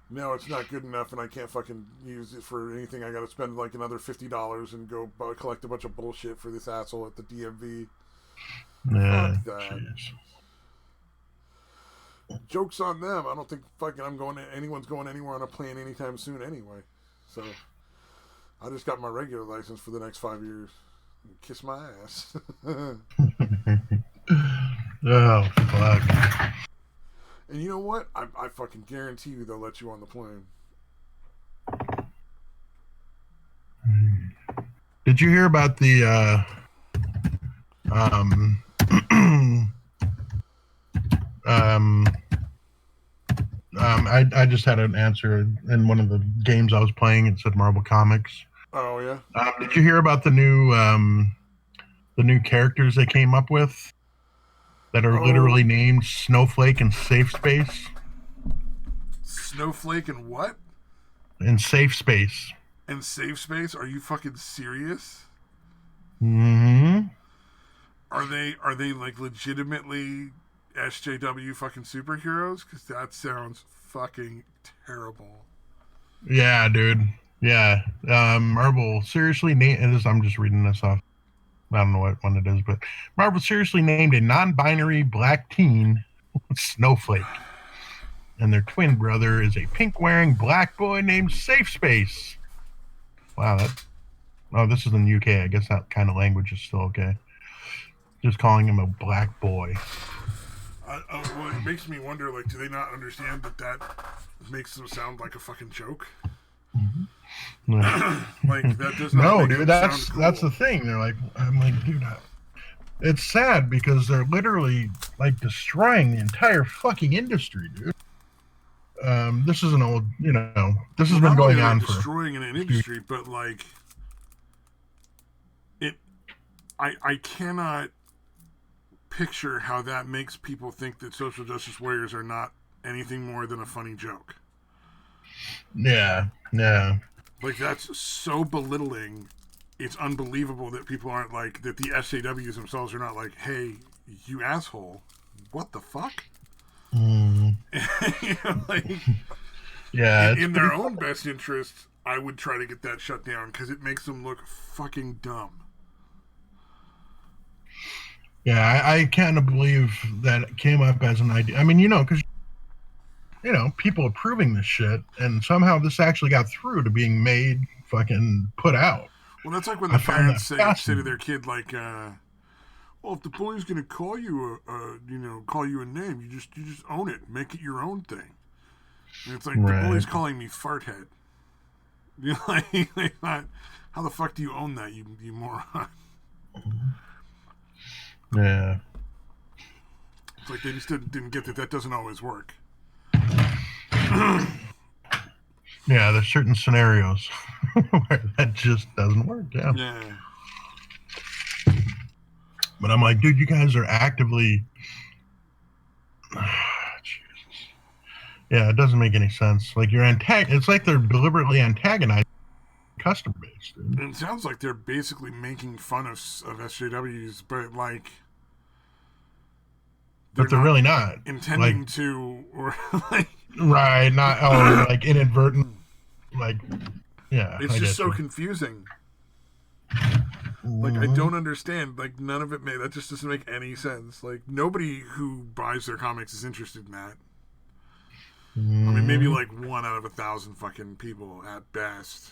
S1: No, it's not good enough, and I can't fucking use it for anything. I got to spend like another $50 and go collect a bunch of bullshit for this asshole at the DMV.
S2: Yeah,
S1: fuck that. Geez. Joke's on them. I don't think fucking anyone's going anywhere on a plane anytime soon anyway. So I just got my regular license for the next 5 years. Kiss my ass.
S2: Oh, fuck.
S1: And you know what? I fucking guarantee you they'll let you on the plane.
S2: Did you hear about the I just had an answer in one of the games I was playing. It said Marvel Comics.
S1: Oh yeah.
S2: Did you hear about the new characters they came up with that are literally named Snowflake and Safe Space?
S1: Snowflake and what?
S2: And Safe Space.
S1: And Safe Space? Are you fucking serious?
S2: Mm-hmm.
S1: Are they like legitimately SJW fucking superheroes? Because that sounds fucking terrible.
S2: Yeah, dude. Yeah. Marvel seriously named. I'm just reading this off. I don't know what one it is, but Marvel seriously named a non-binary black teen Snowflake. And their twin brother is a pink-wearing black boy named Safe Space. Wow, this is in the UK. I guess that kind of language is still okay. Just calling him a black boy.
S1: Well, it makes me wonder, like, do they not understand that makes them sound like a fucking joke?
S2: Mm-hmm.
S1: Like, that does not
S2: no,
S1: make
S2: dude,
S1: them sound cool.
S2: That's the thing. They're like, I'm like, dude, it's sad because they're literally, like, destroying the entire fucking industry, dude. This is an old, this has been going on for
S1: destroying an industry, but like I cannot picture how that makes people think that social justice warriors are not anything more than a funny joke.
S2: Yeah.
S1: Like, that's so belittling it's unbelievable that people aren't like, that the SJWs themselves are not like, hey, you asshole, what the fuck?
S2: Mm.
S1: You know, like,
S2: Yeah,
S1: in their own best interest, I would try to get that shut down because it makes them look fucking dumb.
S2: Yeah, I can't believe that it came up as an idea. I mean, because people approving this shit, and somehow this actually got through to being made, fucking put out.
S1: Well, that's like when
S2: I
S1: the
S2: find
S1: parents
S2: that
S1: say to
S2: fascinating.
S1: their kid, like, well, if the bully's gonna call you call you a name, you just own it, make it your own thing. And it's like, the
S2: Right.
S1: bully's calling me farthead. You know, like, how the fuck do you own that, you moron?
S2: Yeah.
S1: It's like they just didn't get that doesn't always work.
S2: Yeah, there's certain scenarios where that just doesn't work. Yeah.
S1: Yeah.
S2: But I'm like, dude, you guys are actively. Jesus. Yeah, it doesn't make any sense. Like it's like they're deliberately antagonizing the customer base, dude.
S1: It sounds like they're basically making fun of SJWs, but like
S2: But they're really not
S1: intending
S2: like,
S1: to, or like,
S2: right, not like inadvertent, like, yeah.
S1: it's just so confusing. Like, I don't understand. Like, none of it that just doesn't make any sense. Like, nobody who buys their comics is interested in that. I mean, maybe like 1 out of 1,000 fucking people at best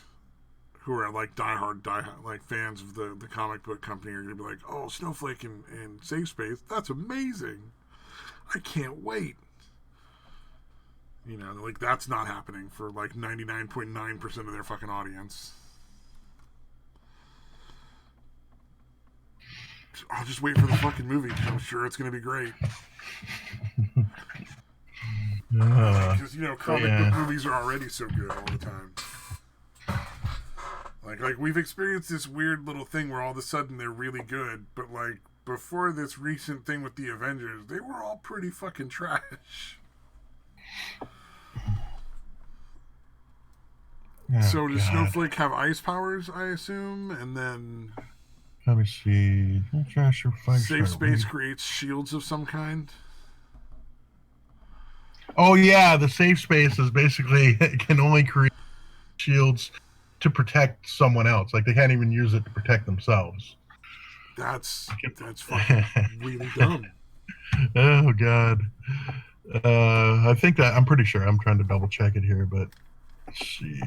S1: who are like diehard like fans of the comic book company are gonna be like, oh, Snowflake and Safe Space, that's amazing. I can't wait. You know, like, that's not happening for like 99.9% of their fucking audience. I'll just wait for the fucking movie. I'm sure it's going to be great. Because, comic book movies are already so good all the time. Like we've experienced this weird little thing where all of a sudden they're really good, but like before this recent thing with the Avengers, they were all pretty fucking trash.
S2: Oh,
S1: so does
S2: God.
S1: Snowflake have ice powers, I assume? And then
S2: let me see.
S1: Safe Space creates shields of some kind?
S2: Oh, yeah. The Safe Space is basically, it can only create shields to protect someone else. Like, they can't even use it to protect themselves.
S1: That's fucking really dumb.
S2: Oh, God. I think that, I'm pretty sure. I'm trying to double check it here, but let's see.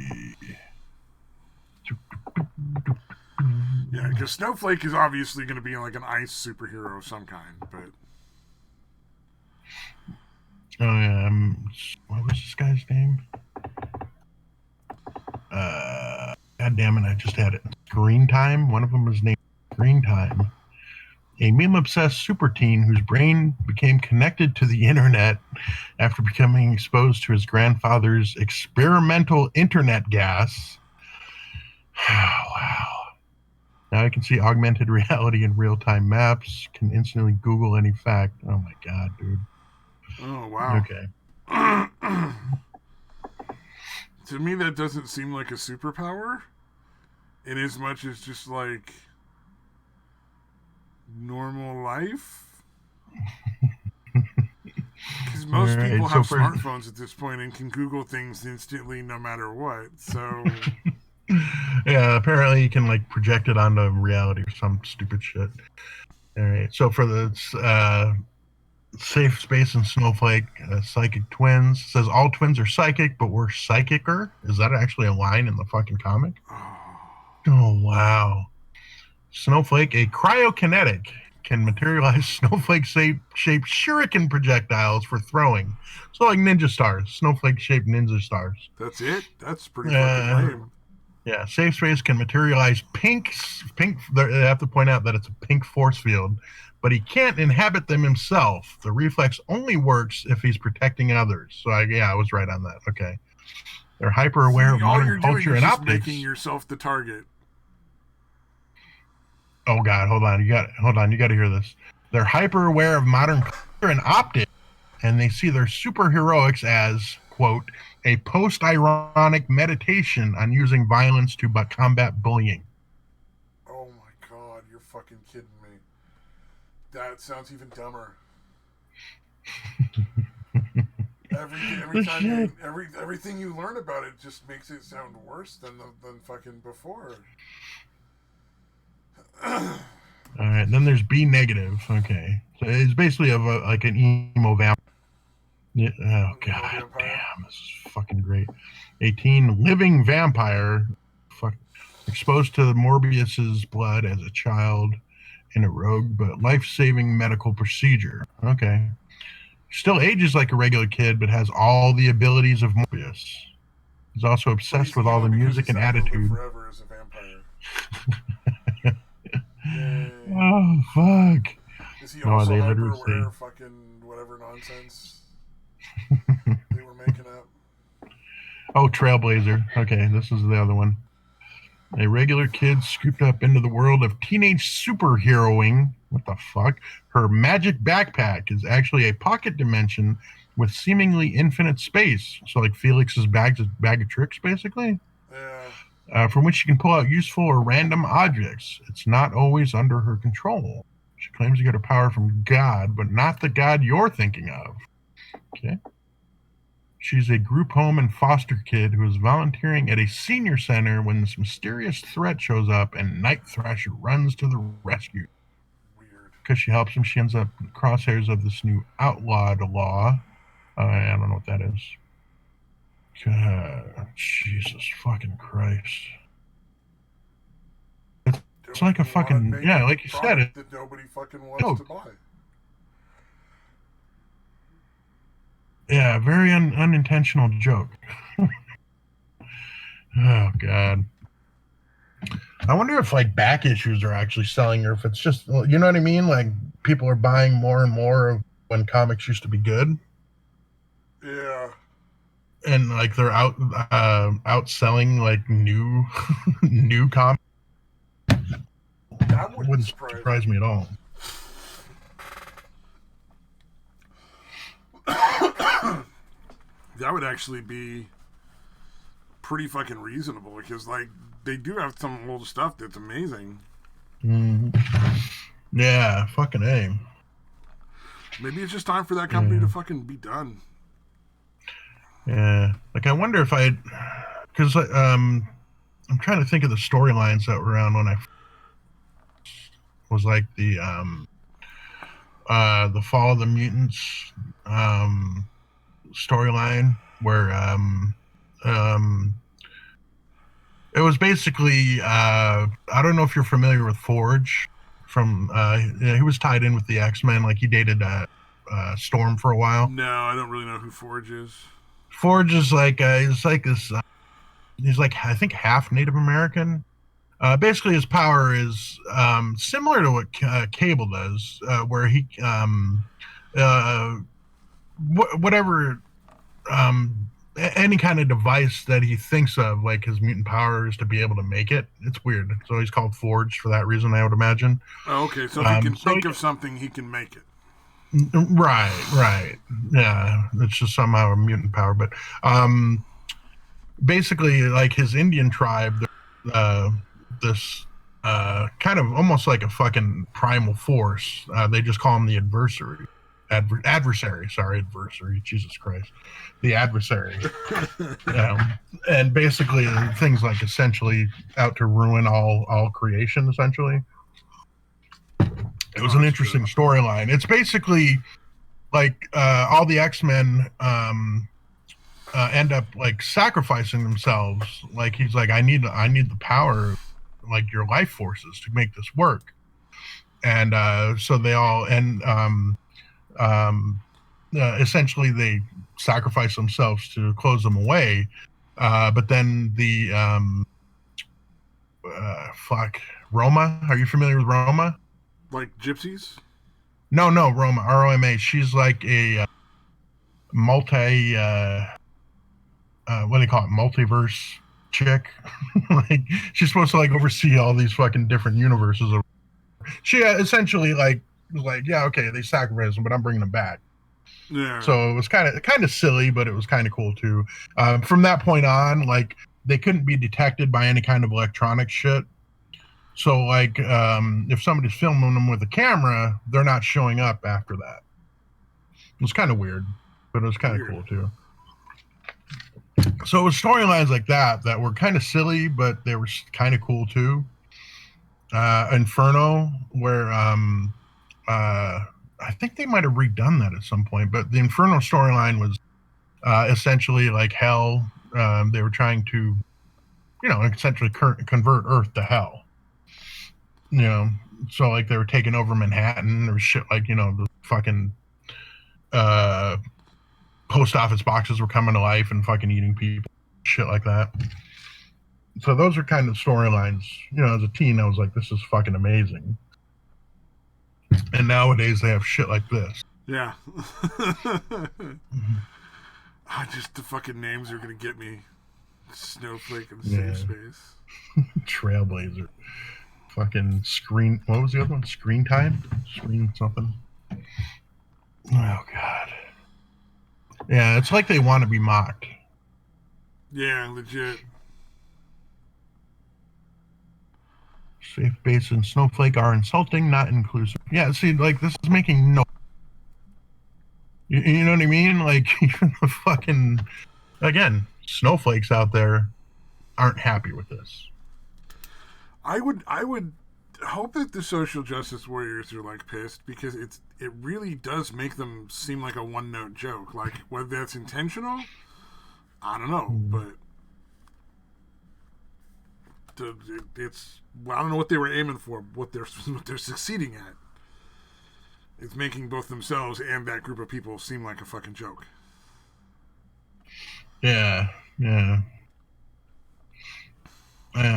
S1: Yeah, because Snowflake is obviously going to be like an ice superhero of some kind, but...
S2: Oh, yeah. What was this guy's name? God damn it, I just had it. Green Time. One of them was named Green Time. A meme-obsessed super teen whose brain became connected to the internet after becoming exposed to his grandfather's experimental internet gas. Wow. Now I can see augmented reality and real-time maps, can instantly Google any fact. Oh my God, dude.
S1: Oh, wow.
S2: Okay.
S1: To me, that doesn't seem like a superpower, in as much as just like normal life. Because most people have smartphones at this point and can Google things instantly no matter what, so...
S2: Yeah, apparently you can like project it onto reality or some stupid shit. All right, so for the Safe Space and Snowflake psychic twins, it says all twins are psychic, but we're psychicer. Is that actually a line in the fucking comic? Oh, wow. Snowflake, a cryokinetic, can materialize snowflake-shaped shuriken projectiles for throwing. So like ninja stars, snowflake-shaped ninja stars.
S1: That's it? That's pretty fucking lame.
S2: Yeah, Safe Space can materialize pink. They have to point out that it's a pink force field, but he can't inhabit them himself. The reflex only works if he's protecting others. So I was right on that. Okay, they're hyper aware of modern culture and optics.
S1: Making yourself the target.
S2: Oh God, hold on. You got to hear this. They're hyper aware of modern culture and optics, and they see their superheroics as, quote, a post-ironic meditation on using violence to combat bullying.
S1: fucking kidding me? That sounds even dumber. Everything you learn about it just makes it sound worse than fucking before.
S2: All right, then there's B negative. Okay, so it's basically like an emo vampire. Yeah. Oh god, damn, this is fucking great. 18, living vampire. Fuck, exposed to Morbius's blood as a child in a rogue but life-saving medical procedure. Okay. Still ages like a regular kid, but has all the abilities of Morbius. He's also obsessed with all the music and attitude.
S1: Forever as a vampire.
S2: Oh fuck!
S1: Is he also hyper aware of fucking whatever nonsense they were making up?
S2: Oh, Trailblazer. Okay, this is the other one. A regular kid scooped up into the world of teenage superheroing. What the fuck? Her magic backpack is actually a pocket dimension with seemingly infinite space. So like Felix's bag of tricks, basically.
S1: Yeah.
S2: From which she can pull out useful or random objects. It's not always under her control. She claims to get her power from God, but not the God you're thinking of. Okay. She's a group home and foster kid who is volunteering at a senior center when this mysterious threat shows up and Night Thrasher runs to the rescue.
S1: Weird.
S2: Because she helps him, she ends up in the crosshairs of this new outlawed law. I don't know what that is. God, Jesus fucking Christ. It's like a fucking, yeah, like you said. It
S1: that nobody fucking wants to buy.
S2: Yeah, very unintentional joke. Oh, God. I wonder if, like, back issues are actually selling, or if it's just, you know what I mean? Like, people are buying more and more of when comics used to be good.
S1: Yeah.
S2: And, like, they're outselling, like, new comics.
S1: That wouldn't surprise
S2: me at all.
S1: That would actually be pretty fucking reasonable, because like they do have some old stuff that's amazing.
S2: Mm-hmm. Yeah, fucking A.
S1: Maybe it's just time for that company to fucking be done.
S2: Yeah, like I wonder if because I'm trying to think of the storylines that were around when I was like the Fall of the Mutants storyline, where it was basically I don't know if you're familiar with Forge from he was tied in with the X-Men, like he dated Storm for a while.
S1: No, I don't really know who Forge is.
S2: Forge is like he's like this he's like I think half Native American. Basically his power is similar to what Cable does, where he whatever any kind of device that he thinks of, like his mutant power is to be able to make it. It's weird. So he's called Forged for that reason, I would imagine.
S1: Oh, okay. So if he can think of something, he can make it.
S2: Right. Yeah. It's just somehow a mutant power. But basically, like his Indian tribe, this kind of almost like a fucking primal force. They just call him the adversary. Adversary. Jesus Christ. The adversary. And basically things like essentially out to ruin all creation, essentially. It was an interesting storyline. It's basically like all the X-Men end up like sacrificing themselves. Like he's like, I need the power, like your life forces, to make this work. And so they all essentially they sacrifice themselves to close them away. But then the Roma. Are you familiar with Roma?
S1: Like gypsies?
S2: No, Roma, Roma. She's like a multi what do they call it? Multiverse chick. Like she's supposed to like oversee all these fucking different universes. She essentially like was like, yeah, okay, they sacrificed them, but I'm bringing them back.
S1: Yeah.
S2: So it was kind of silly, but it was kind of cool too. From that point on, like they couldn't be detected by any kind of electronic shit. So, like, if somebody's filming them with a camera, they're not showing up after that. It was kind of weird, but it was kind of cool too. So it was storylines like that were kind of silly, but they were kind of cool too. Inferno, where I think they might have redone that at some point, but the Inferno storyline was essentially like hell. They were trying to, essentially convert Earth to hell. So like they were taking over Manhattan. There was shit like, the fucking post office boxes were coming to life and fucking eating people, shit like that. So those are kind of storylines. As a teen, I was like, this is fucking amazing. And nowadays they have shit like this.
S1: Yeah. Just the fucking names are gonna get me. Snowflake and Safe Space.
S2: Trailblazer. Fucking Screen. What was the other one? Screen Time? Screen something. Oh, God. Yeah, it's like they want to be mocked.
S1: Yeah, legit.
S2: Safe Base and Snowflake are insulting, not inclusive. Yeah, see, like, this is making no... You know what I mean? Like, even the fucking... Again, snowflakes out there aren't happy with this.
S1: I would hope that the social justice warriors are like pissed, because it really does make them seem like a one-note joke. Like, whether that's intentional, I don't know, but it's, well, I don't know what they were aiming for. What they're succeeding at, it's making both themselves and that group of people seem like a fucking joke.
S2: Yeah.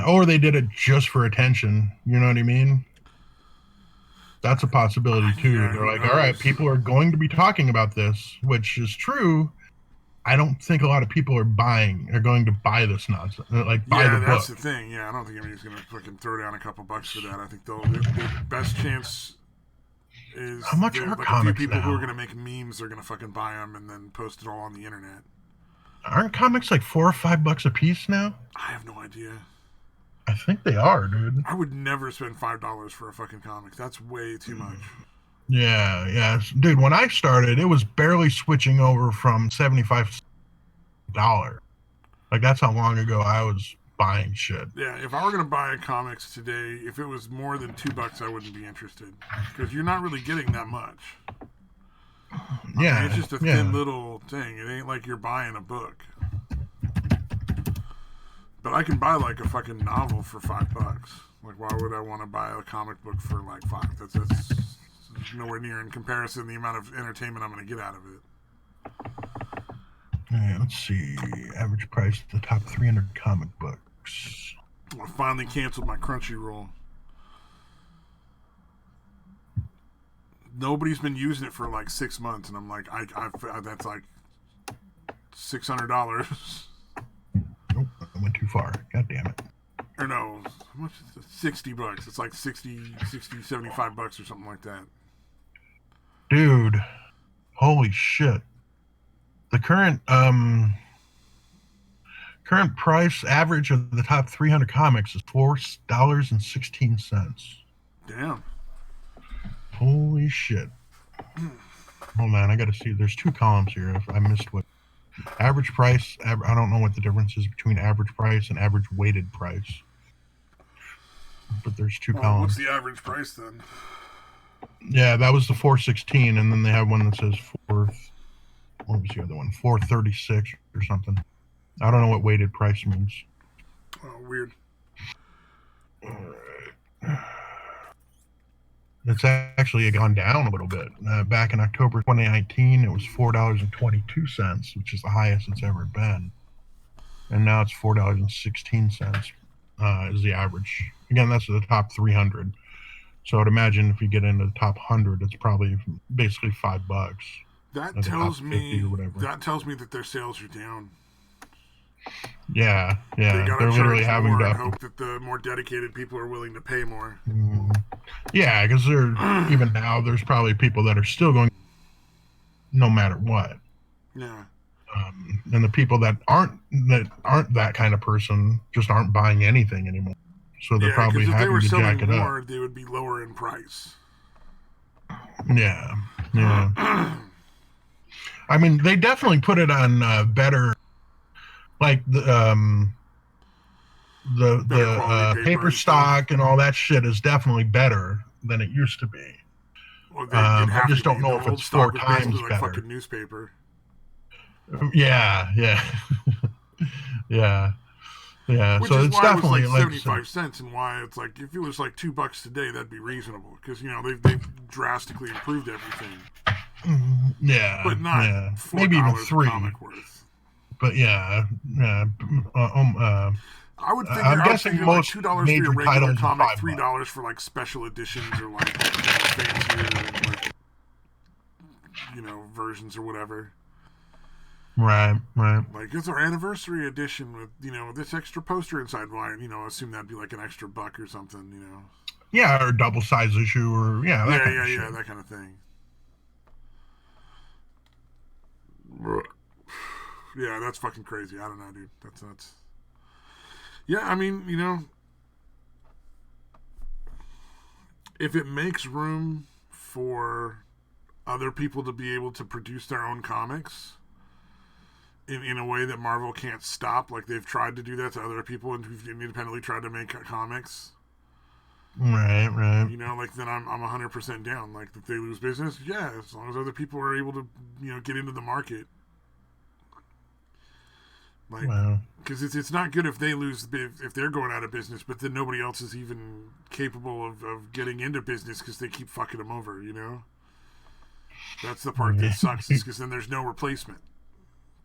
S2: Or they did it just for attention. You know what I mean? That's a possibility too.
S1: Yeah,
S2: they're like, all right, people are going to be talking about this, which is true. I don't think a lot of people are going to buy this nonsense. Like, buy the book.
S1: Yeah, that's the thing. Yeah, I don't think anybody's going to fucking throw down a couple bucks for that. I think the best chance is
S2: how much are
S1: like
S2: comics
S1: a few people
S2: now?
S1: who are going to make memes are going to fucking buy them and then post it all on the internet.
S2: Aren't comics like $4 or $5 a piece now?
S1: I have no idea.
S2: I think they are, dude.
S1: I would never spend $5 for a fucking comic. That's way too much.
S2: Yeah. Dude, when I started, it was barely switching over from $75. Like, that's how long ago I was buying shit.
S1: Yeah, if I were going to buy comics today, if it was more than $2, I wouldn't be interested. Because you're not really getting that much.
S2: Yeah.
S1: I mean, it's just a thin little thing. It ain't like you're buying a book. But I can buy like a fucking novel for $5. Like, why would I want to buy a comic book for like $5? That's nowhere near in comparison the amount of entertainment I'm going to get out of it.
S2: Yeah, let's see. Average price of the top 300 comic books.
S1: I finally canceled my Crunchyroll. Nobody's been using it for like 6 months, and I'm like, I that's like $600.
S2: Nope, I went too far. God damn it.
S1: Or no, how much is it? $60. It's like 60, $75 or something like that.
S2: Dude, holy shit. The current price average of the top 300 comics is $4.16.
S1: Damn.
S2: Holy shit. Hold on, I gotta see. There's two columns here. If I missed what average price. I don't know what the difference is between average price and average weighted price. But there's two columns.
S1: What's the average price then?
S2: Yeah, that was the 416, and then they have one that says what was the other one? 436 or something. I don't know what weighted price means.
S1: Oh, weird.
S2: It's actually gone down a little bit. Back in October 2019, it was $4.22, which is the highest it's ever been. And now it's $4.16 is the average. Again, that's the top 300. So I'd imagine if you get into the top 100, it's probably basically $5.
S1: That tells me that their sales are down.
S2: Yeah.
S1: They're
S2: literally having to
S1: hope that the more dedicated people are willing to pay more.
S2: Yeah, because even now there's probably people that are still going no matter what.
S1: Yeah.
S2: And the people that aren't that kind of person just aren't buying anything anymore. so they're
S1: Yeah,
S2: probably
S1: because if they
S2: having
S1: were
S2: to jack
S1: selling
S2: it
S1: more,
S2: up.
S1: they would be lower in price.
S2: Yeah, yeah. I mean, they definitely put it on better, like
S1: Better quality
S2: the
S1: paper
S2: paper
S1: and stuff.
S2: stock and all that shit is definitely better than it used to be.
S1: Well, it'd
S2: I
S1: have to
S2: just
S1: be.
S2: don't
S1: The
S2: know if
S1: old
S2: it's 4
S1: stock was basically
S2: times
S1: like
S2: better.
S1: fucking newspaper.
S2: Yeah, yeah, yeah, yeah.
S1: Which
S2: So
S1: is
S2: it's
S1: why it was like
S2: definitely like
S1: 75 cents, and why it's like if it was like $2 today, that'd be reasonable because they've drastically improved everything,
S2: yeah,
S1: but not
S2: yeah, maybe even
S1: $4 a
S2: 3.
S1: comic worth.
S2: But yeah, yeah.
S1: I would
S2: I'm guessing
S1: figure like
S2: most
S1: $2 for your
S2: major
S1: regular
S2: titles are
S1: comic,
S2: $5.
S1: $3 for like special editions or like fancier like versions or whatever.
S2: Right, right.
S1: Like it's our anniversary edition with this extra poster inside. Why assume that'd be like an extra $1 or something.
S2: Yeah, or double size issue, or yeah, that kind of shit.
S1: That kind of thing. Yeah, that's fucking crazy. I don't know, dude. That's nuts. Yeah, I mean, if it makes room for other people to be able to produce their own comics in a way that Marvel can't stop, like they've tried to do that to other people and who've independently tried to make comics.
S2: Right, right.
S1: Like then I'm 100% down. Like if they lose business, yeah, as long as other people are able to get into the market. Like, because it's not good if they lose, if they're going out of business, but then nobody else is even capable of getting into business because they keep fucking them over. That's the part that sucks, is because then there's no replacement.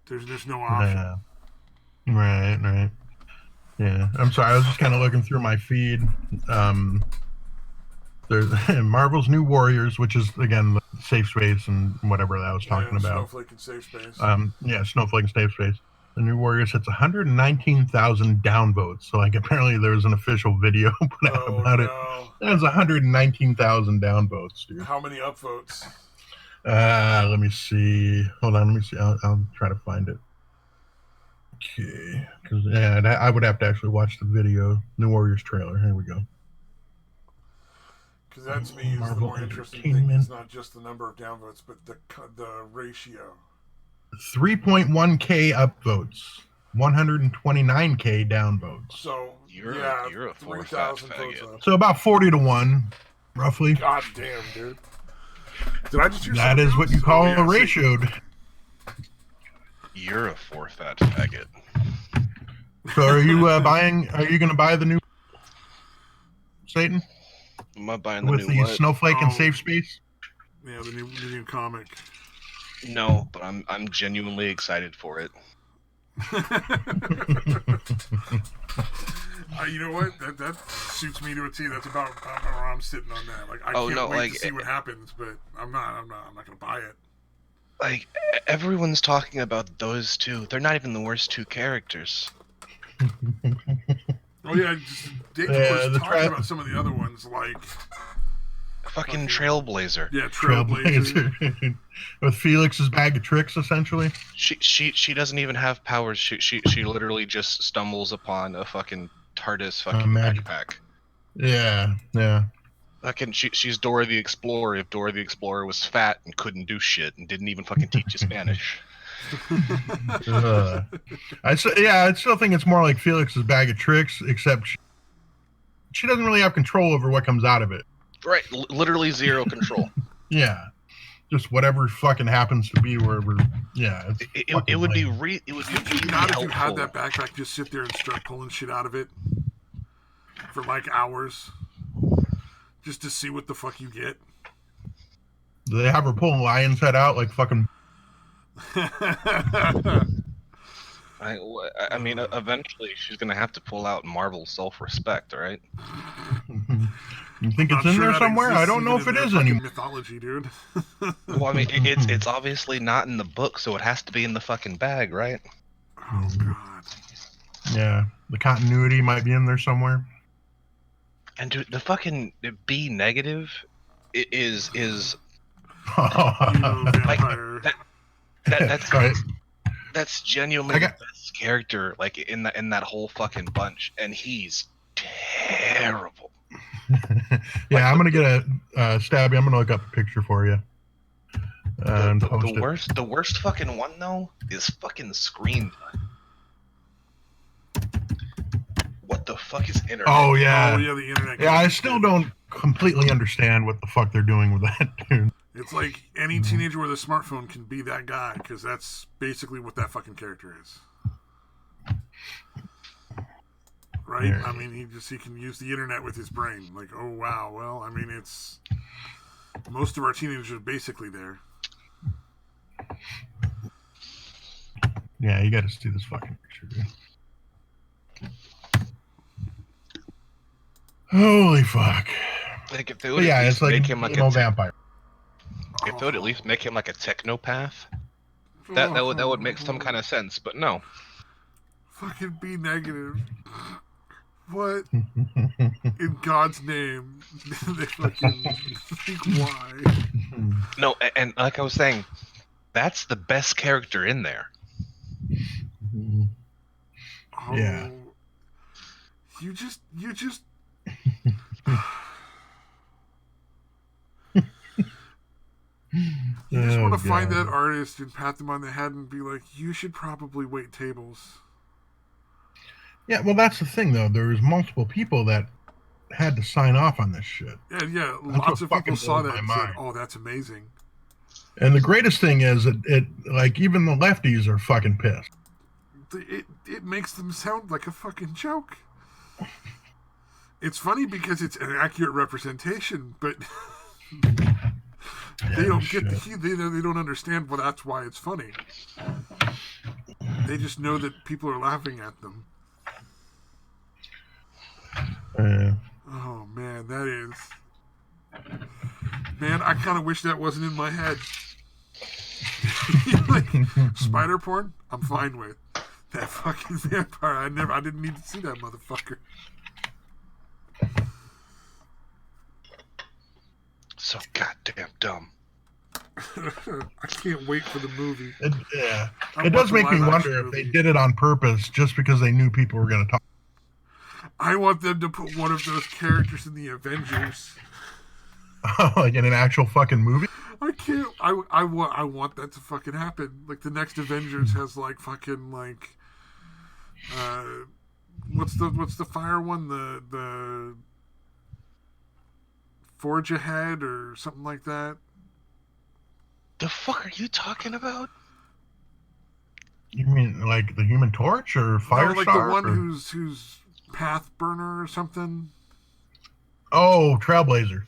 S1: There's no option.
S2: Right, right. Yeah, I'm sorry. I was just kind of looking through my feed. There's Marvel's New Warriors, which is again the safe space and whatever that I was talking about.
S1: Snowflake and safe space.
S2: Yeah, Snowflake and safe space. The New Warriors hits 119,000 downvotes. So like apparently there was an official video put out about it. There's 119,000 downvotes, dude.
S1: How many upvotes?
S2: Let me see. Hold on, let me see. I'll try to find it. Okay, because I would have to actually watch the video, New Warriors trailer. Here we go.
S1: Because that to me is the more interesting thing. It's not just the number of downvotes, but the ratio.
S2: 3.1k upvotes, 129k downvotes.
S1: So
S3: you're a
S1: 3,000 votes up.
S2: So about 40 to 1, roughly.
S1: God damn, dude. Did I just hear
S2: that is what you call a ratioed.
S3: You're a 4-fat faggot.
S2: So are you buying? Are you going to buy the new Satan?
S3: Am I buying the
S2: with
S3: new
S2: the
S3: what?
S2: Snowflake and safe space?
S1: Yeah, the new comic.
S3: No, but I'm genuinely excited for it.
S1: You know what? That suits me to a T. That's about where I'm sitting on that. Like I can't wait to see what happens, but I'm not gonna buy it.
S3: Like everyone's talking about those two. They're not even the worst two characters.
S1: Oh yeah, Dick was talking about some of the other ones, like
S3: fucking Trailblazer.
S1: Yeah, Trailblazer.
S2: With Felix's bag of tricks, essentially.
S3: She doesn't even have powers. She literally just stumbles upon a fucking TARDIS fucking backpack.
S2: Yeah, yeah.
S3: Fucking she's Dora the Explorer. If Dora the Explorer was fat and couldn't do shit and didn't even fucking teach you Spanish.
S2: I still think it's more like Felix's bag of tricks, except she doesn't really have control over what comes out of it.
S3: Right, literally zero control.
S2: Yeah, just whatever fucking happens to be wherever. Yeah,
S3: it would be really
S1: not
S3: helpful.
S1: If you had that backpack, just sit there and start pulling shit out of it for like hours, just to see what the fuck you get.
S2: Do they have her pulling Lion's head out like fucking?
S3: I mean, eventually she's gonna have to pull out Marvel's self-respect, right?
S2: You think it's in there somewhere? I don't know if it is anymore.
S1: Mythology, dude.
S3: Well, I mean, it's obviously not in the book, so it has to be in the fucking bag, right?
S1: Oh god.
S2: Yeah, the continuity might be in there somewhere.
S3: And dude, the fucking B negative is
S1: like
S3: that's
S2: right.
S3: That's genuinely the best character, like in that whole fucking bunch, and he's terrible.
S2: Yeah, I'm gonna get a Stabby. I'm gonna look up a picture for you and post it.
S3: The worst fucking one though is fucking Screen. What the fuck is internet?
S2: Oh yeah,
S1: the internet.
S2: Yeah, I still don't completely understand what the fuck they're doing with that, dude.
S1: It's like any teenager with a smartphone can be that guy, because that's basically what that fucking character is. Right? I mean, he can use the internet with his brain. Like, oh wow, well, I mean, it's most of our teenagers are basically there.
S2: Yeah, you got to see this fucking picture, dude. Holy fuck!
S3: Like if they would at least
S2: it's like
S3: make him like
S2: a vampire.
S3: If they would at least make him like a technopath, that would make some kind of sense. But no.
S1: Fucking be negative. What in God's name? They fucking like, why?
S3: No, and like I was saying, that's the best character in there.
S1: Oh,
S2: yeah.
S1: You just You just want to find that artist and pat them on the head and be like, you should probably wait tables.
S2: Yeah, well, that's the thing, though. There's multiple people that had to sign off on this shit.
S1: Yeah. Lots of people saw that and said, oh, that's amazing.
S2: And the greatest thing is it like, even the lefties are fucking pissed.
S1: It makes them sound like a fucking joke. It's funny because it's an accurate representation, but they don't get they don't understand. Well, that's why it's funny. They just know that people are laughing at them. Oh man, that is. Man, I kind of wish that wasn't in my head. Like, spider porn, I'm fine with. That fucking vampire, I didn't need to see that motherfucker.
S3: So goddamn dumb.
S1: I can't wait for the movie.
S2: It does make me wonder if they did it on purpose just because they knew people were going to talk.
S1: I want them to put one of those characters in the Avengers.
S2: Like in an actual fucking movie?
S1: I can't. I want that to fucking happen. Like the next Avengers has like fucking like, what's the fire one? The Forge Ahead or something like that.
S3: The fuck are you talking about?
S2: You mean like the Human Torch or Firestar?
S1: No, like the one who's Path Burner or something.
S2: Oh, Trailblazer,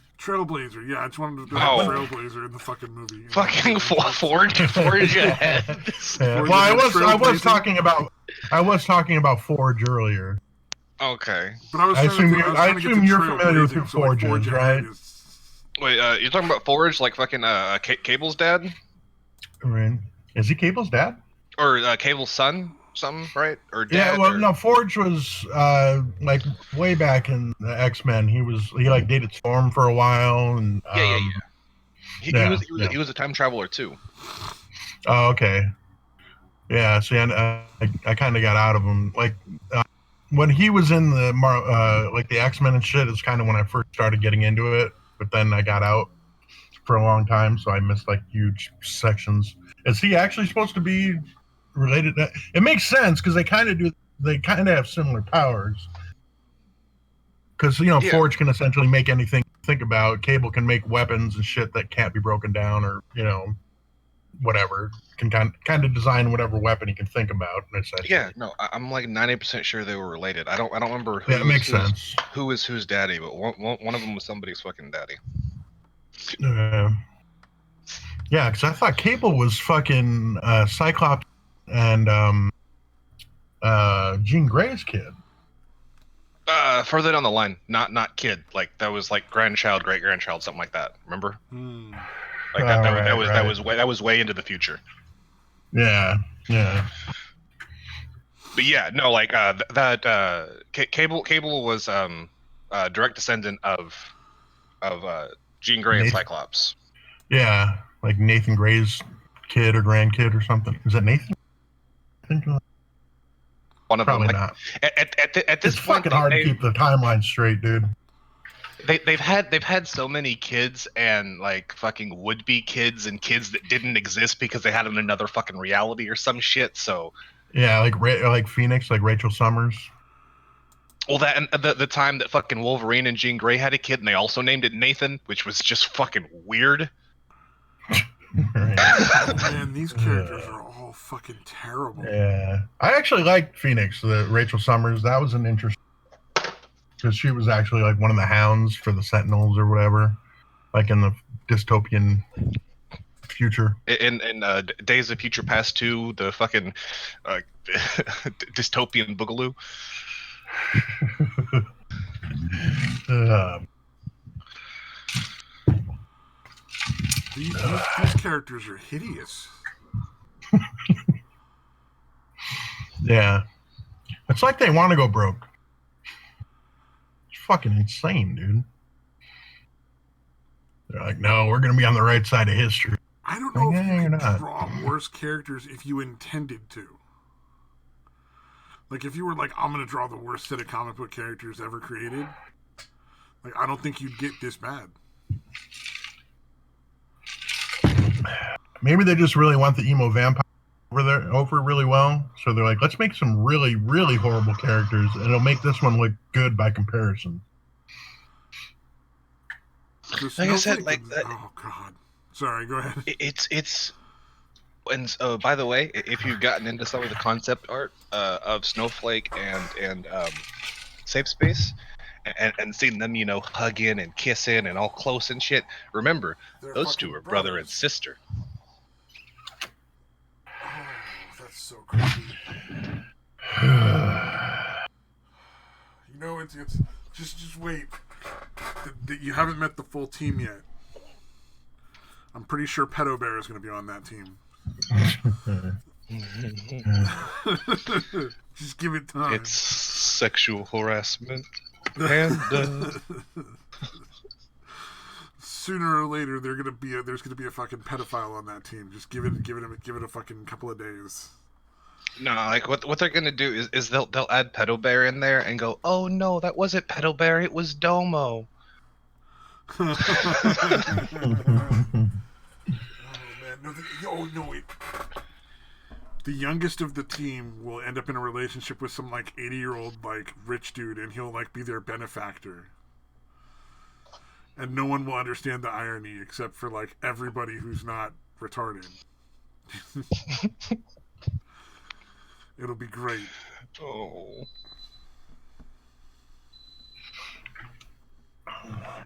S2: yeah, I just wanted to do Trailblazer in the fucking movie.
S3: Fucking Forge Ahead.
S2: Yeah. Well, I was talking about Forge earlier.
S3: Okay,
S1: but I assume you're familiar with who Forge is, right?
S3: Wait, you're talking about Forge, like fucking Cable's dad?
S2: I mean, is he Cable's dad?
S3: Or Cable's son? Something, right? Or dad?
S2: Yeah, well, no, Forge was like way back in the X-Men. He like dated Storm for a while, and
S3: He was a time traveler too.
S2: Oh, okay. Yeah, see, I kind of got out of him. Like when he was in the like the X-Men and shit is kind of when I first started getting into it. But then I got out for a long time, so I missed like huge sections. Is he actually supposed to be related? It makes sense because they kind of have similar powers. Because Forge can essentially make anything think about. Cable can make weapons and shit that can't be broken down, or whatever. Can kind of design whatever weapon he can think about.
S3: Yeah, no, I'm like 90% sure they were related. I don't remember who.
S2: Yeah, it makes sense.
S3: Who is whose daddy, but one of them was somebody's fucking daddy.
S2: Yeah, because I thought Cable was fucking Cyclops and Jean Grey's kid.
S3: Further down the line, not kid. Like that was like grandchild, great grandchild, something like that. Remember? Like that was way into the future.
S2: Yeah.
S3: But yeah, no, like Cable was direct descendant of Jean Grey and Cyclops.
S2: Yeah, like Nathan Gray's kid or grandkid or something. Is that Nathan? I think.
S3: one of
S2: Probably
S3: them.
S2: not.
S3: At this
S2: It's
S3: point,
S2: fucking hard to keep the timeline straight, dude.
S3: They've had so many kids and like fucking would be kids and kids that didn't exist because they had in another fucking reality or some shit. So
S2: yeah, like Phoenix, like Rachel Summers.
S3: Well, that and the time that fucking Wolverine and Jean Grey had a kid and they also named it Nathan, which was just fucking weird.
S1: Oh man, these characters are all fucking terrible.
S2: Yeah, I actually liked Phoenix, the Rachel Summers. That was an interesting because she was actually like one of the hounds for the Sentinels or whatever, like in the dystopian future.
S3: In Days of Future Past 2, the fucking dystopian boogaloo.
S1: These characters are hideous.
S2: Yeah, it's like they want to go broke. It's fucking insane, dude. They're like, no, we're gonna be on the right side of history.
S1: I don't know
S2: like,
S1: if you
S2: you're
S1: could
S2: not.
S1: draw worse characters if you intended to. Like, if you were like, I'm going to draw the worst set of comic book characters ever created, like, I don't think you'd get this bad.
S2: Maybe they just really want the emo vampire over really well. So they're like, let's make some really, really horrible characters, and it'll make this one look good by comparison.
S3: Like I said, like
S1: oh god. Sorry, go ahead.
S3: It's and by the way, if you've gotten into some of the concept art of Snowflake and Safe Space, and seen them, you know, hugging and kissing and all close and shit, remember those two are brother and sister.
S1: Oh, that's so creepy. You know, it's just wait. You haven't met the full team yet. I'm pretty sure Pedo Bear is going to be on that team. Just give it time.
S3: It's sexual harassment. And
S1: sooner or later, there's gonna be a fucking pedophile on that team. Just give it a fucking couple of days.
S3: No, like what they're gonna do is they'll add Pedo Bear in there and go, oh no, that wasn't Pedo Bear, it was Domo.
S1: Oh man, no, the youngest of the team will end up in a relationship with some like 80-year-old like rich dude, and he'll like be their benefactor. And no one will understand the irony except for like everybody who's not retarded. It'll be great.
S3: Oh.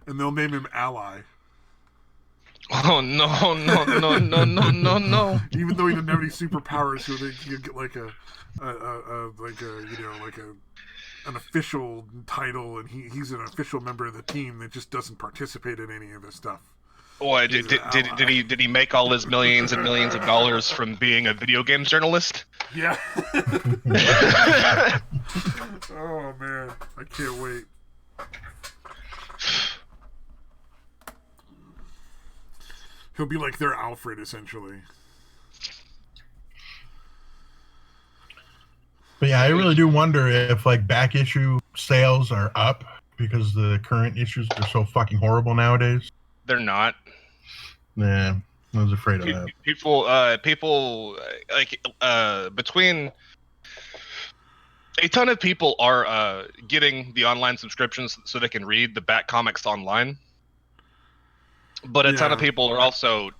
S1: And they'll name him Ally.
S3: Oh no!
S1: Even though he doesn't have any superpowers, so they can get like an official title, and he's an official member of the team that just doesn't participate in any of this stuff.
S3: Boy, did he make all his millions and millions of dollars from being a video games journalist?
S1: Yeah. Oh man, I can't wait. He'll be like their Alfred, essentially.
S2: But yeah, I really do wonder if like back issue sales are up because the current issues are so fucking horrible nowadays.
S3: They're not.
S2: Nah, I was afraid of that.
S3: People like between a ton of people are getting the online subscriptions so they can read the back comics online. But a ton of people are also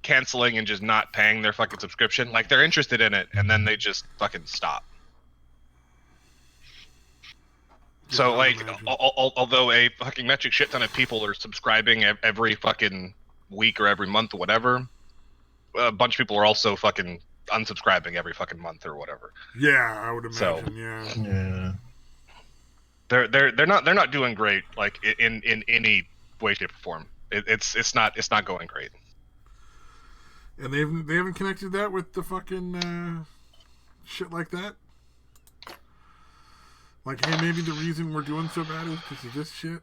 S3: canceling and just not paying their fucking subscription. Like, they're interested in it, and then they just fucking stop. So, like, although a fucking metric shit ton of people are subscribing every fucking week or every month or whatever, a bunch of people are also fucking unsubscribing every fucking month or whatever.
S1: Yeah, I would imagine. Yeah.
S3: They're not doing great, like, in any way, shape, or form. It's not going great.
S1: And they haven't connected that with the fucking shit like that. Like, hey, maybe the reason we're doing so bad is because of this shit.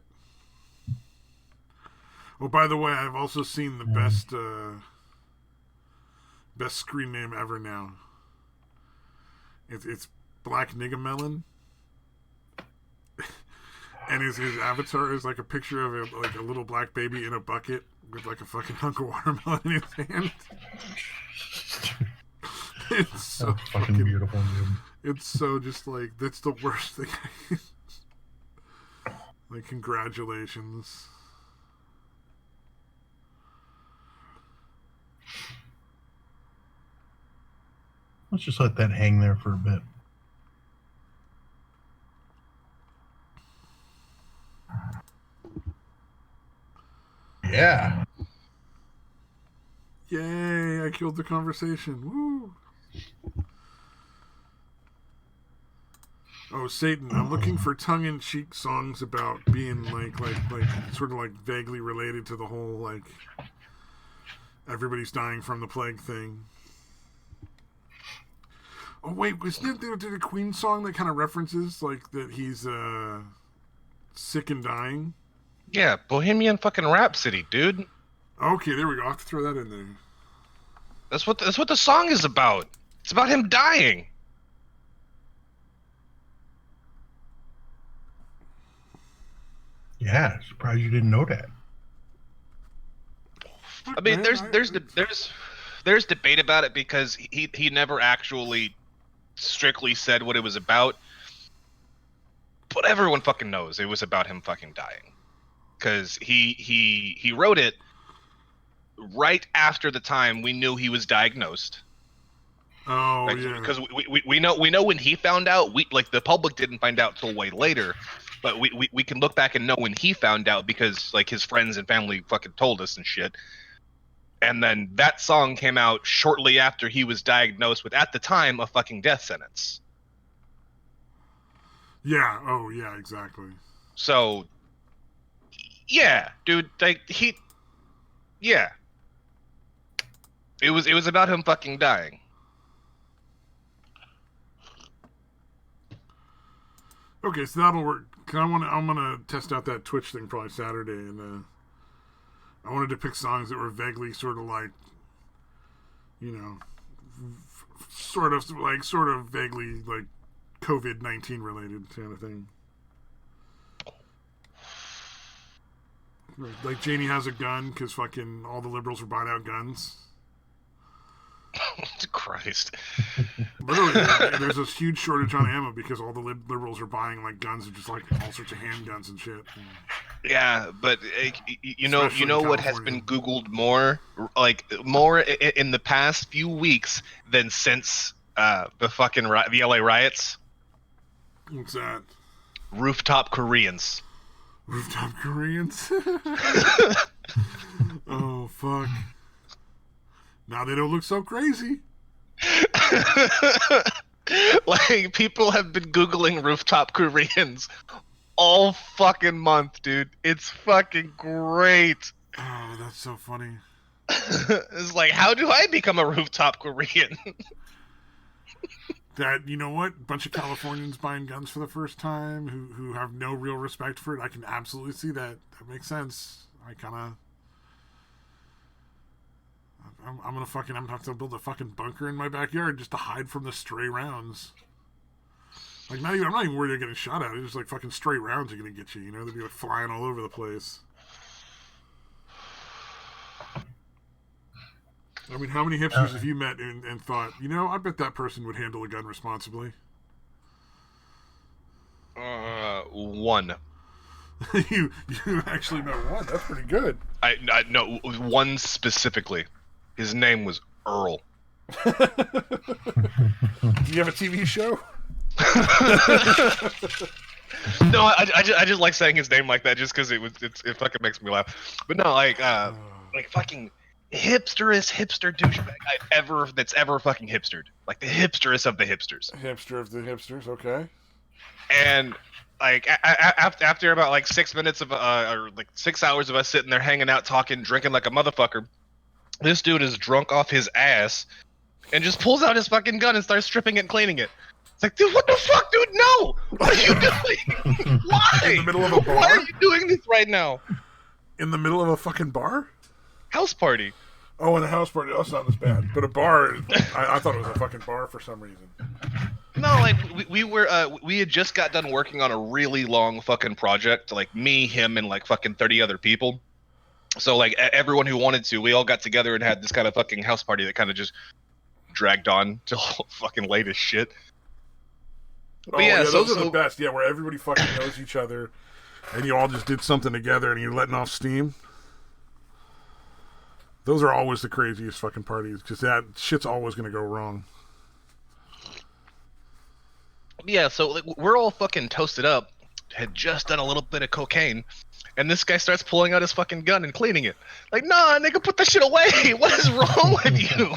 S1: Oh, by the way, I've also seen the best screen name ever now. It's black nigga melon. And his avatar is like a picture of a little black baby in a bucket with like a fucking hunk of watermelon in his hand. It's so
S2: fucking beautiful, dude.
S1: It's so just like, that's the worst thing. Like, congratulations.
S2: Let's just let that hang there for a bit. Yeah.
S1: Yay, I killed the conversation. Woo. Oh, Satan, I'm looking for tongue-in-cheek songs about being like sort of like vaguely related to the whole like everybody's dying from the plague thing. Oh wait, wasn't there a Queen song that kind of references like that he's sick and dying?
S3: Yeah, Bohemian fucking Rhapsody, dude.
S1: Okay, there we go. I'll have to throw that in there.
S3: That's what the song is about. It's about him dying.
S2: Yeah, surprised you didn't know that.
S3: I mean, there's debate about it because he never actually strictly said what it was about, but everyone fucking knows it was about him fucking dying, because he wrote it right after the time we knew he was diagnosed.
S1: Oh,
S3: like,
S1: yeah.
S3: Because we know when he found out. We, like, the public didn't find out till way later, but we can look back and know when he found out because like his friends and family fucking told us and shit. And then that song came out shortly after he was diagnosed with, at the time, a fucking death sentence.
S1: Yeah. Oh, yeah. Exactly.
S3: So, yeah, dude. Like yeah. It was about him fucking dying.
S1: Okay, so that'll work. I'm gonna test out that Twitch thing probably Saturday, and I wanted to pick songs that were vaguely sort of like, you know, sort of vaguely like COVID-19 related kind of thing. Like Janie Has a Gun because fucking all the liberals were buying out guns.
S3: Christ.
S1: Literally, there's this huge shortage on ammo because all the liberals are buying like guns and just like all sorts of handguns and shit.
S3: Yeah, but you know what has been Googled more in the past few weeks than since the fucking the LA riots?
S1: What's that?
S3: Rooftop Koreans.
S1: Rooftop Koreans? Oh, fuck. Now they don't look so crazy.
S3: Like, people have been Googling rooftop Koreans all fucking month, dude. It's fucking great.
S1: Oh, that's so funny.
S3: It's like, how do I become a rooftop Korean?
S1: That, you know what? A bunch of Californians buying guns for the first time who have no real respect for it. I can absolutely see that. That makes sense. I'm gonna have to build a fucking bunker in my backyard just to hide from the stray rounds. Like, I'm not even worried about getting shot at. It's just like fucking stray rounds are gonna get you. You know, they'll be like flying all over the place. I mean, how many hipsters have you met and thought, you know, I bet that person would handle a gun responsibly?
S3: One.
S1: you actually met one. That's pretty good.
S3: I no, one specifically. His name was Earl.
S1: Do you have a TV show?
S3: No, I just like saying his name like that just because it fucking makes me laugh. But no, like fucking hipsterest hipster douchebag that's ever fucking hipstered. Like the hipsterest of the hipsters.
S1: Hipster of the hipsters, okay.
S3: And like after about like 6 minutes of or like 6 hours of us sitting there hanging out, talking, drinking like a motherfucker, this dude is drunk off his ass and just pulls out his fucking gun and starts stripping it and cleaning it. It's like, dude, what the fuck, dude? No! What are you doing? Why?
S1: In the middle of a bar?
S3: Why are you doing this right now?
S1: In the middle of a fucking bar?
S3: House party.
S1: Oh, in a house party. That's not as bad. But a bar, I thought it was a fucking bar for some reason.
S3: no, like we had just got done working on a really long fucking project, like me, him, and like fucking 30 other people. So like everyone who wanted to, we all got together and had this kind of fucking house party that kind of just dragged on till fucking late as shit.
S1: Oh yeah, those are the best. Yeah, where everybody fucking knows each other, and you all just did something together, and you're letting off steam. Those are always the craziest fucking parties, because that shit's always gonna go wrong.
S3: Yeah, so like, we're all fucking toasted up, had just done a little bit of cocaine, and this guy starts pulling out his fucking gun and cleaning it. Like, nah, nigga, put that shit away. What is wrong with you?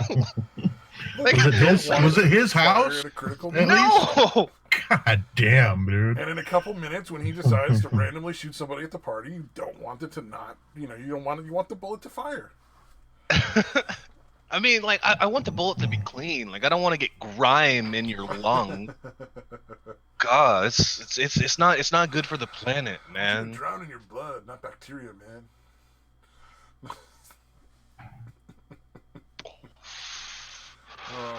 S2: Like, was it his house?
S3: No.
S2: God damn, dude.
S1: And in a couple minutes, when he decides to randomly shoot somebody at the party, you don't want it to not, you don't want it, you want the bullet to fire.
S3: I mean, like, I want the bullet to be clean. Like, I don't want to get grime in your lung. God, it's not good for the planet, man.
S1: You're drowning your blood, not bacteria, man.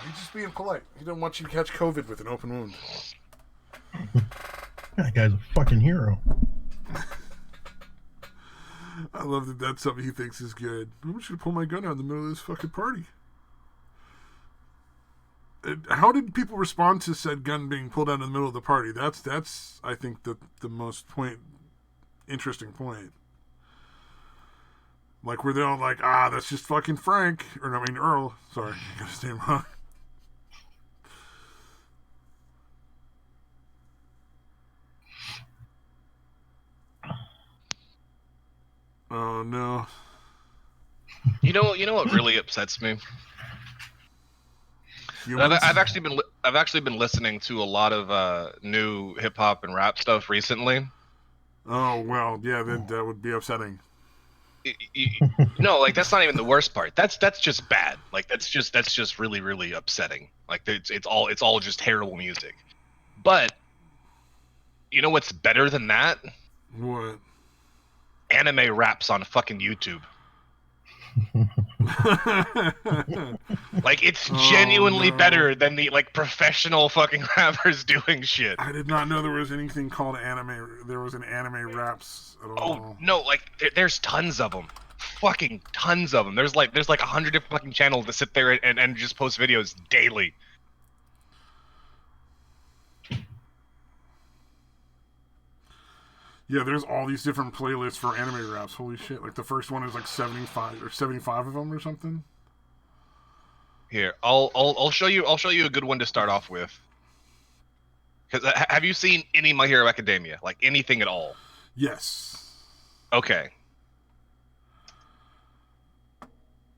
S1: He's just being polite. He don't want you to catch COVID with an open wound.
S2: That guy's a fucking hero.
S1: I love that that's something he thinks is good. I'm just gonna pull my gun out in the middle of this fucking party. How did people respond to said gun being pulled out in the middle of the party? That's I think the most interesting point. Like, were they all like, that's just fucking Frank, or I mean Earl. Sorry, I got his name wrong. Oh no.
S3: You know what really upsets me? I've actually been listening to a lot of new hip hop and rap stuff recently.
S1: Oh well, yeah, that would be upsetting.
S3: No, like that's not even the worst part. That's just bad. Like that's just really really upsetting. Like it's all just terrible music. But you know what's better than that?
S1: What?
S3: Anime raps on fucking YouTube. Like it's genuinely better than the like professional fucking rappers doing shit.
S1: I did not know there was anything called anime. There was an anime raps at all.
S3: Oh no, like there's tons of them, fucking tons of them. There's like 100 different fucking channels that sit there and just post videos daily.
S1: Yeah, there's all these different playlists for anime raps. Holy shit! Like the first one is like 75 of them or something.
S3: Here, I'll show you a good one to start off with. Because have you seen any My Hero Academia? Like anything at all?
S1: Yes.
S3: Okay.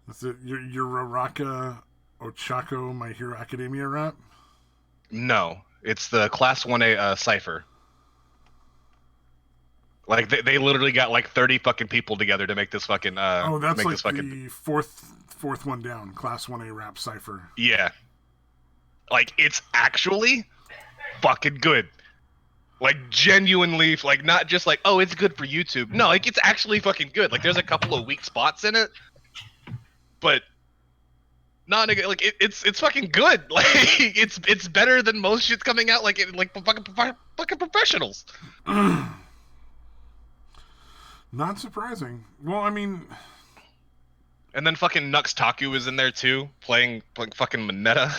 S1: Is it your Raraka Ochako My Hero Academia rap?
S3: No, it's the Class 1A Cipher. Like they literally got like 30 fucking people together to make this fucking
S1: that's
S3: make
S1: like
S3: this fucking...
S1: the fourth one down, Class 1A rap cipher.
S3: Yeah. Like it's actually fucking good. Like genuinely, like not just like, oh, it's good for YouTube. No, like it's actually fucking good. Like there's a couple of weak spots in it, but not like it's fucking good. Like it's better than most shit's coming out like fucking professionals.
S1: Not surprising. Well, I mean...
S3: And then fucking Nux Taku is in there too, playing fucking Mineta.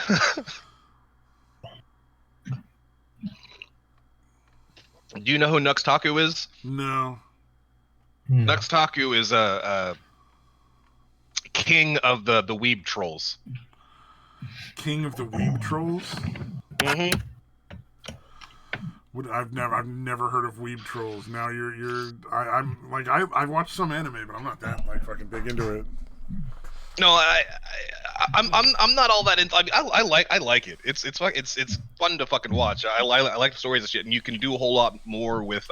S3: Do you know who Nux Taku is?
S1: No.
S3: Nux Taku is a king of the weeb trolls.
S1: King of the weeb trolls?
S3: Mm-hmm.
S1: I've never heard of weeb trolls. Now I'm like I watched some anime, but I'm not that like fucking big into it.
S3: No, I'm not all that into. I mean, I like it. It's fun to fucking watch. I like the stories and shit, and you can do a whole lot more with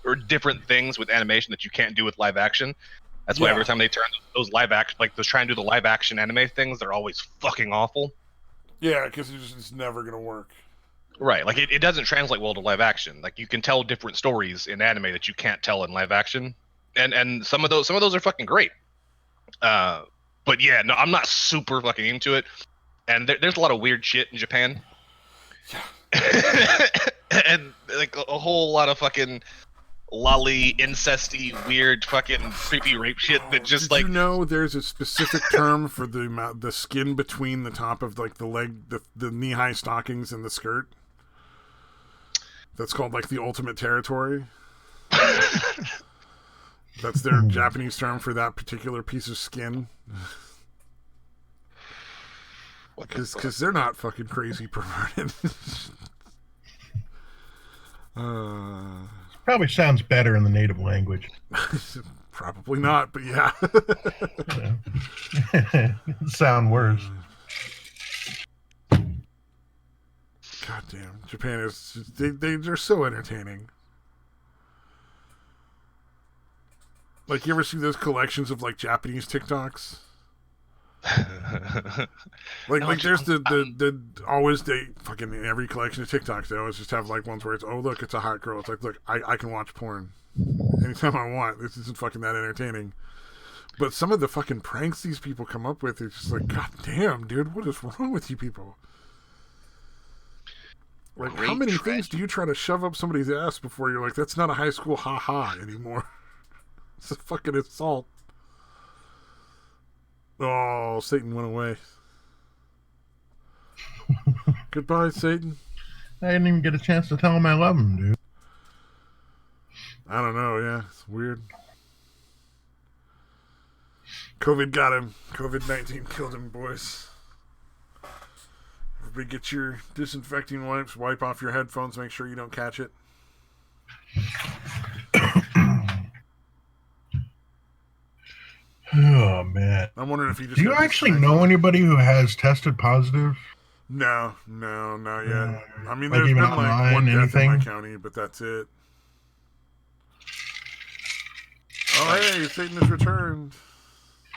S3: or different things with animation that you can't do with live action. That's why every time they turn those live action, like those try and do the live action anime things, they're always fucking awful.
S1: Yeah, because it's never gonna work.
S3: Right, like it doesn't translate well to live action. Like you can tell different stories in anime that you can't tell in live action, and some of those are fucking great. But yeah, no, I'm not super fucking into it. And there's a lot of weird shit in Japan. And like a whole lot of fucking lolly, incesty, weird, fucking creepy rape shit that just
S1: Did
S3: like.
S1: you know there's a specific term for the skin between the top of like the leg, the knee-high stockings and the skirt? That's called like the ultimate territory. That's their Japanese term for that particular piece of skin. Because they're not fucking crazy perverted.
S2: Probably sounds better in the native language.
S1: Probably not, but yeah.
S2: Sound worse.
S1: Goddamn, Japan is they're so entertaining. Like, you ever see those collections of like Japanese TikToks? like there's the always they fucking in every collection of TikToks they always just have like ones where it's, oh look, it's a hot girl. It's like, look, I can watch porn anytime I want. This isn't fucking that entertaining. But some of the fucking pranks these people come up with, it's just like, god damn, dude, what is wrong with you people? Like, how many things do you try to shove up somebody's ass before you're like, that's not a high school ha-ha anymore? It's a fucking assault. Oh, Satan went away. Goodbye, Satan.
S2: I didn't even get a chance to tell him I love him, dude.
S1: I don't know, yeah. It's weird. COVID got him. COVID-19 killed him, boys. Everybody get your disinfecting wipes, wipe off your headphones, make sure you don't catch it.
S2: Oh, man.
S1: I'm wondering if you just...
S2: Do you actually know anybody who has tested positive?
S1: No, not yet. I mean,
S2: like
S1: there's
S2: even
S1: been
S2: online,
S1: like one death in my
S2: anything?
S1: county, but that's it. Oh, hey, Satan has returned.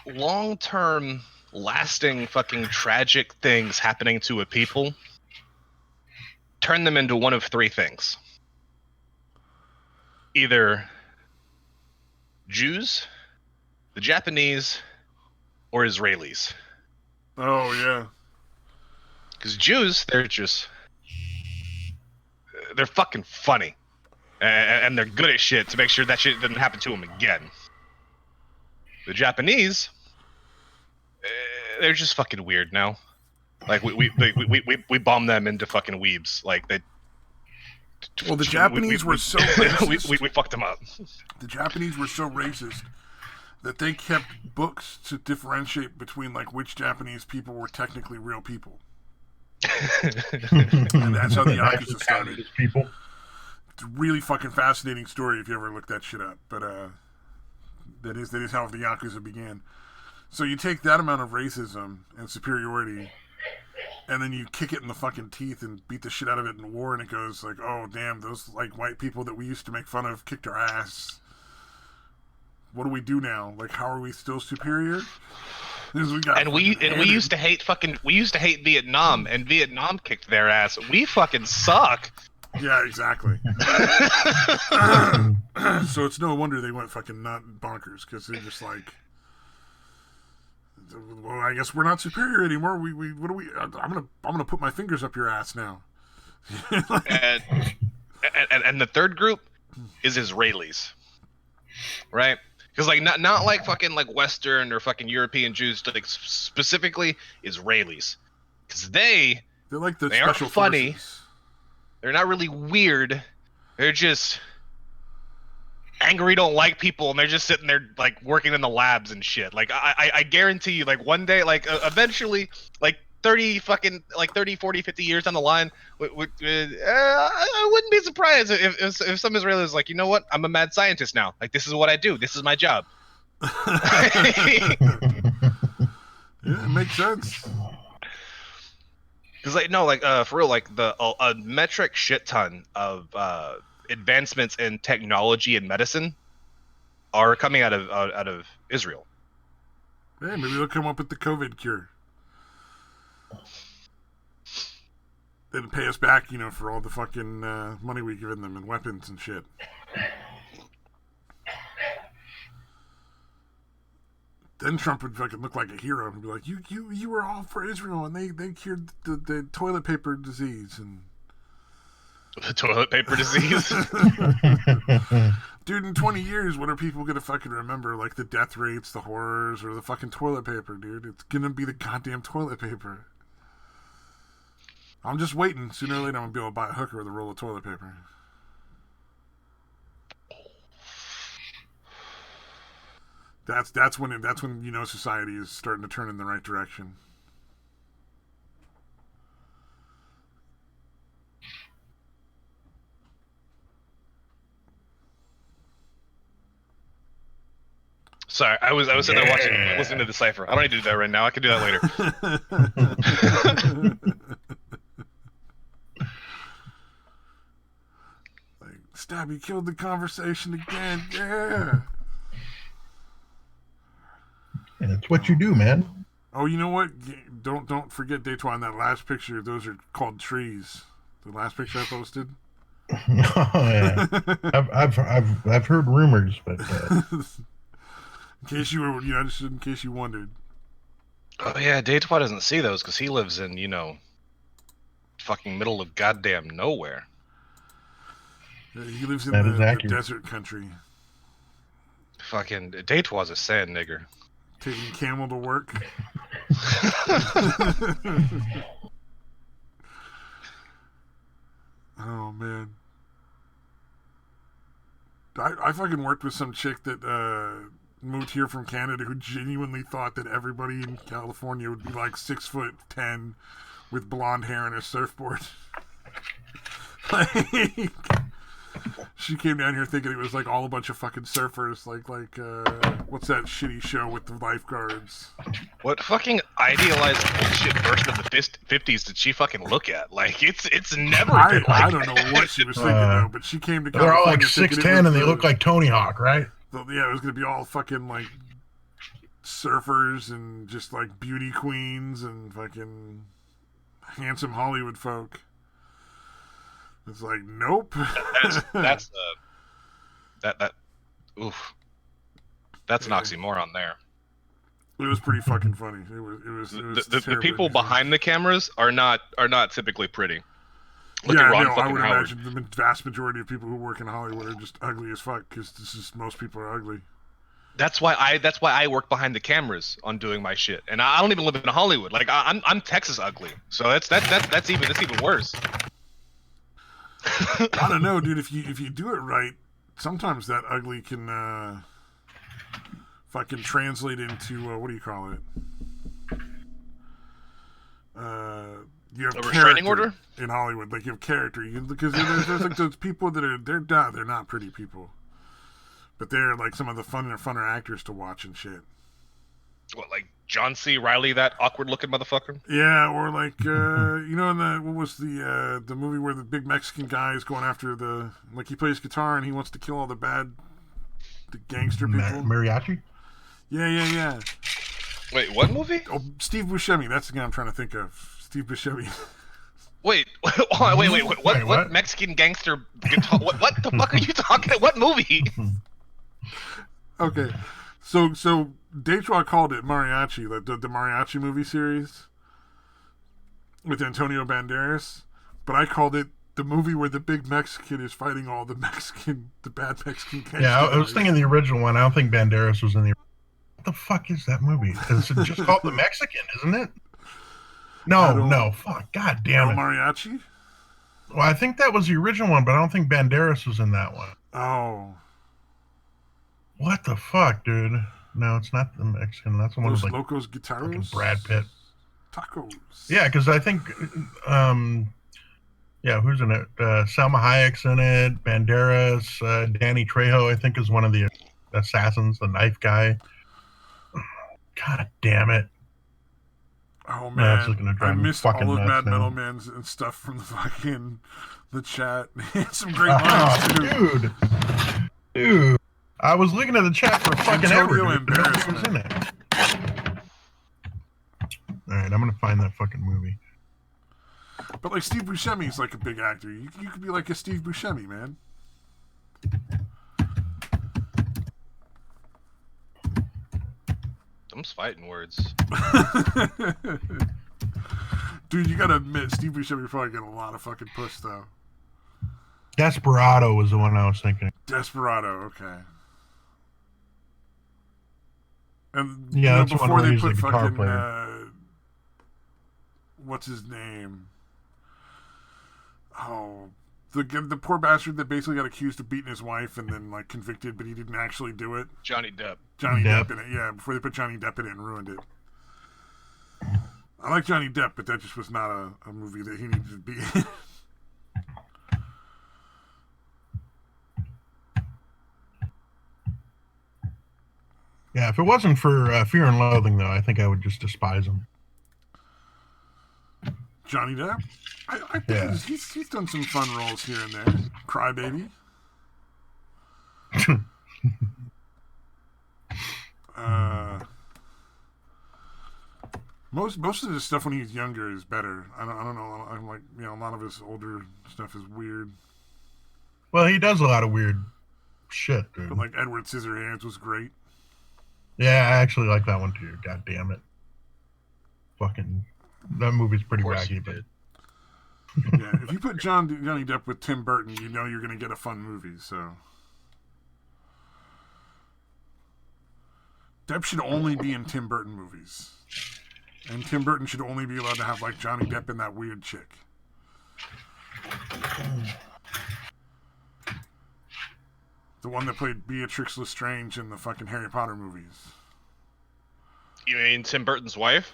S3: Long-term, lasting, fucking tragic things happening to a people turn them into one of three things. Either Jews, the Japanese, or Israelis.
S1: Oh, yeah.
S3: Because Jews, they're fucking funny. And they're good at shit to make sure that shit doesn't happen to them again. The Japanese, they're just fucking weird now. Like, we bomb them into fucking weebs. Like, they...
S1: Well, the Japanese were so racist.
S3: we fucked them up.
S1: The Japanese were so racist that they kept books to differentiate between like which Japanese people were technically real people. And that's how the Yakuza started.
S2: People.
S1: It's a really fucking fascinating story if you ever look that shit up. But that is how the Yakuza began. So you take that amount of racism and superiority, and then you kick it in the fucking teeth and beat the shit out of it in war, and it goes like, oh damn, those like white people that we used to make fun of kicked our ass. What do we do now? Like, how are we still superior? We
S3: used to hate Vietnam, and Vietnam kicked their ass. We fucking suck.
S1: Yeah, exactly. So it's no wonder they went fucking not bonkers, because they're just like, well, I guess we're not superior anymore. What do we? I'm gonna put my fingers up your ass now.
S3: and the third group is Israelis, right? Because like not like fucking like Western or fucking European Jews, like specifically Israelis, because they're
S1: like the
S3: they
S1: special
S3: aren't funny.
S1: forces.
S3: They're not really weird. They're just angry, don't like people, and they're just sitting there like working in the labs and shit. Like I guarantee you, like one day, like eventually, like 40, 50 years down the line, I wouldn't be surprised if some Israeli is like, you know what, I'm a mad scientist now. Like, this is what I do. This is my job.
S1: Yeah, it makes sense.
S3: Because like no, like for real, like a metric shit ton of advancements in technology and medicine are coming out of Israel.
S1: Hey, maybe they'll come up with the COVID cure. Then pay us back, for all the fucking money we've given them and weapons and shit. Then Trump would fucking look like a hero and be like, "You were all for Israel, and they cured the toilet paper disease." And
S3: The toilet paper disease.
S1: Dude, in 20 years, what are people gonna fucking remember? Like the death rates, the horrors, or the fucking toilet paper, dude? It's gonna be the goddamn toilet paper. I'm just waiting. Sooner or later, I'm gonna be able to buy a hooker with a roll of toilet paper. That's when you know society is starting to turn in the right direction.
S3: Sorry, I was sitting there listening to Decipher. I don't need to do that right now. I can do that later.
S1: Like, Stabby killed the conversation again. Yeah.
S2: And it's what you do, man.
S1: Oh, you know what? Don't forget, Daytwan, that last picture. Those are called trees. The last picture I posted.
S2: Oh yeah, I've heard rumors, but
S1: in case you were, just in case you wondered.
S3: Oh yeah, Daytwa doesn't see those because he lives in, fucking middle of goddamn nowhere.
S1: He lives in the desert country.
S3: Fucking Daytwa's a sand nigger.
S1: Taking camel to work. Oh man. I fucking worked with some chick that moved here from Canada who genuinely thought that everybody in California would be like 6'10" with blonde hair and a surfboard. Like, she came down here thinking it was like all a bunch of fucking surfers, like what's that shitty show with the lifeguards?
S3: What fucking idealized bullshit version of the 50s did she fucking look at? Like it's never been like
S1: I don't know what she was thinking though, but she came to California.
S2: They're all like 6'10" and they look like Tony Hawk, right?
S1: So, yeah, it was gonna be all fucking like surfers and just like beauty queens and fucking handsome Hollywood folk. It's like, nope.
S3: That's oof. That's an oxymoron there.
S1: It was pretty fucking funny. It was
S3: the people behind the cameras are not typically pretty.
S1: Look at Ron I would Howard. Imagine the vast majority of people who work in Hollywood are just ugly as fuck because most people are ugly.
S3: That's why I work behind the cameras on doing my shit, and I don't even live in Hollywood. Like I'm Texas ugly, so that's even worse.
S1: I don't know, dude. If you do it right, sometimes that ugly can fucking translate into what do you call it? You have
S3: a restraining order
S1: in Hollywood. Like you have character, because there's like those people that are they're not pretty people, but they're like some of the funner actors to watch and shit.
S3: What, like John C. Reilly, that awkward-looking motherfucker?
S1: Yeah, or like in the what was the movie where the big Mexican guy is going after he plays guitar and he wants to kill all the gangster people.
S2: Mariachi?
S1: Yeah.
S3: Wait, what movie?
S1: Oh, Steve Buscemi. That's the guy I'm trying to think of. Steve Buscemi.
S3: Wait. What Mexican gangster guitar? What the fuck are you talking about? What movie?
S1: Okay, so Daytwa called it Mariachi, the Mariachi movie series with Antonio Banderas, but I called it the movie where the big Mexican is fighting all the bad Mexican gangsters.
S2: Yeah, I was thinking the original one. I don't think Banderas was in the. What the fuck is that movie? It's just called The Mexican, isn't it? No, fuck, god damn it.
S1: Mariachi?
S2: Well, I think that was the original one, but I don't think Banderas was in that one.
S1: Oh.
S2: What the fuck, dude? No, it's not the Mexican. That's the one with like
S1: Locos Guitaros?
S2: Brad Pitt.
S1: Tacos.
S2: Yeah, because I think, who's in it? Salma Hayek's in it. Banderas. Danny Trejo, I think, is one of the assassins, the knife guy. God damn it.
S1: Oh man, I missed all of Mad
S2: now.
S1: Metal Man's and stuff from the chat. Some great lines
S2: too. Dude, I was looking at the chat for fucking ever. Was in it. All right, I'm gonna find that fucking movie.
S1: But like Steve Buscemi's like a big actor. You could be like a Steve Buscemi, man.
S3: Them's fighting words.
S1: Dude, you gotta admit, Steve Buscemi probably get a lot of fucking push though.
S2: Desperado was the one I was thinking.
S1: Desperado, okay. And
S2: Yeah, that's the one
S1: before
S2: where
S1: they
S2: he's the
S1: put
S2: guitar
S1: fucking
S2: player.
S1: what's his name? Oh, the poor bastard that basically got accused of beating his wife and then like convicted, but he didn't actually do it.
S3: Johnny Depp.
S1: Johnny Depp in it, yeah. Before they put Johnny Depp in it and ruined it. I like Johnny Depp, but that just was not a movie that he needed to be in.
S2: Yeah, if it wasn't for Fear and Loathing, though, I think I would just despise him.
S1: Johnny Depp? I think
S2: Yeah.
S1: he's done some fun roles here and there. Crybaby. Most of his stuff when he's younger is better. I don't know. I'm like, a lot of his older stuff is weird.
S2: Well, he does a lot of weird shit, dude.
S1: But like Edward Scissorhands was great.
S2: Yeah, I actually like that one too. God damn it. Fucking, that movie's pretty wacky, but.
S1: Yeah, if you put Johnny Depp with Tim Burton, you know you're going to get a fun movie, so. Depp should only be in Tim Burton movies. And Tim Burton should only be allowed to have, like, Johnny Depp and that weird chick. The one that played Beatrix Lestrange in the fucking Harry Potter movies.
S3: You mean Tim Burton's wife?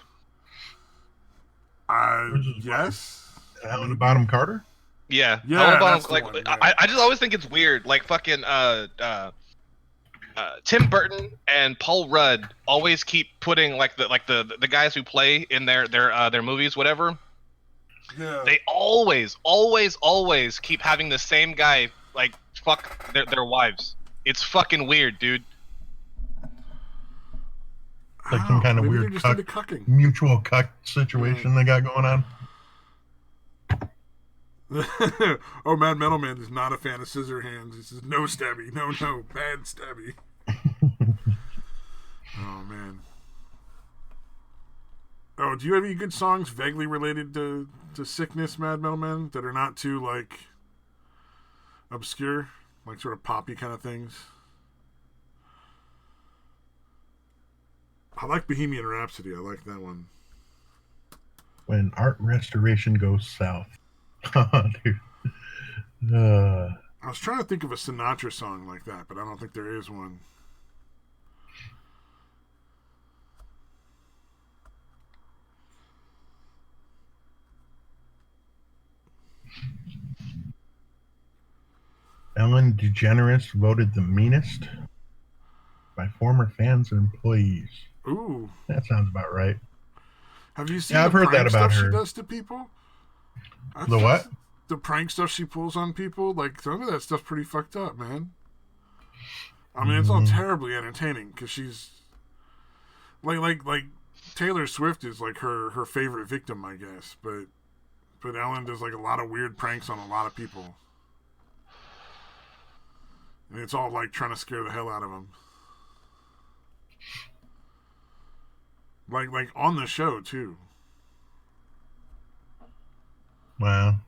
S1: Yes.
S2: Helena Bonham Carter?
S3: Yeah.
S1: Yeah,
S3: Bonham,
S1: one, yeah.
S3: I just always think it's weird. Like fucking Tim Burton and Paul Rudd always keep putting like the guys who play in their movies, whatever.
S1: Yeah.
S3: They always keep having the same guy like fuck their wives. It's fucking weird, dude.
S2: Like some kind of weird mutual cuck situation they got going on.
S1: Oh, Mad Metal Man is not a fan of Scissorhands. He says, no stabby. No, bad stabby. Oh, man. Oh, do you have any good songs vaguely related to sickness, Mad Metal Man, that are not too, like, obscure? Like, sort of poppy kind of things? I like Bohemian Rhapsody. I like that one.
S2: When art restoration goes south. Dude.
S1: I was trying to think of a Sinatra song like that, but I don't think there is one.
S2: Ellen DeGeneres voted the meanest by former fans and employees.
S1: Ooh.
S2: That sounds about right.
S1: Have you seen
S2: I've heard that about her.
S1: She does to people?
S2: The what?
S1: The prank stuff she pulls on people. Like, some of that stuff's pretty fucked up, man. I mean, it's all terribly entertaining because she's like Taylor Swift is like her favorite victim, I guess. But Ellen does like a lot of weird pranks on a lot of people, and it's all like trying to scare the hell out of them. Like on the show too.
S2: Wow.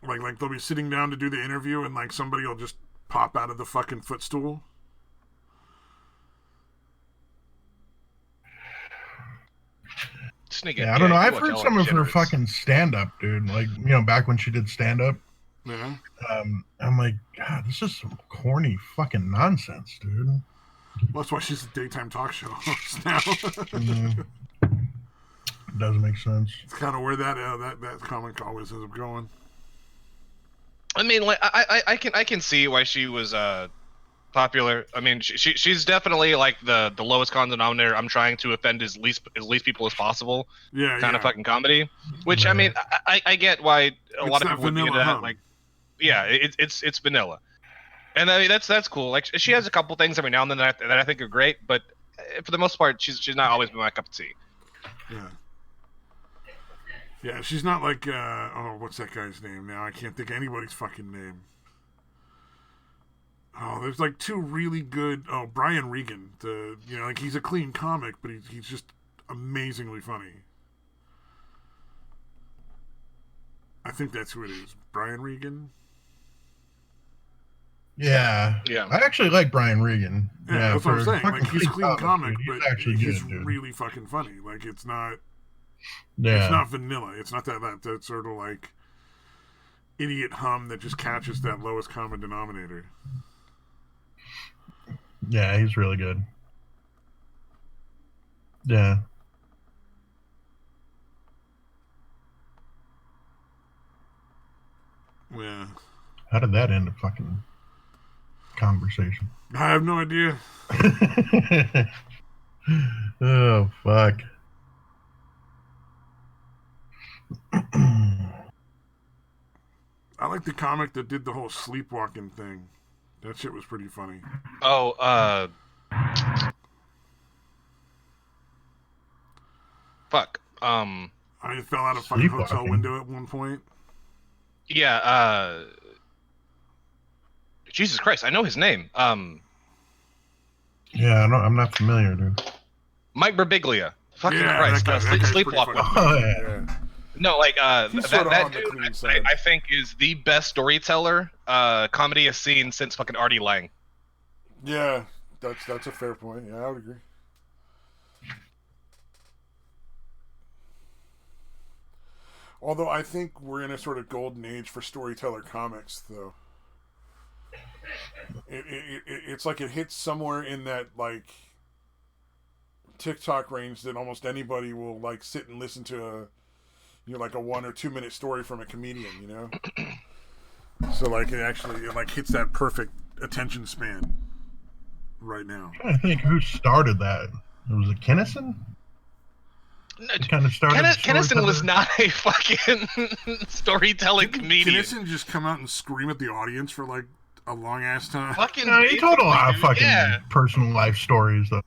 S1: Like they'll be sitting down to do the interview and like somebody will just pop out of the fucking footstool.
S2: Yeah, I don't know. I've heard some of her fucking stand-up, dude. Like, back when she did stand-up.
S1: Yeah.
S2: I'm like, God, this is some corny fucking nonsense, dude.
S1: Well, that's why she's a daytime talk show host now.
S2: Doesn't make sense.
S1: It's kind of where that comic always ends up going.
S3: I mean, like I can see why she was popular. I mean, she's definitely like the lowest common denominator. I'm trying to offend as least people as possible.
S1: Yeah,
S3: kind of fucking comedy. Which I mean, I get why a lot of people would be into that. Like, yeah, it's vanilla, and I mean that's cool. Like she has a couple things every now and then that I think are great, but for the most part, she's not always been my cup of tea.
S1: Yeah. Yeah, she's not like what's that guy's name now? I can't think of anybody's fucking name. Oh, there's like two really good. Oh, Brian Regan. Like he's a clean comic, but he's just amazingly funny. I think that's who it is. Brian Regan.
S2: Yeah.
S3: Yeah.
S2: I actually like Brian Regan.
S1: Yeah, that's what I'm
S2: for
S1: saying.
S2: fucking
S1: Like, he's clean comic,
S2: dude,
S1: but
S2: he's actually
S1: he's
S2: good, dude.
S1: really fucking funny. Like, it's not
S2: Yeah.
S1: vanilla. It's not that sort of like idiot hum that just catches that lowest common denominator.
S2: Yeah, he's really good. Yeah.
S1: Yeah.
S2: How did that end a fucking conversation?
S1: I have no idea.
S2: Oh, fuck.
S1: I like the comic that did the whole sleepwalking thing. That shit was pretty funny.
S3: Oh, fuck.
S1: I fell out of a fucking hotel window at one point.
S3: Yeah, Jesus Christ, I know his name.
S2: Yeah, I'm not familiar, dude.
S3: Mike Birbiglia. Fucking
S1: Yeah,
S3: Christ.
S1: that guy,
S3: Sleepwalk with.
S2: Oh, yeah.
S3: No, like
S1: He's sort of
S3: that
S1: on the
S3: dude,
S1: clean side.
S3: I think is the best storyteller comedy has seen since fucking Artie Lang.
S1: Yeah, that's a fair point. Yeah, I would agree. Although I think we're in a sort of golden age for storyteller comics, though. It's like it hits somewhere in that like TikTok range that almost anybody will like sit and listen to a like a 1 or 2 minute story from a comedian, you know. So like it like hits that perfect attention span right now.
S2: I think who started that. Was it Kinnison?
S3: No,
S2: kind of started.
S3: Kinnison was not a fucking storytelling comedian.
S1: Kinnison just come out and scream at the audience for like a long ass time.
S3: Fucking
S2: he told a lot of fucking personal life stories though.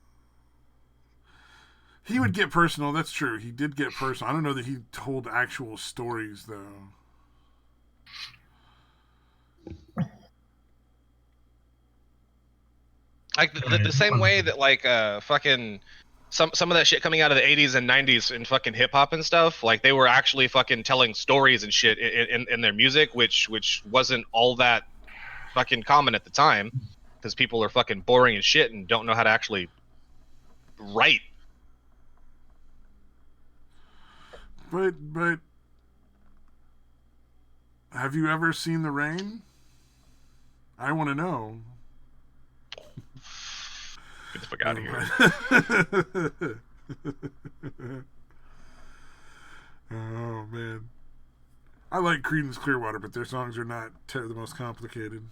S1: He would get personal. That's true. He did get personal. I don't know that he told actual stories though.
S3: Like the same way that like fucking some of that shit coming out of the 80s and 90s in fucking hip hop and stuff, like they were actually fucking telling stories and shit in their music, which wasn't all that fucking common at the time because people are fucking boring as shit and don't know how to actually write.
S1: But have you ever seen The Rain? I want to know.
S3: Get the fuck out of here.
S1: Oh man, I like Creedence Clearwater, but their songs are not the most complicated.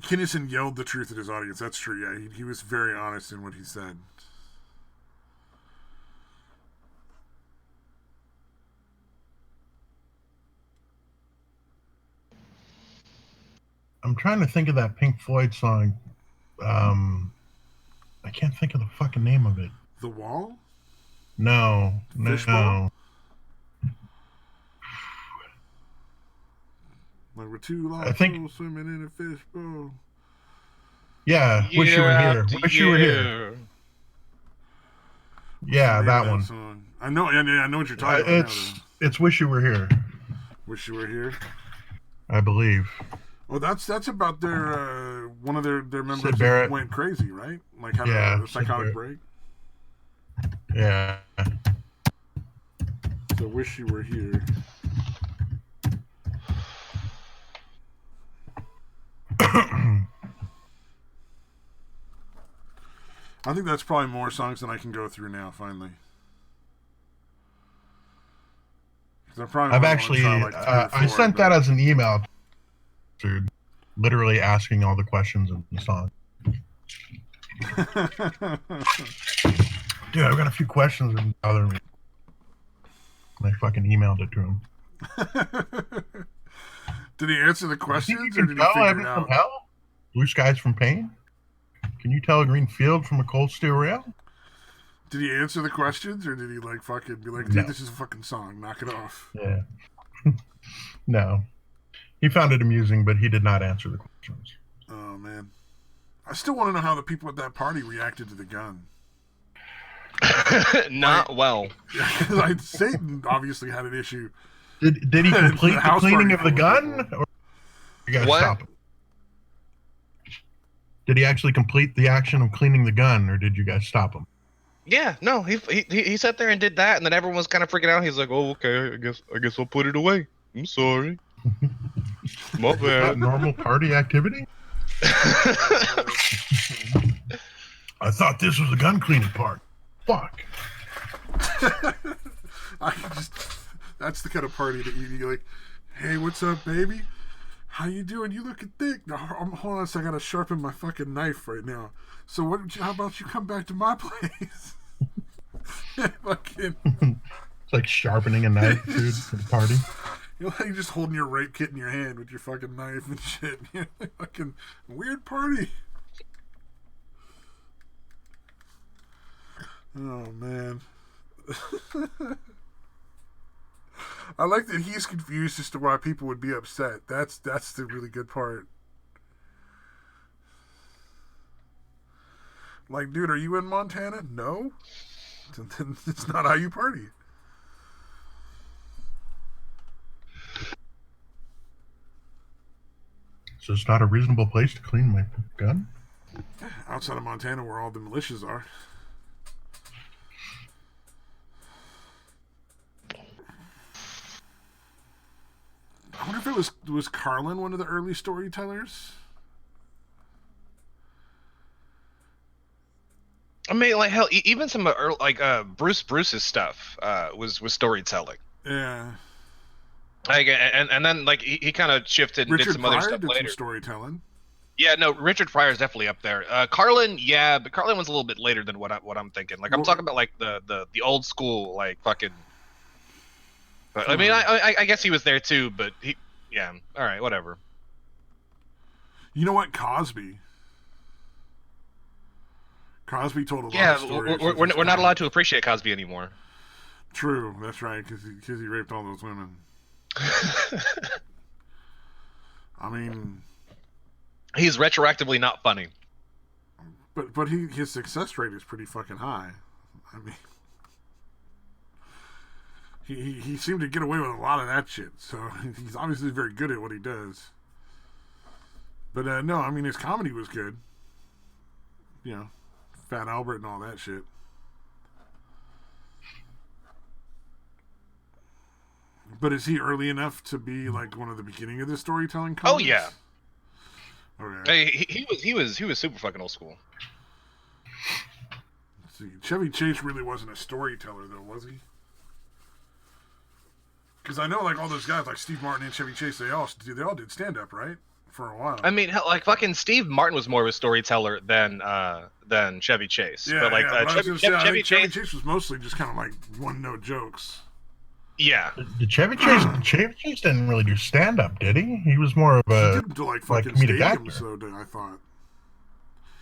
S1: Kinnison yelled the truth at his audience. That's true. Yeah, he was very honest in what he said.
S2: I'm trying to think of that Pink Floyd song. I can't think of the fucking name of it.
S1: The Wall?
S2: No.
S1: Fishbowl? Like we're two lost souls swimming in a fishbowl.
S2: Yeah, Wish You Were Here. Wish You Were Here. Yeah, that one.
S1: Song? I know what you're talking about.
S2: It's Wish You Were Here.
S1: Wish You Were Here.
S2: I believe.
S1: Well, that's about their one of their members that went crazy, right? Like had a psychotic break.
S2: Yeah.
S1: So Wish You Were Here. I think that's probably more songs than I can go through now. Finally,
S2: I've actually I sent that as an email, dude. Literally asking all the questions in the song. Dude, I've got a few questions that bother me. I fucking emailed it to him.
S1: Did he answer the questions, or did he figure it out?
S2: From hell? Blue skies from pain? Can you tell a green field from a cold steel rail?
S1: Did he answer the questions, or did he like fucking be like, dude, this is a fucking song, knock it off?
S2: Yeah. No. He found it amusing, but he did not answer the questions.
S1: Oh, man. I still want to know how the people at that party reacted to the gun.
S3: Not well.
S1: Satan obviously had an issue.
S2: Did he complete the
S1: house
S2: cleaning
S1: party
S2: of the
S1: full
S2: gun,
S1: people.
S2: or you gotta
S3: What?
S2: stop him? Did he actually complete the action of cleaning the gun, or did you guys stop him?
S3: Yeah, no, he sat there and did that, and then everyone was kind of freaking out. He's like, "Oh, okay, I guess I'll put it away. I'm sorry, my
S2: Is that
S3: bad."
S2: normal party activity? I thought this was a gun cleaning part. Fuck.
S1: I can just. That's the kind of party that you like. Hey, what's up, baby? How you doing? You looking thick. Now, hold on a second. I gotta sharpen my fucking knife right now. So how about you come back to my place? Fucking.
S2: It's like sharpening a knife, dude, for the party.
S1: You're like just holding your rape kit in your hand with your fucking knife and shit. You're like fucking weird party. Oh man. I like that he's confused as to why people would be upset. That's the really good part. Like, dude, are you in Montana? No. Then it's not how you party.
S2: So it's not a reasonable place to clean my gun?
S1: Outside of Montana, where all the militias are. I wonder if it was Carlin one of the early storytellers.
S3: I mean, like hell, even some like Bruce's stuff was storytelling.
S1: Yeah.
S3: Like, and then like he kind of shifted and
S1: Richard
S3: did some other
S1: Pryor
S3: stuff
S1: did
S3: later.
S1: some storytelling.
S3: Yeah, no, Richard Pryor's definitely up there. Carlin, yeah, but Carlin was a little bit later than what I'm thinking. Like I'm talking about like the old school like fucking. I mean, I guess he was there too, but yeah, all right, whatever.
S1: You know what, Cosby told a lot
S3: Yeah,
S1: of stories.
S3: we're not allowed to appreciate Cosby anymore.
S1: True, that's right, because he raped all those women. I mean,
S3: he's retroactively not funny.
S1: But his success rate is pretty fucking high. I mean, he seemed to get away with a lot of that shit. So he's obviously very good at what he does. But no, I mean his comedy was good. You know, Fat Albert and all that shit. But is he early enough to be like one of the beginning of the storytelling comics?
S3: Oh yeah.
S1: Okay.
S3: Hey, he was super fucking old school.
S1: Let's see, Chevy Chase really wasn't a storyteller though, was he? Because I know like all those guys like Steve Martin and Chevy Chase, they all did stand up, right? For a while.
S3: I mean, hell, like fucking Steve Martin was more of a storyteller than Chevy Chase.
S1: Yeah,
S3: but like
S1: Chevy Chase was mostly just kind of like one note jokes.
S3: Yeah.
S2: Did Chevy Chase didn't really do stand up, did he? He was more of a
S1: he did do like fucking
S2: comedic
S1: stadiums,
S2: actor.
S1: though. I thought.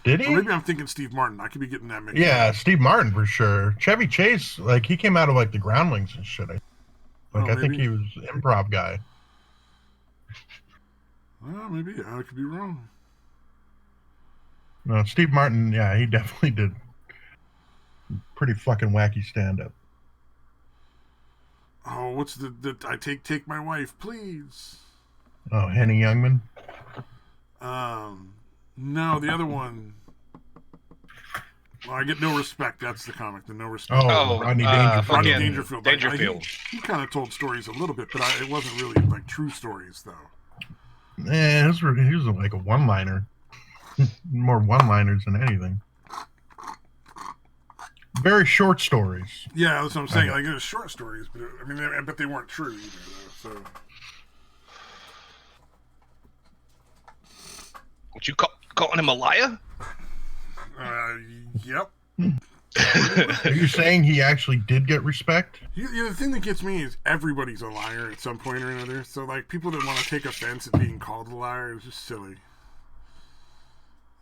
S2: Did he?
S1: Or maybe I'm thinking Steve Martin. I could be getting that mixed
S2: Yeah,
S1: up.
S2: Steve Martin for sure. Chevy Chase, like he came out of like the Groundlings and shit. I think he was improv guy.
S1: Well, maybe I could be wrong.
S2: No, Steve Martin, yeah, he definitely did pretty fucking wacky stand up.
S1: Oh, what's the I take my wife, please?
S2: Oh, Henny Youngman?
S1: No, the other one. Well, I Get No Respect. That's the comic. The No Respect.
S2: Oh, Rodney Dangerfield.
S1: Rodney Dangerfield.
S3: Dangerfield.
S1: He kind of told stories a little bit, but it wasn't really like true stories, though.
S2: He was like a one-liner. More one-liners than anything. Very short stories.
S1: Yeah, that's what I'm saying. Like, it was short stories, but but they weren't true either, though. So.
S3: What you calling him a liar?
S1: Yep.
S2: Are you saying he actually did get respect?
S1: The thing that gets me is everybody's a liar at some point or another. So, like, people that want to take offense at being called a liar is just silly.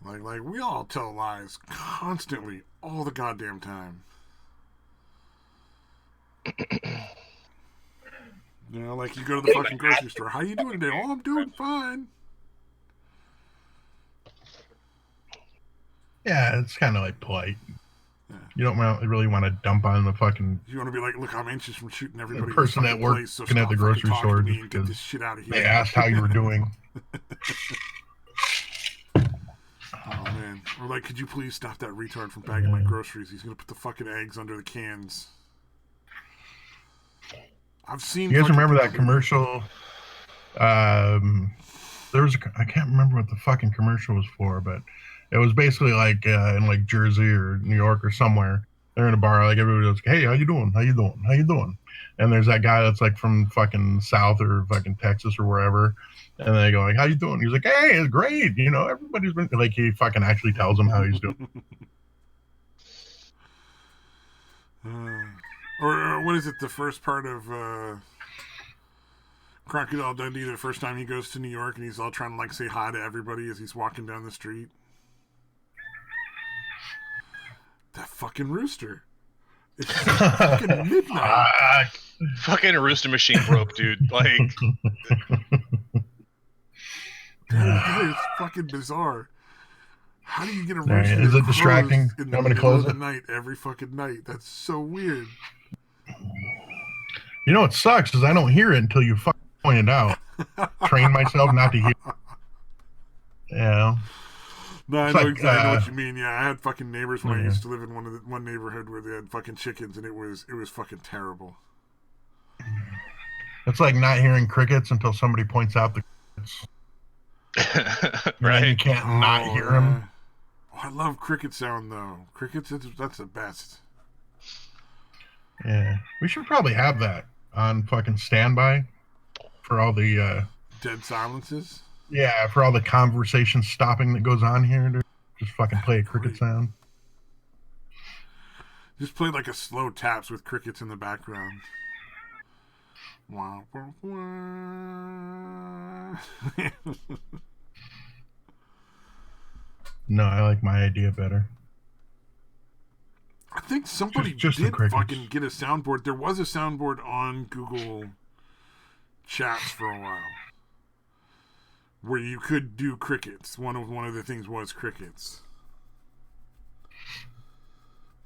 S1: Like we all tell lies constantly, all the goddamn time. You know, like you go to the fucking grocery store. How you doing today? Oh, I'm doing fine.
S2: Yeah, it's kind of like polite.
S1: Yeah.
S2: You don't really want to dump on the fucking
S1: You want to be like, look, I'm anxious from shooting everybody.
S2: person at work
S1: place, so
S2: at the grocery store
S1: me
S2: just
S1: and get
S2: because
S1: this shit out of here.
S2: they asked how you were doing.
S1: Oh man! Or like, could you please stop that retard from bagging my groceries? He's gonna put the fucking eggs under the cans. I've seen.
S2: You guys remember that commercial? There was I can't remember what the fucking commercial was for, but it was basically like in like Jersey or New York or somewhere. They're in a bar, like everybody was like, "Hey, how you doing? How you doing? How you doing?" And there's that guy that's like from fucking South or fucking Texas or wherever, and they go like, "How you doing?" He's like, "Hey, it's great. You know, everybody's been like." He fucking actually tells them how he's doing.
S1: Or what is it? The first part of Crocodile Dundee. The first time he goes to New York and he's all trying to like say hi to everybody as he's walking down the street. That fucking rooster. It's fucking midnight.
S3: Fucking rooster machine broke, dude. Like,
S1: that is fucking bizarre. How do you get a rooster?
S2: Right. Is it distracting?
S1: In the
S2: I'm gonna
S1: middle
S2: close
S1: of
S2: it.
S1: the night, every fucking night. That's so weird.
S2: You know what sucks is I don't hear it until you fucking point it out. Train myself not to hear. Yeah.
S1: No, I
S2: It's
S1: know
S2: like,
S1: exactly what you mean. Yeah, I had fucking neighbors when I used to live in one neighborhood where they had fucking chickens, and it was fucking terrible.
S2: It's like not hearing crickets until somebody points out the crickets.
S3: right?
S2: You can't not hear them.
S1: Oh, I love cricket sound though. Crickets, that's the best.
S2: Yeah, we should probably have that on fucking standby for all the
S1: dead silences.
S2: Yeah, for all the conversation stopping that goes on here. Just fucking play a cricket sound.
S1: Just play like a slow taps with crickets in the background. Wow.
S2: No, I like my idea better.
S1: I think somebody
S2: just
S1: did fucking get a soundboard. There was a soundboard on Google Chats for a while where you could do crickets. One of the things was crickets.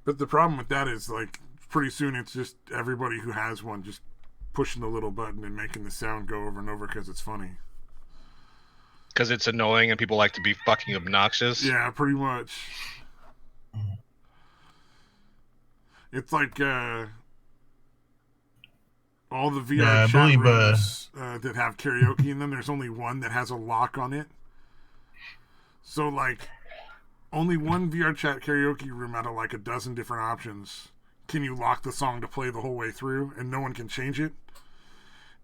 S1: But the problem with that is, like, pretty soon it's just everybody who has one just pushing the little button and making the sound go over and over because it's funny.
S3: Because it's annoying and people like to be fucking obnoxious.
S1: Yeah, pretty much. It's like all the VR chat rooms that have karaoke in them, there's only one that has a lock on it. So, like, only one VR chat karaoke room out of like a dozen different options can you lock the song to play the whole way through, and no one can change it.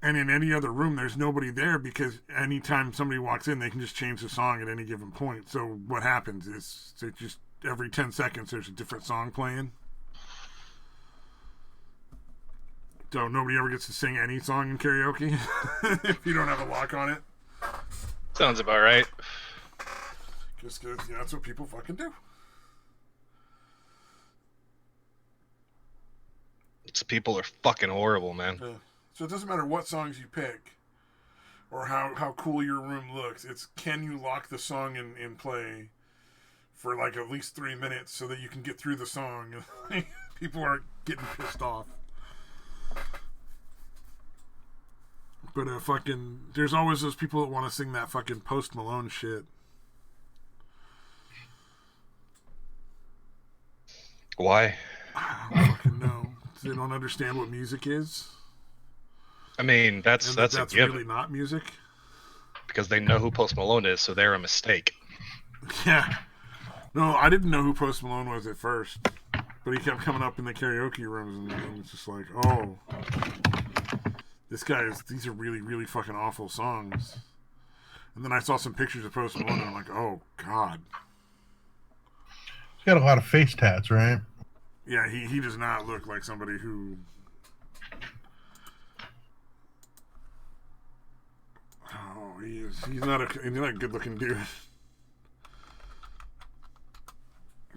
S1: And in any other room, there's nobody there because anytime somebody walks in, they can just change the song at any given point. So what happens is it just every 10 seconds there's a different song playing. So nobody ever gets to sing any song in karaoke if you don't have a lock on it.
S3: Sounds about right.
S1: Just because that's what people fucking do.
S3: People are fucking horrible, man.
S1: Yeah. So it doesn't matter what songs you pick or how cool your room looks. It's can you lock the song in play for like at least 3 minutes so that you can get through the song. People are getting pissed off. But there's always those people that want to sing that fucking Post Malone shit.
S3: Why?
S1: I don't fucking know. They don't understand what music is.
S3: I mean, that's a given.
S1: Really not music.
S3: Because they know who Post Malone is, so they're a mistake.
S1: Yeah. No, I didn't know who Post Malone was at first. But he kept coming up in the karaoke rooms, and it's just like, oh, these are really, really fucking awful songs. And then I saw some pictures of Post Malone, and I'm like, oh, God.
S2: He's got a lot of face tats, right?
S1: Yeah, he does not look like somebody who... Oh, he's not a good-looking dude.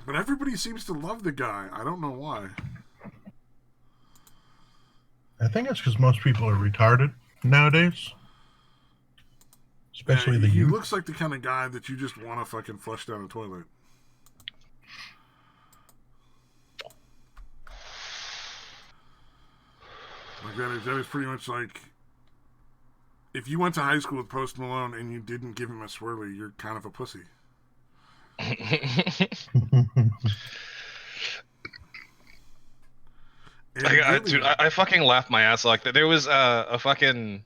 S1: But everybody seems to love the guy. I don't know why.
S2: I think it's because most people are retarded nowadays. Especially the youth.
S1: He looks like the kind of guy that you just want to fucking flush down a toilet. That is pretty much like if you went to high school with Post Malone and you didn't give him a swirly, you're kind of a pussy.
S3: Dude, I fucking laughed my ass off. There was a fucking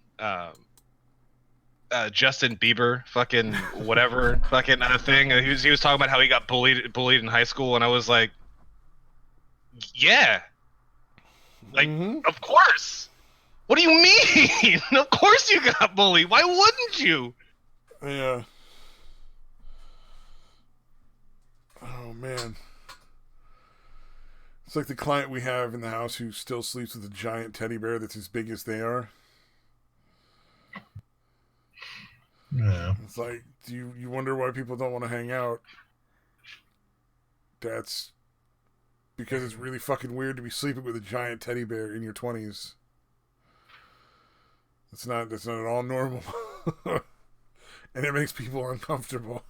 S3: Justin Bieber fucking whatever fucking thing. He was talking about how he got bullied in high school, and I was like, yeah, like of course. What do you mean? Of course you got bullied. Why wouldn't you?
S1: Yeah. Oh man. It's like the client we have in the house who still sleeps with a giant teddy bear that's as big as they are.
S2: Yeah.
S1: It's like, do you wonder why people don't want to hang out? That's because it's really fucking weird to be sleeping with a giant teddy bear in your 20s. That's not at all normal. And it makes people uncomfortable.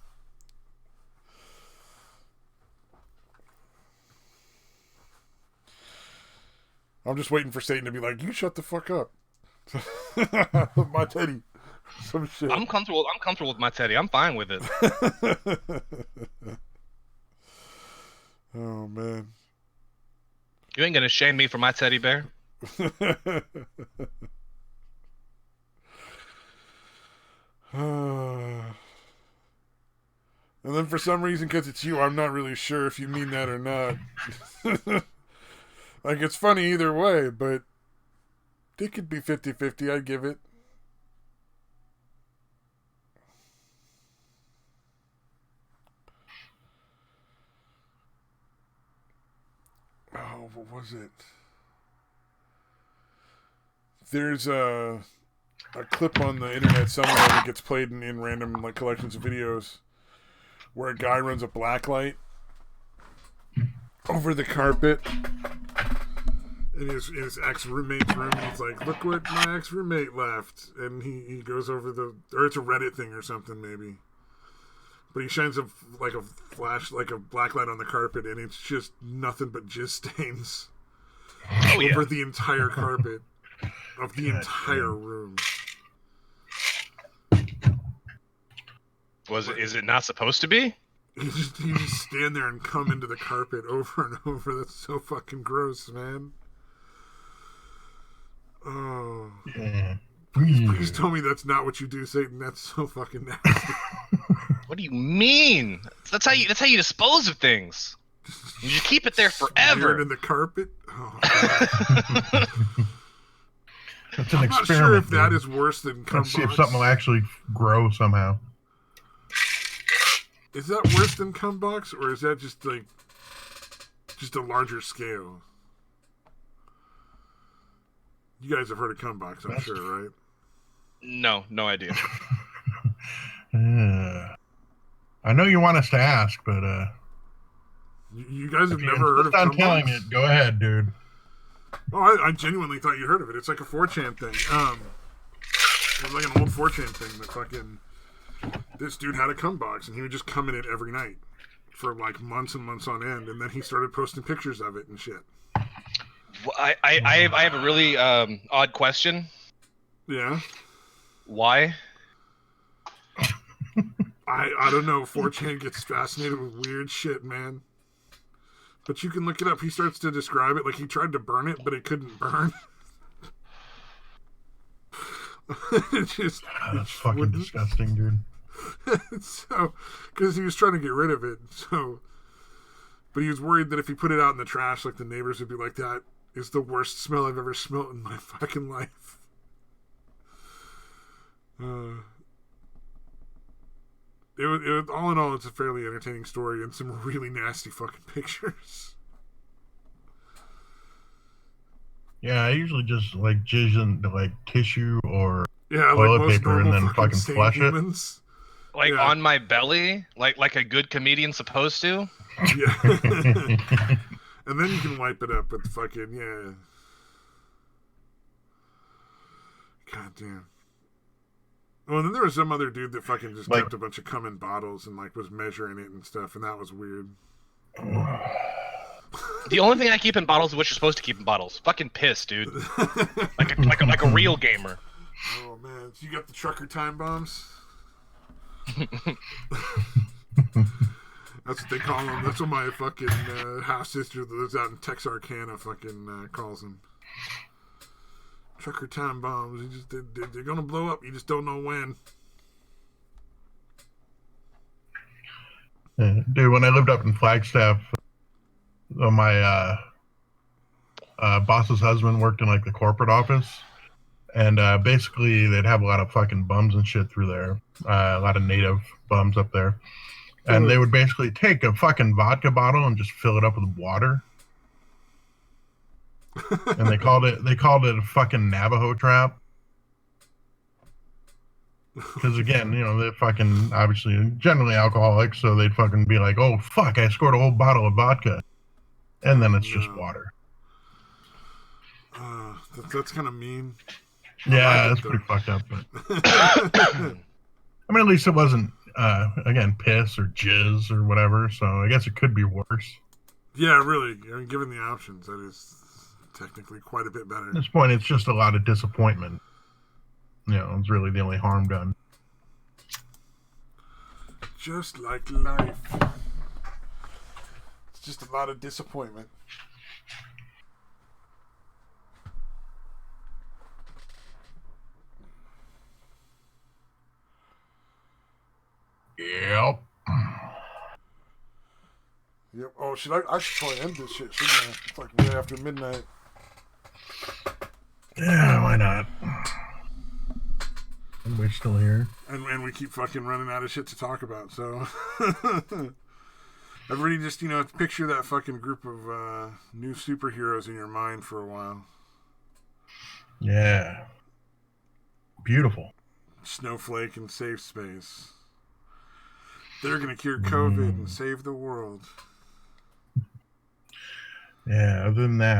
S1: I'm just waiting for Satan to be like, you shut the fuck up. My teddy. Some shit.
S3: I'm comfortable with my teddy. I'm fine with it.
S1: Oh man.
S3: You ain't gonna shame me for my teddy bear.
S1: And then for some reason, because it's you, I'm not really sure if you mean that or not. Like, it's funny either way, but it could be 50-50, I'd give it. Oh, what was it? There's a clip on the internet somewhere that gets played in random like collections of videos where a guy runs a blacklight over the carpet in his ex-roommate's room, and he's like, look what my ex-roommate left. And he goes over or it's a Reddit thing or something maybe. But he shines a flash, like a blacklight on the carpet, and it's just nothing but jizz stains over the entire carpet of the entire room.
S3: Is it not supposed to be?
S1: You just stand there and come into the carpet over and over. That's so fucking gross, man. Oh.
S2: Yeah.
S1: Please tell me that's not what you do, Satan. That's so fucking nasty.
S3: What do you mean? That's how you dispose of things. You keep it there forever.
S1: In the carpet? Oh,
S2: It's an
S1: I'm
S2: experiment.
S1: not sure if that is worse than cum
S2: Let's see if
S1: box.
S2: something will actually grow somehow.
S1: Is that worse than cum box, or is that just a larger scale? You guys have heard of cum box, I'm sure, right?
S3: No idea.
S2: I know you want us to ask, but
S1: you guys have
S2: if
S1: never heard of cum
S2: I'm
S1: box?
S2: telling it. Go ahead, dude.
S1: Oh, I genuinely thought you heard of it. It's like a 4chan thing. It was like an old 4chan thing that fucking this dude had a cum box, and he would just come in it every night for like months and months on end, and then he started posting pictures of it and shit.
S3: Well, I have a really odd question.
S1: Yeah.
S3: Why?
S1: I don't know. 4chan gets fascinated with weird shit, man. But you can look it up. He starts to describe it like he tried to burn it, but it couldn't burn.
S2: That's fucking disgusting, dude.
S1: So, because he was trying to get rid of it. So, but he was worried that if he put it out in the trash, like the neighbors would be like, "That is the worst smell I've ever smelled in my fucking life." It was all in all, it's a fairly entertaining story and some really nasty fucking pictures.
S2: Yeah, I usually just like jizz into like tissue or
S1: toilet
S2: paper and then fucking flush
S1: humans.
S2: it.
S3: Like on my belly, like a good comedian's supposed to.
S1: Yeah. And then you can wipe it up with fucking God damn. Oh, and then there was some other dude that fucking just kept a bunch of cum in bottles and like was measuring it and stuff, and that was weird.
S3: The only thing I keep in bottles is what you're supposed to keep in bottles. Fucking piss, dude. Like a real gamer.
S1: Oh man, so you got the trucker time bombs? That's what they call them. That's what my fucking half sister that lives out in Texarkana fucking calls them. Trucker time bombs. They're gonna blow up. You just don't know when.
S2: Dude, when I lived up in Flagstaff, my boss's husband worked in like the corporate office, and basically they'd have a lot of fucking bums and shit through there. A lot of native bums up there, and they would basically take a fucking vodka bottle and just fill it up with water. And they called it a fucking Navajo trap. Because again, you know, they're fucking obviously generally alcoholics, so they'd fucking be like, "Oh fuck, I scored a whole bottle of vodka," and then it's just water.
S1: That's kind of mean.
S2: Yeah, that's pretty fucked up. But I mean, at least it wasn't again piss or jizz or whatever. So I guess it could be worse.
S1: Yeah, really. I mean, given the options, that is technically quite a bit better.
S2: At this point, it's just a lot of disappointment. You know, it's really the only harm done.
S1: Just like life. It's just a lot of disappointment.
S2: Yep.
S1: Yep. Oh, I should probably end this shit, shouldn't I? It's like right after midnight.
S2: Yeah, why not? We're still here.
S1: And we keep fucking running out of shit to talk about, so... Everybody just, you know, picture that fucking group of new superheroes in your mind for a while.
S2: Yeah. Beautiful.
S1: Snowflake and Safe Space. They're going to cure COVID and save the world.
S2: Yeah, other than that,